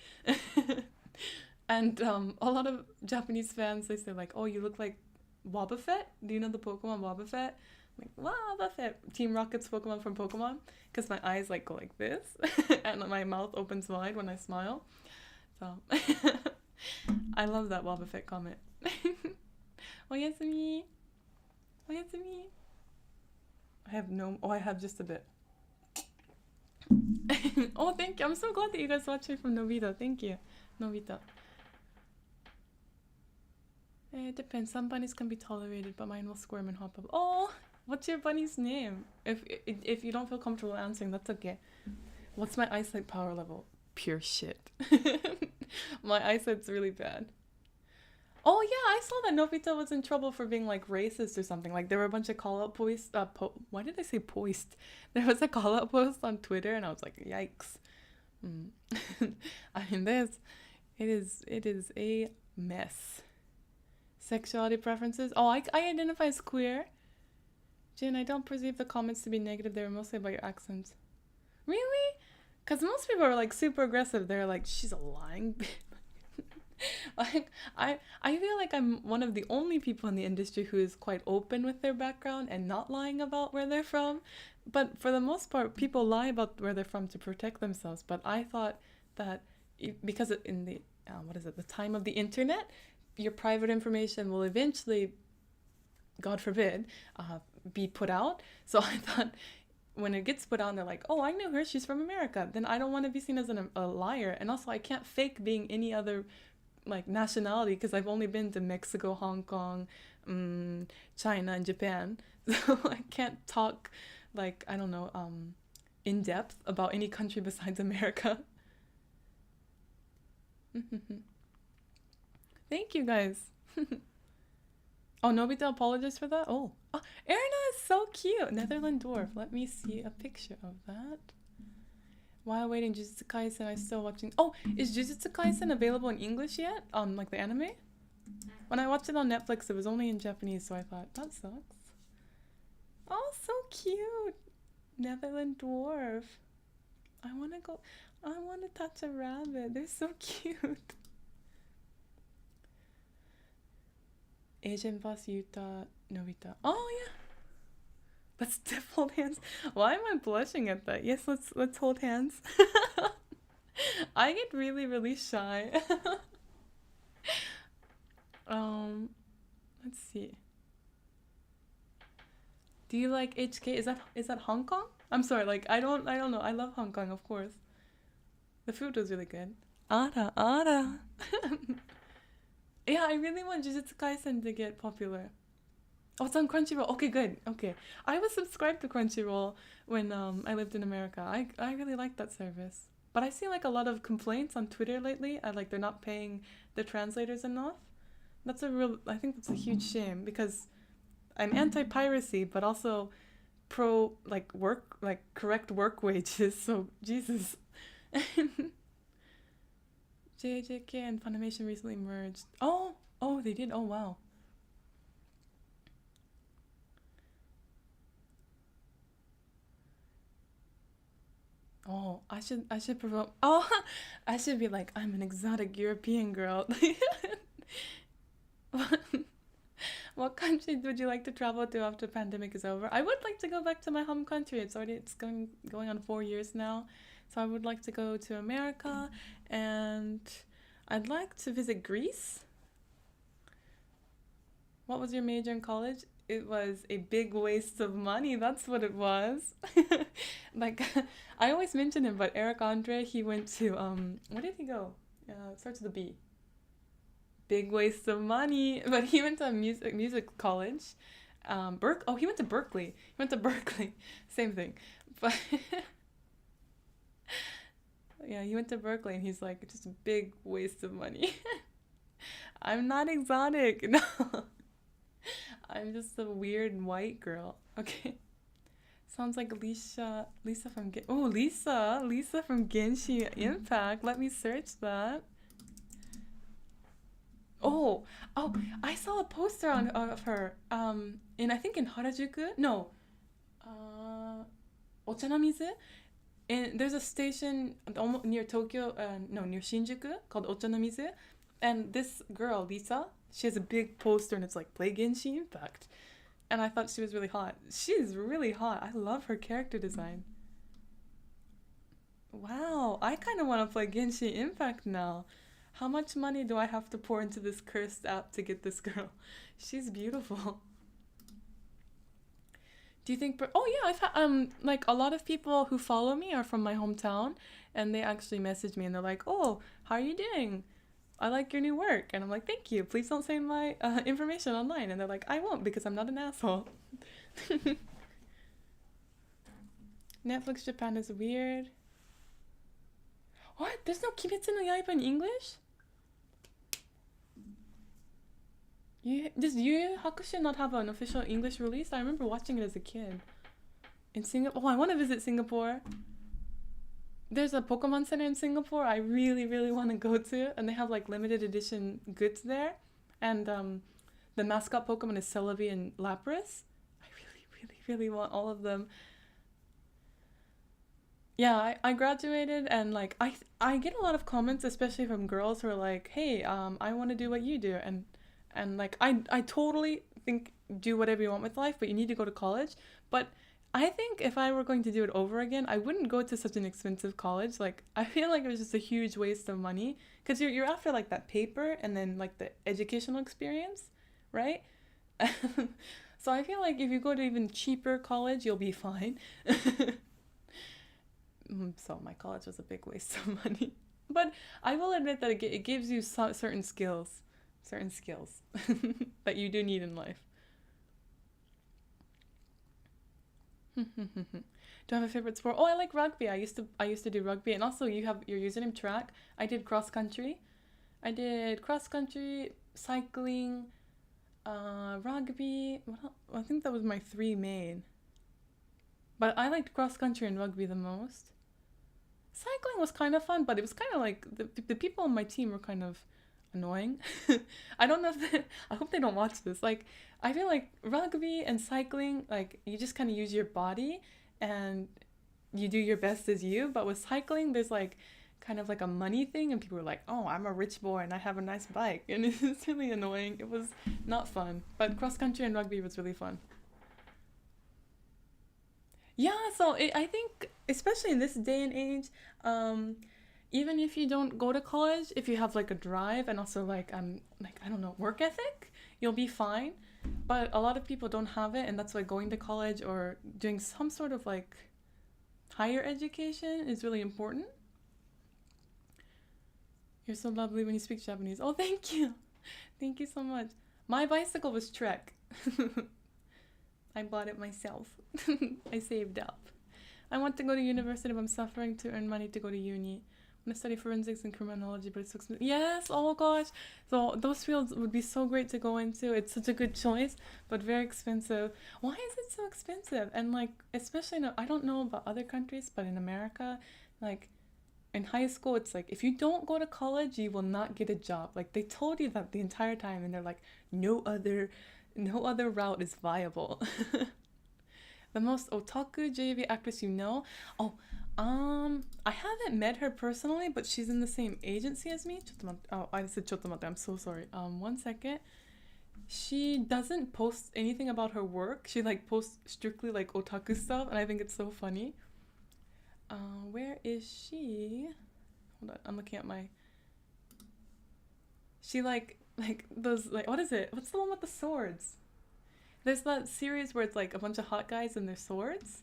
And a lot of Japanese fans, they say like, "Oh, you look like Wobbuffet. Do you know the Pokemon Wobbuffet?" I'm like, Wobbuffet, Team Rocket's Pokemon from Pokemon, because my eyes like go like this, and my mouth opens wide when I smile. So I love that Wobbuffet comment. Oyasumi. Oyasumi. I have just a bit. Oh, thank you. I'm so glad that you guys watched me from Novita. Thank you, Novita. It depends. Some bunnies can be tolerated, but mine will squirm and hop up. Oh, what's your bunny's name? If you don't feel comfortable answering, that's okay. What's my eyesight power level? Pure shit. My eyesight's really bad. Oh yeah, I saw that Nobita was in trouble for being like racist or something. Like there were a bunch of call out posts. Why did I say post? There was a call out post on Twitter, and I was like, yikes. Mm. I mean, it is a mess. Sexuality preferences. Oh, I identify as queer. Jin, I don't perceive the comments to be negative. They were mostly about your accent. Really? Because most people are like super aggressive. They're like, she's a lying bitch. Like I feel like I'm one of the only people in the industry who is quite open with their background and not lying about where they're from. But for the most part, people lie about where they're from to protect themselves. But I thought that because in the what is it, the time of the internet, your private information will eventually, God forbid, be put out. So I thought when it gets put on, they're like, oh, I knew her, she's from America. Then I don't want to be seen as a liar. And also, I can't fake being any other like nationality because I've only been to Mexico, Hong Kong, China, and Japan. So I can't talk like, I don't know, in depth about any country besides America. Thank you guys. Oh, Nobita apologized for that? Oh, Erna is so cute. Netherland dwarf. Let me see a picture of that. While waiting, Jujutsu Kaisen, I'm still watching. Oh, is Jujutsu Kaisen available in English yet? Like the anime? When I watched it on Netflix, it was only in Japanese, so I thought, that sucks. Oh, so cute. Netherland dwarf. I want to touch a rabbit. They're so cute. Asian boss Yuta Nobita. Oh yeah. Let's hold hands. Why am I blushing at that? Yes, let's hold hands. I get really, really shy. Let's see. Do you like HK? Is that Hong Kong? I'm sorry, like I don't know. I love Hong Kong, of course. The food was really good. Ara. Yeah, I really want Jujutsu Kaisen to get popular. Oh, it's on Crunchyroll. Okay, good. Okay. I was subscribed to Crunchyroll when I lived in America. I really like that service. But I see like a lot of complaints on Twitter lately. Like they're not paying the translators enough. I think that's a huge shame because I'm anti-piracy, but also pro like correct work wages. So Jesus. JJK and Funimation recently merged. Oh, they did. Oh, wow. Oh, I should provoke. Oh, I should be like, I'm an exotic European girl. What country would you like to travel to after the pandemic is over? I would like to go back to my home country. It's going on 4 years now. So I would like to go to America, and I'd like to visit Greece. What was your major in college? It was a big waste of money. That's what it was. Like, I always mention him, but Eric Andre, he went to, where did he go? It starts with a B. Big waste of money. But he went to a music college. He went to Berkeley. Same thing. But yeah, he went to Berkeley, and he's like, just a big waste of money. I'm not exotic. No. I'm just a weird white girl. Okay. Sounds like Lisa from Lisa from Genshin Impact. Let me search that. Oh, I saw a poster of her. I think in Harajuku. No. Ochanamizu. And there's a station almost near Tokyo. Near Shinjuku called Ochanamizu. And this girl, Lisa, she has a big poster and it's like, play Genshin Impact. And I thought she was really hot. She's really hot. I love her character design. Wow, I kind of want to play Genshin Impact now. How much money do I have to pour into this cursed app to get this girl? She's beautiful. Do you think... Oh yeah, I've had, like a lot of people who follow me are from my hometown, and they actually message me and they're like, oh, how are you doing? I like your new work. And I'm like, thank you. Please don't say my information online. And they're like, I won't because I'm not an asshole. Netflix Japan is weird. What? There's no Kimetsu no Yaiba in English? Does Yu Hakusho not have an official English release? I remember watching it as a kid. In Singapore. Oh, I want to visit Singapore. There's a Pokemon Center in Singapore I really, really want to go to. And they have like limited edition goods there. And the mascot Pokemon is Celebi and Lapras. I really, really, really want all of them. Yeah, I graduated and like I get a lot of comments, especially from girls who are like, "Hey, I want to do what you do," and like I totally think do whatever you want with life, but you need to go to college. But I think if I were going to do it over again, I wouldn't go to such an expensive college. Like I feel like it was just a huge waste of money because you're after like that paper and then like the educational experience, right? So I feel like if you go to even cheaper college, you'll be fine. So my college was a big waste of money. But I will admit that it gives you certain skills that you do need in life. Do I have a favorite sport? Oh, I like rugby. I used to do rugby, and also you have your username track. I did cross country. I did cross country, cycling, rugby. What else? I think that was my three main. But I liked cross country and rugby the most. Cycling was kind of fun, but it was kind of like the people on my team were kind of annoying. I don't know if I hope they don't watch this. Like, I feel like rugby and cycling, like, you just kind of use your body and you do your best as you. But with cycling, there's like kind of like a money thing, and people are like, "Oh, I'm a rich boy and I have a nice bike," and it's really annoying. It was not fun. But cross country and rugby was really fun. Yeah, so I think, especially in this day and age, um, even if you don't go to college, if you have like a drive and also like I don't know, work ethic, you'll be fine. But a lot of people don't have it, and that's why going to college or doing some sort of like higher education is really important. You're so lovely when you speak Japanese. Oh, thank you. Thank you so much. My bicycle was Trek. I bought it myself. I saved up. I want to go to university, but I'm suffering to earn money to go to uni. I'm gonna study forensics and criminology, but it's so expensive. Yes, oh gosh. So those fields would be so great to go into. It's such a good choice, but very expensive. Why is it so expensive? And like, especially I don't know about other countries, but in America, like in high school, it's like if you don't go to college, you will not get a job. Like they told you that the entire time, and they're like, no other route is viable. The most otaku JV actress you know? Oh, I haven't met her personally, but she's in the same agency as me. Oh, I said ちょっと待って. I'm so sorry. One second. She doesn't post anything about her work. She like posts strictly like otaku stuff, and I think it's so funny. Where is she? Hold on, I'm looking at my. She like those like what is it? What's the one with the swords? There's that series where it's like a bunch of hot guys and their swords.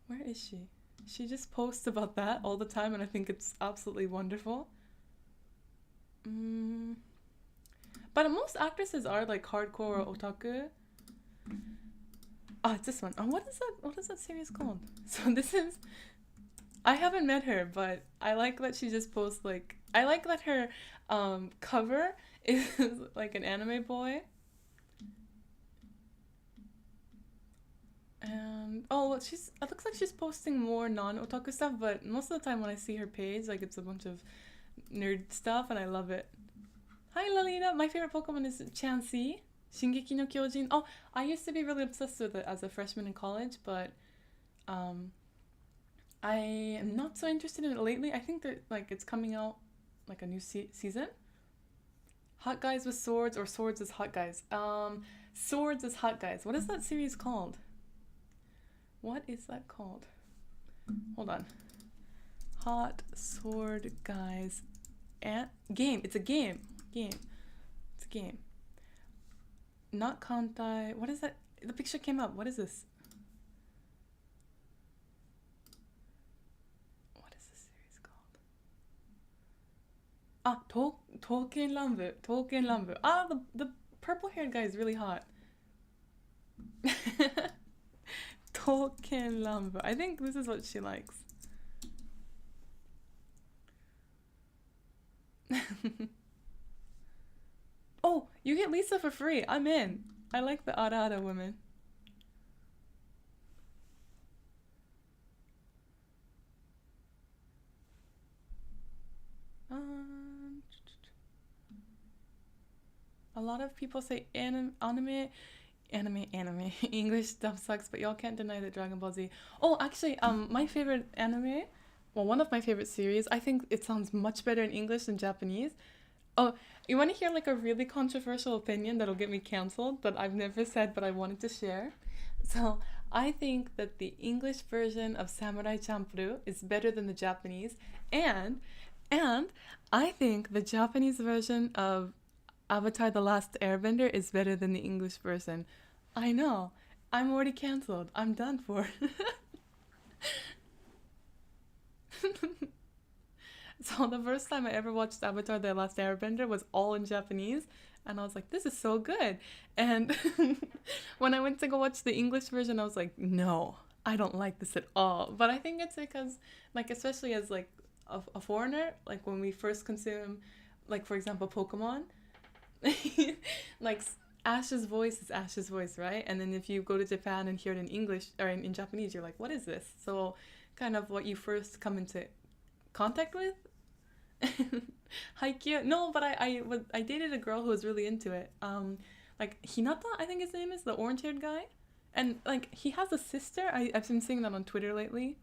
Where is she? She just posts about that all the time, and I think it's absolutely wonderful. But most actresses are like hardcore otaku. Ah, it's this one. Oh, what is that? What is that series called? So this is. I haven't met her, but I like that she just posts like. I like that her cover is like an anime boy. And oh, it looks like she's posting more non-otaku stuff, but most of the time when I see her page, like it's a bunch of nerd stuff, and I love it. Hi, Lalita. My favorite Pokemon is Chansey, Shingeki no Kyojin. Oh, I used to be really obsessed with it as a freshman in college, but I am not so interested in it lately. I think that like it's coming out like a new season. Hot guys with swords, or swords as hot guys. Swords as hot guys. What is that series called? What is that called? Hold on. Hot sword guys. Game. It's a game. It's a game. Not Kantai. What is that? The picture came up. What is this? What is this series called? Ah, Tolkien Lambu. Ah, the purple haired guy is really hot. Tolkien Lambu. I think this is what she likes. Oh, You get Lisa for free. I'm in. I like the Ara Ara woman. Um, a lot of people say anime. English stuff sucks, but y'all can't deny that Dragon Ball Z. Oh, actually, my favorite anime, well, one of my favorite series. I think it sounds much better in English than Japanese. Oh, you want to hear like a really controversial opinion that'll get me canceled that I've never said, but I wanted to share? So I think that the English version of Samurai Champloo is better than the Japanese, and and I think the Japanese version of Avatar: The Last Airbender is better than the English version. I know. I'm already canceled. I'm done for. So the first time I ever watched Avatar: The Last Airbender was all in Japanese, and I was like, this is so good. And when I went to go watch the English version, I was like, no, I don't like this at all. But I think it's because, like, especially as like a foreigner, like when we first consume, like for example, Pokemon, like Ash's voice is Ash's voice, right? And then if you go to Japan and hear it in English or in Japanese, you're like, what is this? So kind of what you first come into contact with. Haikyuu. No, but I dated a girl who was really into it. Like Hinata, I think his name is, the orange-haired guy, and like he has a sister. I've been seeing that on Twitter lately.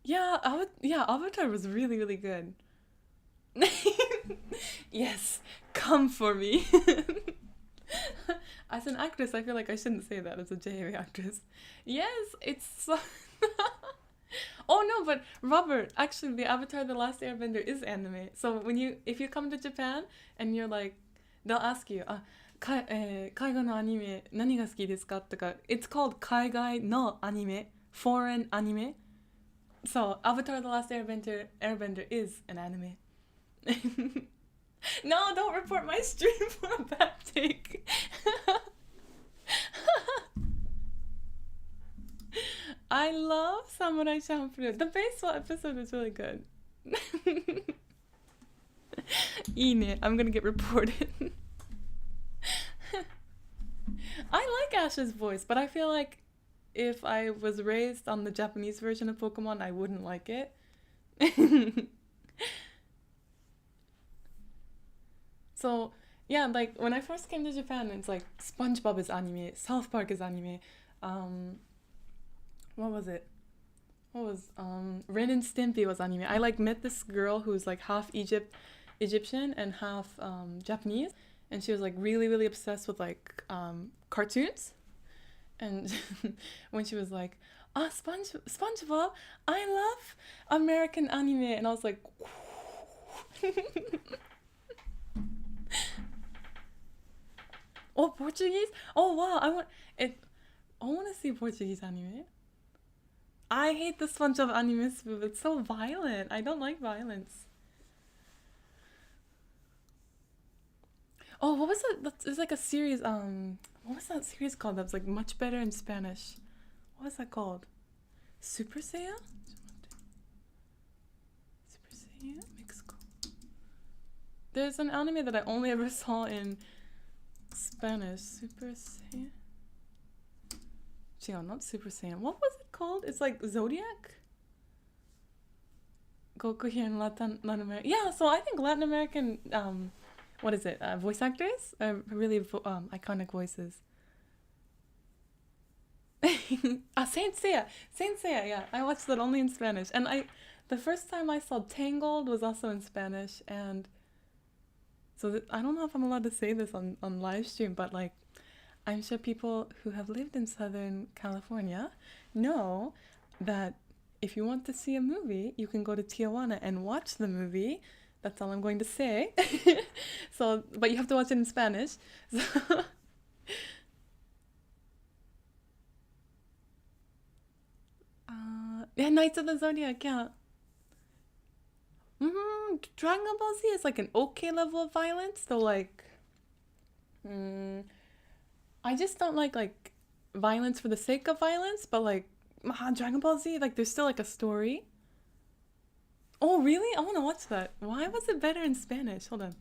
Yeah, Avatar was really really good. Yes, come for me. As an actress, I feel like I shouldn't say that as a JV actress. Yes, it's so. Oh no, but Robert, actually, the Avatar: The Last Airbender is anime. So if you come to Japan and you're like, they'll ask you, 海外のアニメ何が好きですか? It's called 海外のアニメ, foreign anime. So Avatar: The Last Airbender is an anime. No, don't report my stream for a bad take. I love Samurai Champloo. The baseball episode is really good. いいね. I'm gonna get reported. I like Ash's voice, but I feel like if I was raised on the Japanese version of Pokemon, I wouldn't like it. So, yeah, like when I first came to Japan, it's like SpongeBob is anime, South Park is anime. What was it? Ren and Stimpy was anime. I like met this girl who's like half Egyptian and half Japanese, and she was like really really obsessed with like cartoons. And when she was like, SpongeBob, I love American anime, and I was like, oh, Portuguese? Oh wow, I want to see Portuguese anime. I hate the SpongeBob anime move. It's so violent. I don't like violence. Oh, what was that? It was like a series. What was that series called? That was like much better in Spanish. What was that called? Super Saiyan? Super Saiyan Mexico. There's an anime that I only ever saw in Spanish. Super Saiyan. Not Super Saiyan. What was it called? It's like Zodiac? Goku here in Latin America. Yeah, so I think Latin American, what is it? Voice actors are really iconic voices. Saint Seiya. Saint Seiya, yeah. I watched that only in Spanish. And the first time I saw Tangled was also in Spanish. And so I don't know if I'm allowed to say this on live stream, but like, I'm sure people who have lived in Southern California know that if you want to see a movie, you can go to Tijuana and watch the movie. That's all I'm going to say. So, but you have to watch it in Spanish. So yeah, Knights of the Zodiac, yeah. Dragon Ball Z is like an okay level of violence, so like, I just don't like violence for the sake of violence, but like Dragon Ball Z, like there's still like a story. Oh, really? I want to watch that. Why was it better in Spanish? Hold on.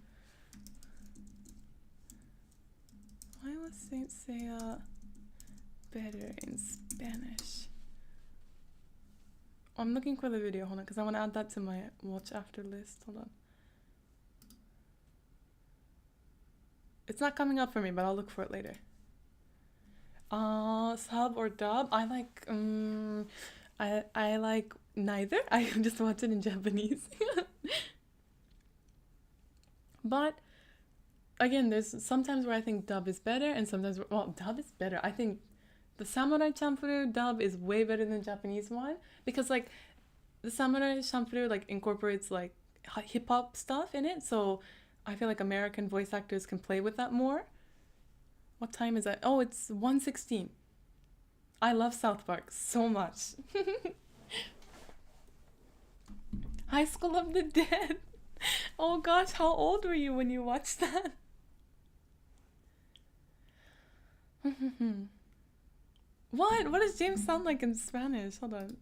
Why was Saint Seiya better in Spanish? I'm looking for the video. Hold on, because I want to add that to my watch after list. Hold on. It's not coming up for me, but I'll look for it later. Sub or dub? I like neither. I just watch it in Japanese. But again, there's sometimes where I think dub is better, and sometimes dub is better. I think the Samurai Champloo dub is way better than the Japanese one, because like the Samurai Champloo like incorporates like hip hop stuff in it, so I feel like American voice actors can play with that more. What time is that? Oh, it's 1:16. I love South Park so much. High School of the Dead. Oh gosh, how old were you when you watched that? What? What does James sound like in Spanish? Hold on.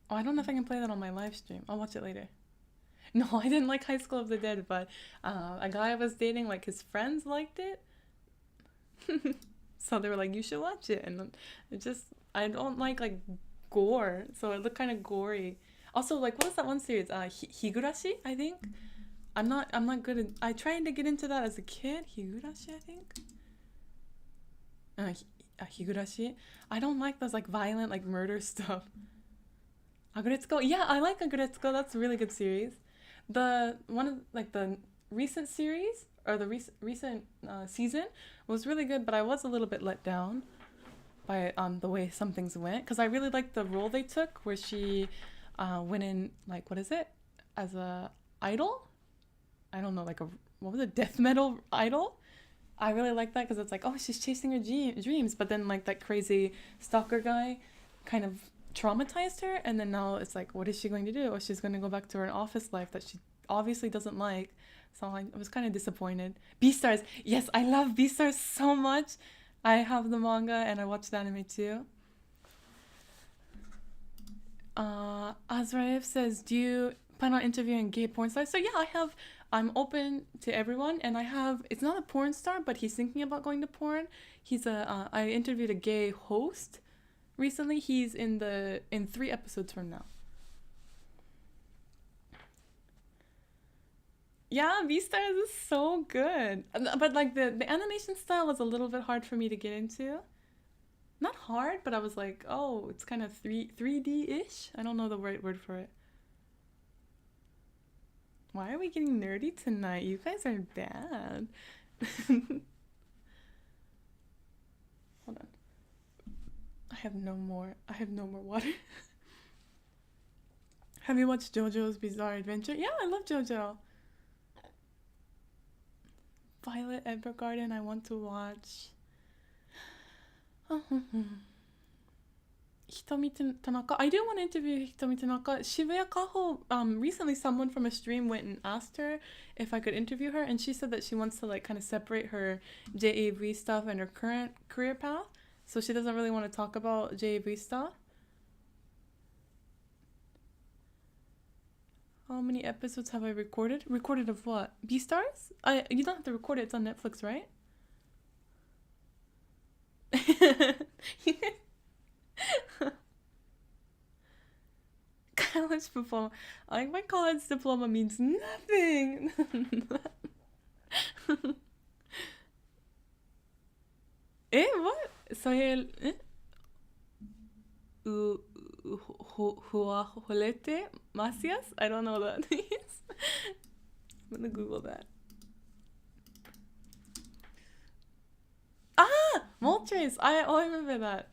Oh, I don't know if I can play that on my live stream. I'll watch it later. No, I didn't like High School of the Dead, but a guy I was dating, like his friends liked it. So they were like, you should watch it. And it just, I don't like gore. So it looked kind of gory. Also, like, what was that one series? Higurashi, I think? I'm not good at, I tried to get into that as a kid. Higurashi, I think? Higurashi. I don't like those like violent, like murder stuff. Agretsuko. Yeah, I like Agretsuko. That's a really good series. The one of like the recent series or the recent season was really good, but I was a little bit let down by the way some things went, because I really liked the role they took where she went in like, what is it, as a idol. I don't know, like what was it, death metal idol. I really like that because it's like, oh, she's chasing her dreams, but then like that crazy stalker guy kind of traumatized her, and then now it's like, what is she going to do? Oh, she's going to go back to her office life that she obviously doesn't like. So I was kind of disappointed. Beastars, yes, I love Beastars so much. I have the manga and I watched the anime too. Azraev says, do you plan on interviewing gay porn stars? So yeah, I'm open to everyone, and it's not a porn star, but he's thinking about going to porn. I interviewed a gay host recently. He's in 3 episodes from now. Yeah, Beastars is so good. But like the animation style was a little bit hard for me to get into. Not hard, but I was like, oh, it's kind of 3D-ish. I don't know the right word for it. Why are we getting nerdy tonight? You guys are bad. Hold on. I have no more water. Have you watched JoJo's Bizarre Adventure? Yeah, I love JoJo. Violet Evergarden, I want to watch. Hitomi Tanaka. I do want to interview Hitomi Tanaka. Shibuya Kaho, recently someone from a stream went and asked her if I could interview her, and she said that she wants to like kind of separate her JAV stuff and her current career path. So she doesn't really want to talk about JAV stuff. How many episodes have I recorded? Recorded of what? Beastars? You don't have to record it. It's on Netflix, right? College diploma. Like, my college diploma means nothing. What? Sahel, Huajolete Macias? I don't know what that is. I'm gonna Google that. Moltres! I remember that.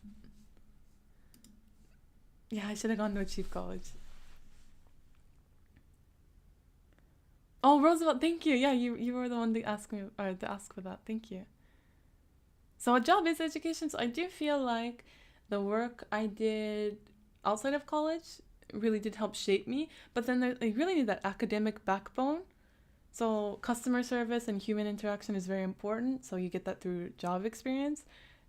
Yeah, I should have gone to a cheap college. Oh, Roosevelt, thank you. Yeah, you were the one to ask me, or to ask for that. Thank you. So a job is education. So I do feel like the work I did outside of college really did help shape me. But then I really need that academic backbone. So customer service and human interaction is very important. So you get that through job experience.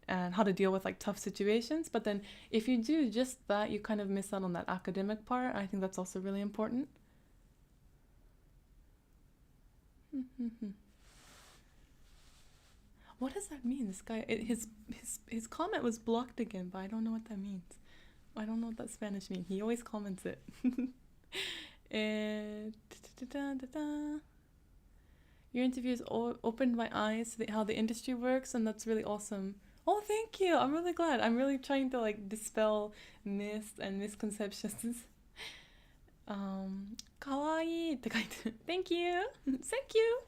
and how to deal with like tough situations. But then if you do just that, you kind of miss out on that academic part. I think that's also really important. What does that mean? This guy, his comment was blocked again, but I don't know what that means. I don't know what that Spanish means. He always comments it. Your interviews opened my eyes to how the industry works, and that's really awesome. Oh, thank you. I'm really glad. I'm really trying to like dispel myths and misconceptions. Kawaii って書いてる. Thank you. Thank you.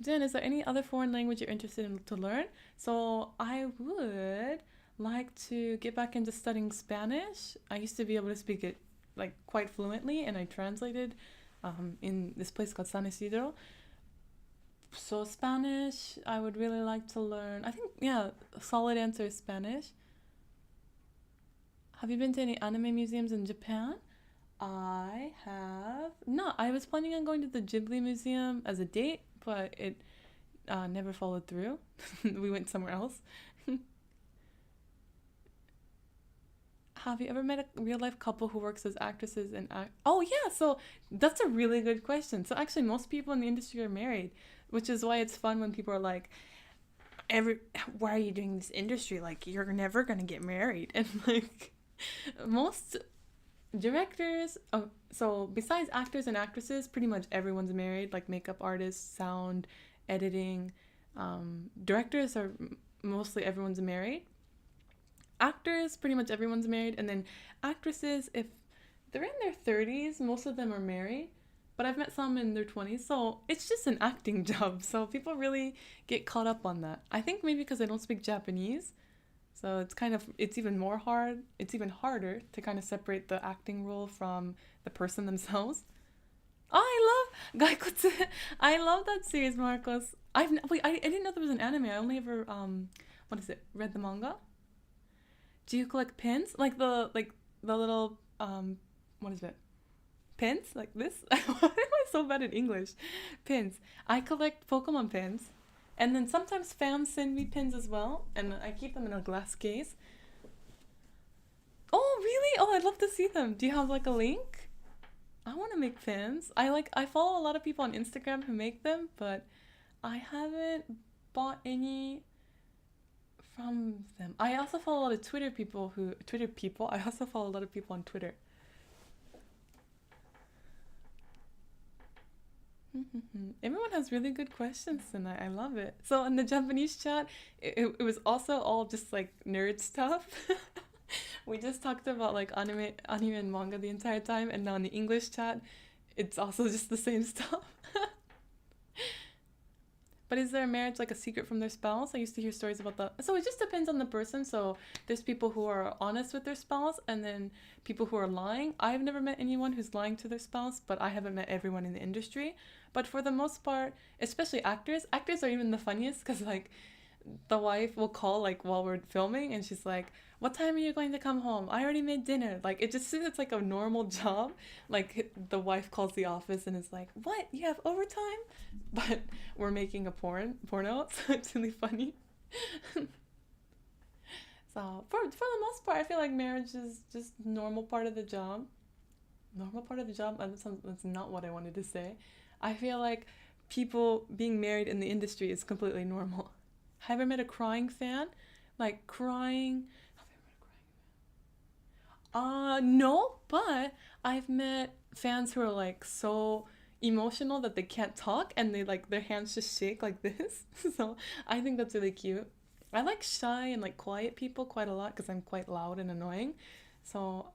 Jen, is there any other foreign language you're interested in to learn? So I would like to get back into studying Spanish. I used to be able to speak it like quite fluently, and I translated in this place called San Isidro. So Spanish, I would really like to learn. I think, yeah, solid answer is Spanish. Have you been to any anime museums in Japan? I have. No, I was planning on going to the Ghibli Museum as a date, but it never followed through. We went somewhere else. Have you ever met a real-life couple who works as actresses and Oh, yeah, so that's a really good question. So actually, most people in the industry are married, which is why it's fun when people are like, why are you doing this industry? Like, you're never going to get married. And like, most directors, so besides actors and actresses, pretty much everyone's married, like makeup artists, sound, editing. Directors are mostly everyone's married. Actors, pretty much everyone's married. And then actresses, if they're in their 30s, most of them are married. But I've met some in their 20s, so it's just an acting job. So people really get caught up on that. I think maybe because I don't speak Japanese. So it's even harder to kind of separate the acting role from the person themselves. Oh, I love Gaikotsu. I love that series, Marcos. I didn't know there was an anime. I only ever read the manga. Do you collect pins? Like the little what is it? Pins? Like this? Why am I so bad at English? Pins. I collect Pokemon pins. And then sometimes fans send me pins as well, and I keep them in a glass case. Oh, really? Oh, I'd love to see them. Do you have like a link? I want to make pins. I follow a lot of people on Instagram who make them, but I haven't bought any from them. I also follow a lot of Twitter people. I also follow a lot of people on Twitter. Everyone has really good questions tonight. I love it. So in the Japanese chat, it was also all just like nerd stuff. We just talked about like anime and manga the entire time, and now in the English chat, it's also just the same stuff. But is their marriage like a secret from their spouse? I used to hear stories about that. So it just depends on the person. So there's people who are honest with their spouse, and then people who are lying. I've never met anyone who's lying to their spouse, but I haven't met everyone in the industry. But for the most part, especially actors are even the funniest, because like the wife will call like while we're filming, and she's like, what time are you going to come home? I already made dinner. Like it just seems it's like a normal job. Like the wife calls the office and is like, what? You have overtime? But we're making a porno, so it's really funny. So for the most part, I feel like marriage is just normal part of the job. Normal part of the job? That's not what I wanted to say. I feel like people being married in the industry is completely normal. Have you ever met a crying fan? Like crying. Have you ever met a crying fan? No, but I've met fans who are like so emotional that they can't talk, and they like their hands just shake like this. So I think that's really cute. I like shy and like quiet people quite a lot because I'm quite loud and annoying. So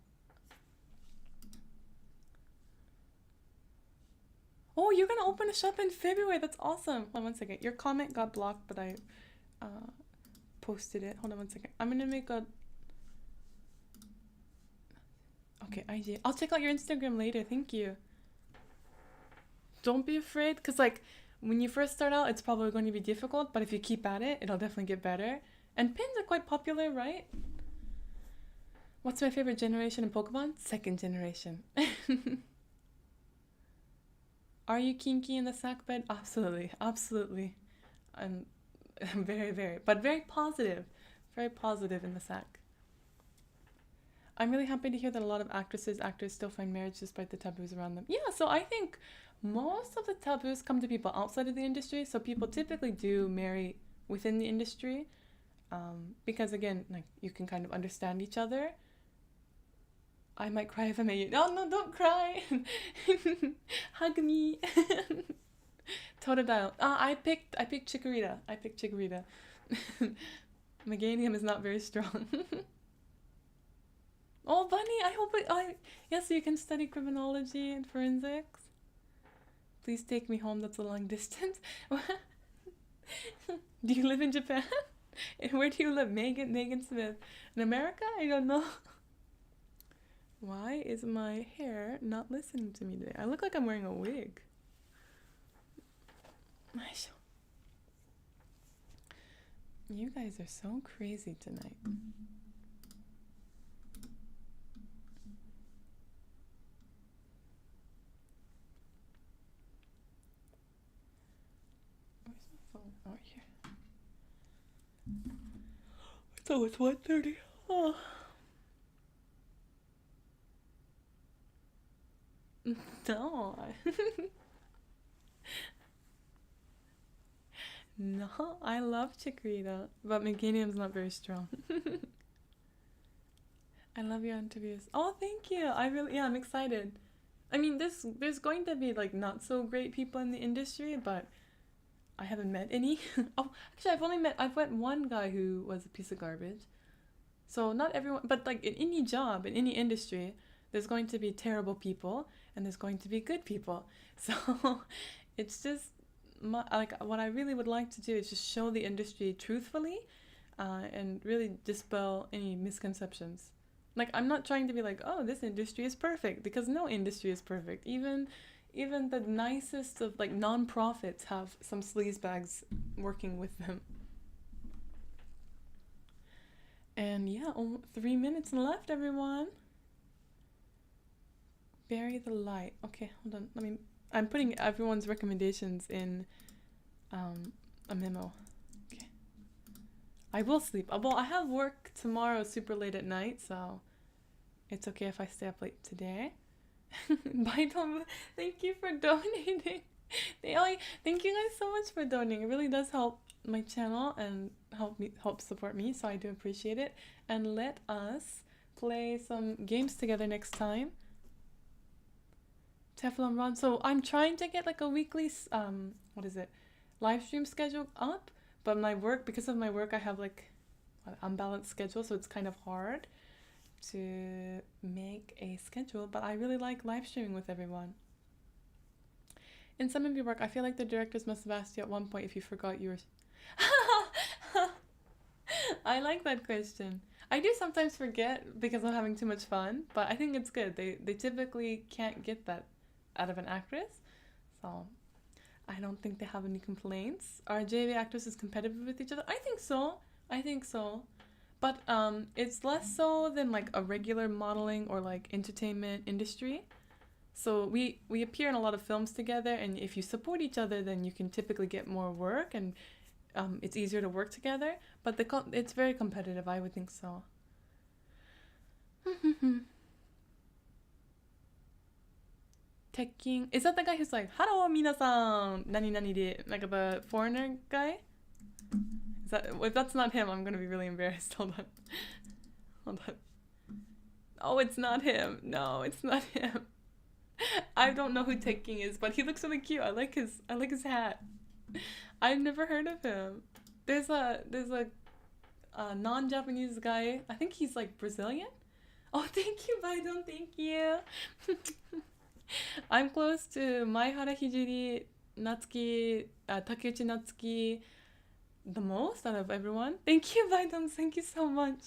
oh, you're gonna open a shop in February. That's awesome. Hold on one second. Your comment got blocked, but I posted it. Hold on one second. I'm gonna make a... Okay, IG. I'll check out your Instagram later. Thank you. Don't be afraid, because like when you first start out, it's probably going to be difficult, but if you keep at it, it'll definitely get better. And pins are quite popular, right? What's my favorite generation in Pokemon? Second generation. Are you kinky in the sack bed? Absolutely, absolutely. I'm very, very, but very positive. Very positive in the sack. I'm really happy to hear that a lot of actors still find marriage despite the taboos around them. Yeah, so I think most of the taboos come to people outside of the industry. So people typically do marry within the industry, because again, like, you can kind of understand each other. I might cry if I met you. Oh no, don't cry. Hug me. Totodile. I picked Chikorita. Meganium is not very strong. Oh, Bunny, I hope yes, you can study criminology and forensics. Please take me home, that's a long distance. Do you live in Japan? Where do you live? Megan Smith. In America? I don't know. Why is my hair not listening to me today? I look like I'm wearing a wig. You guys are so crazy tonight. Where's my phone? Oh, here. So it's 1:30. Oh. No. No, I love Chikorita, but Meganium's not very strong. I love your interviews. Oh, thank you. I'm excited. I mean, there's going to be like not so great people in the industry, but I haven't met any. Oh, actually, I've met one guy who was a piece of garbage. So not everyone, but like in any job, in any industry, there's going to be terrible people and there's going to be good people. So it's just what I really would like to do is just show the industry truthfully, and really dispel any misconceptions. Like, I'm not trying to be like, oh, this industry is perfect, because no industry is perfect. Even the nicest of like non-profits have some sleazebags working with them. And yeah, 3 minutes left, everyone. Bury the light. Okay, hold on. I'm putting everyone's recommendations in a memo. Okay. I will sleep. Well, I have work tomorrow super late at night, so it's okay if I stay up late today. Bye, Tom. Thank you for donating. Thank you guys so much for donating. It really does help my channel and help support me, so I do appreciate it. And let us play some games together next time. Teflon Ron. So I'm trying to get like a weekly live stream schedule up, but because of my work, I have like an unbalanced schedule, so it's kind of hard to make a schedule. But I really like live streaming with everyone. In some of your work, I feel like the directors must have asked you at one point if you forgot yours. I like that question. I do sometimes forget because I'm having too much fun, but I think it's good. They typically can't get that out of an actress, so I don't think they have any complaints. Are JV actresses competitive with each other? I think so, but it's less so than like a regular modeling or like entertainment industry. So we appear in a lot of films together, and if you support each other, then you can typically get more work, and it's easier to work together. But it's very competitive, I would think so. Tekking. Is that the guy who's like, hello, minasan, nani nani de, like the foreigner guy? If that's not him, I'm gonna be really embarrassed. Hold on. Oh, it's not him. No, it's not him. I don't know who Tekking is, but he looks really cute. I like his hat. I've never heard of him. There's a non-Japanese guy. I think he's like Brazilian. Oh, thank you, Baidon. Thank you. I'm close to Maihara Hijiri, Natsuki, Takeuchi Natsuki, the most out of everyone. Thank you, Baidon. Thank you so much.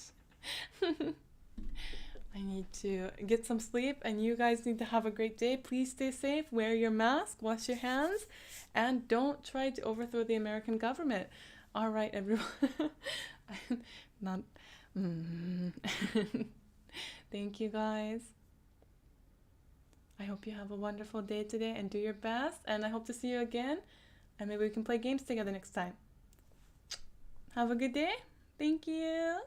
I need to get some sleep, and you guys need to have a great day. Please stay safe, wear your mask, wash your hands, and don't try to overthrow the American government. All right, everyone. Thank you, guys. I hope you have a wonderful day today and do your best, and I hope to see you again, and maybe we can play games together next time. Have a good day. Thank you.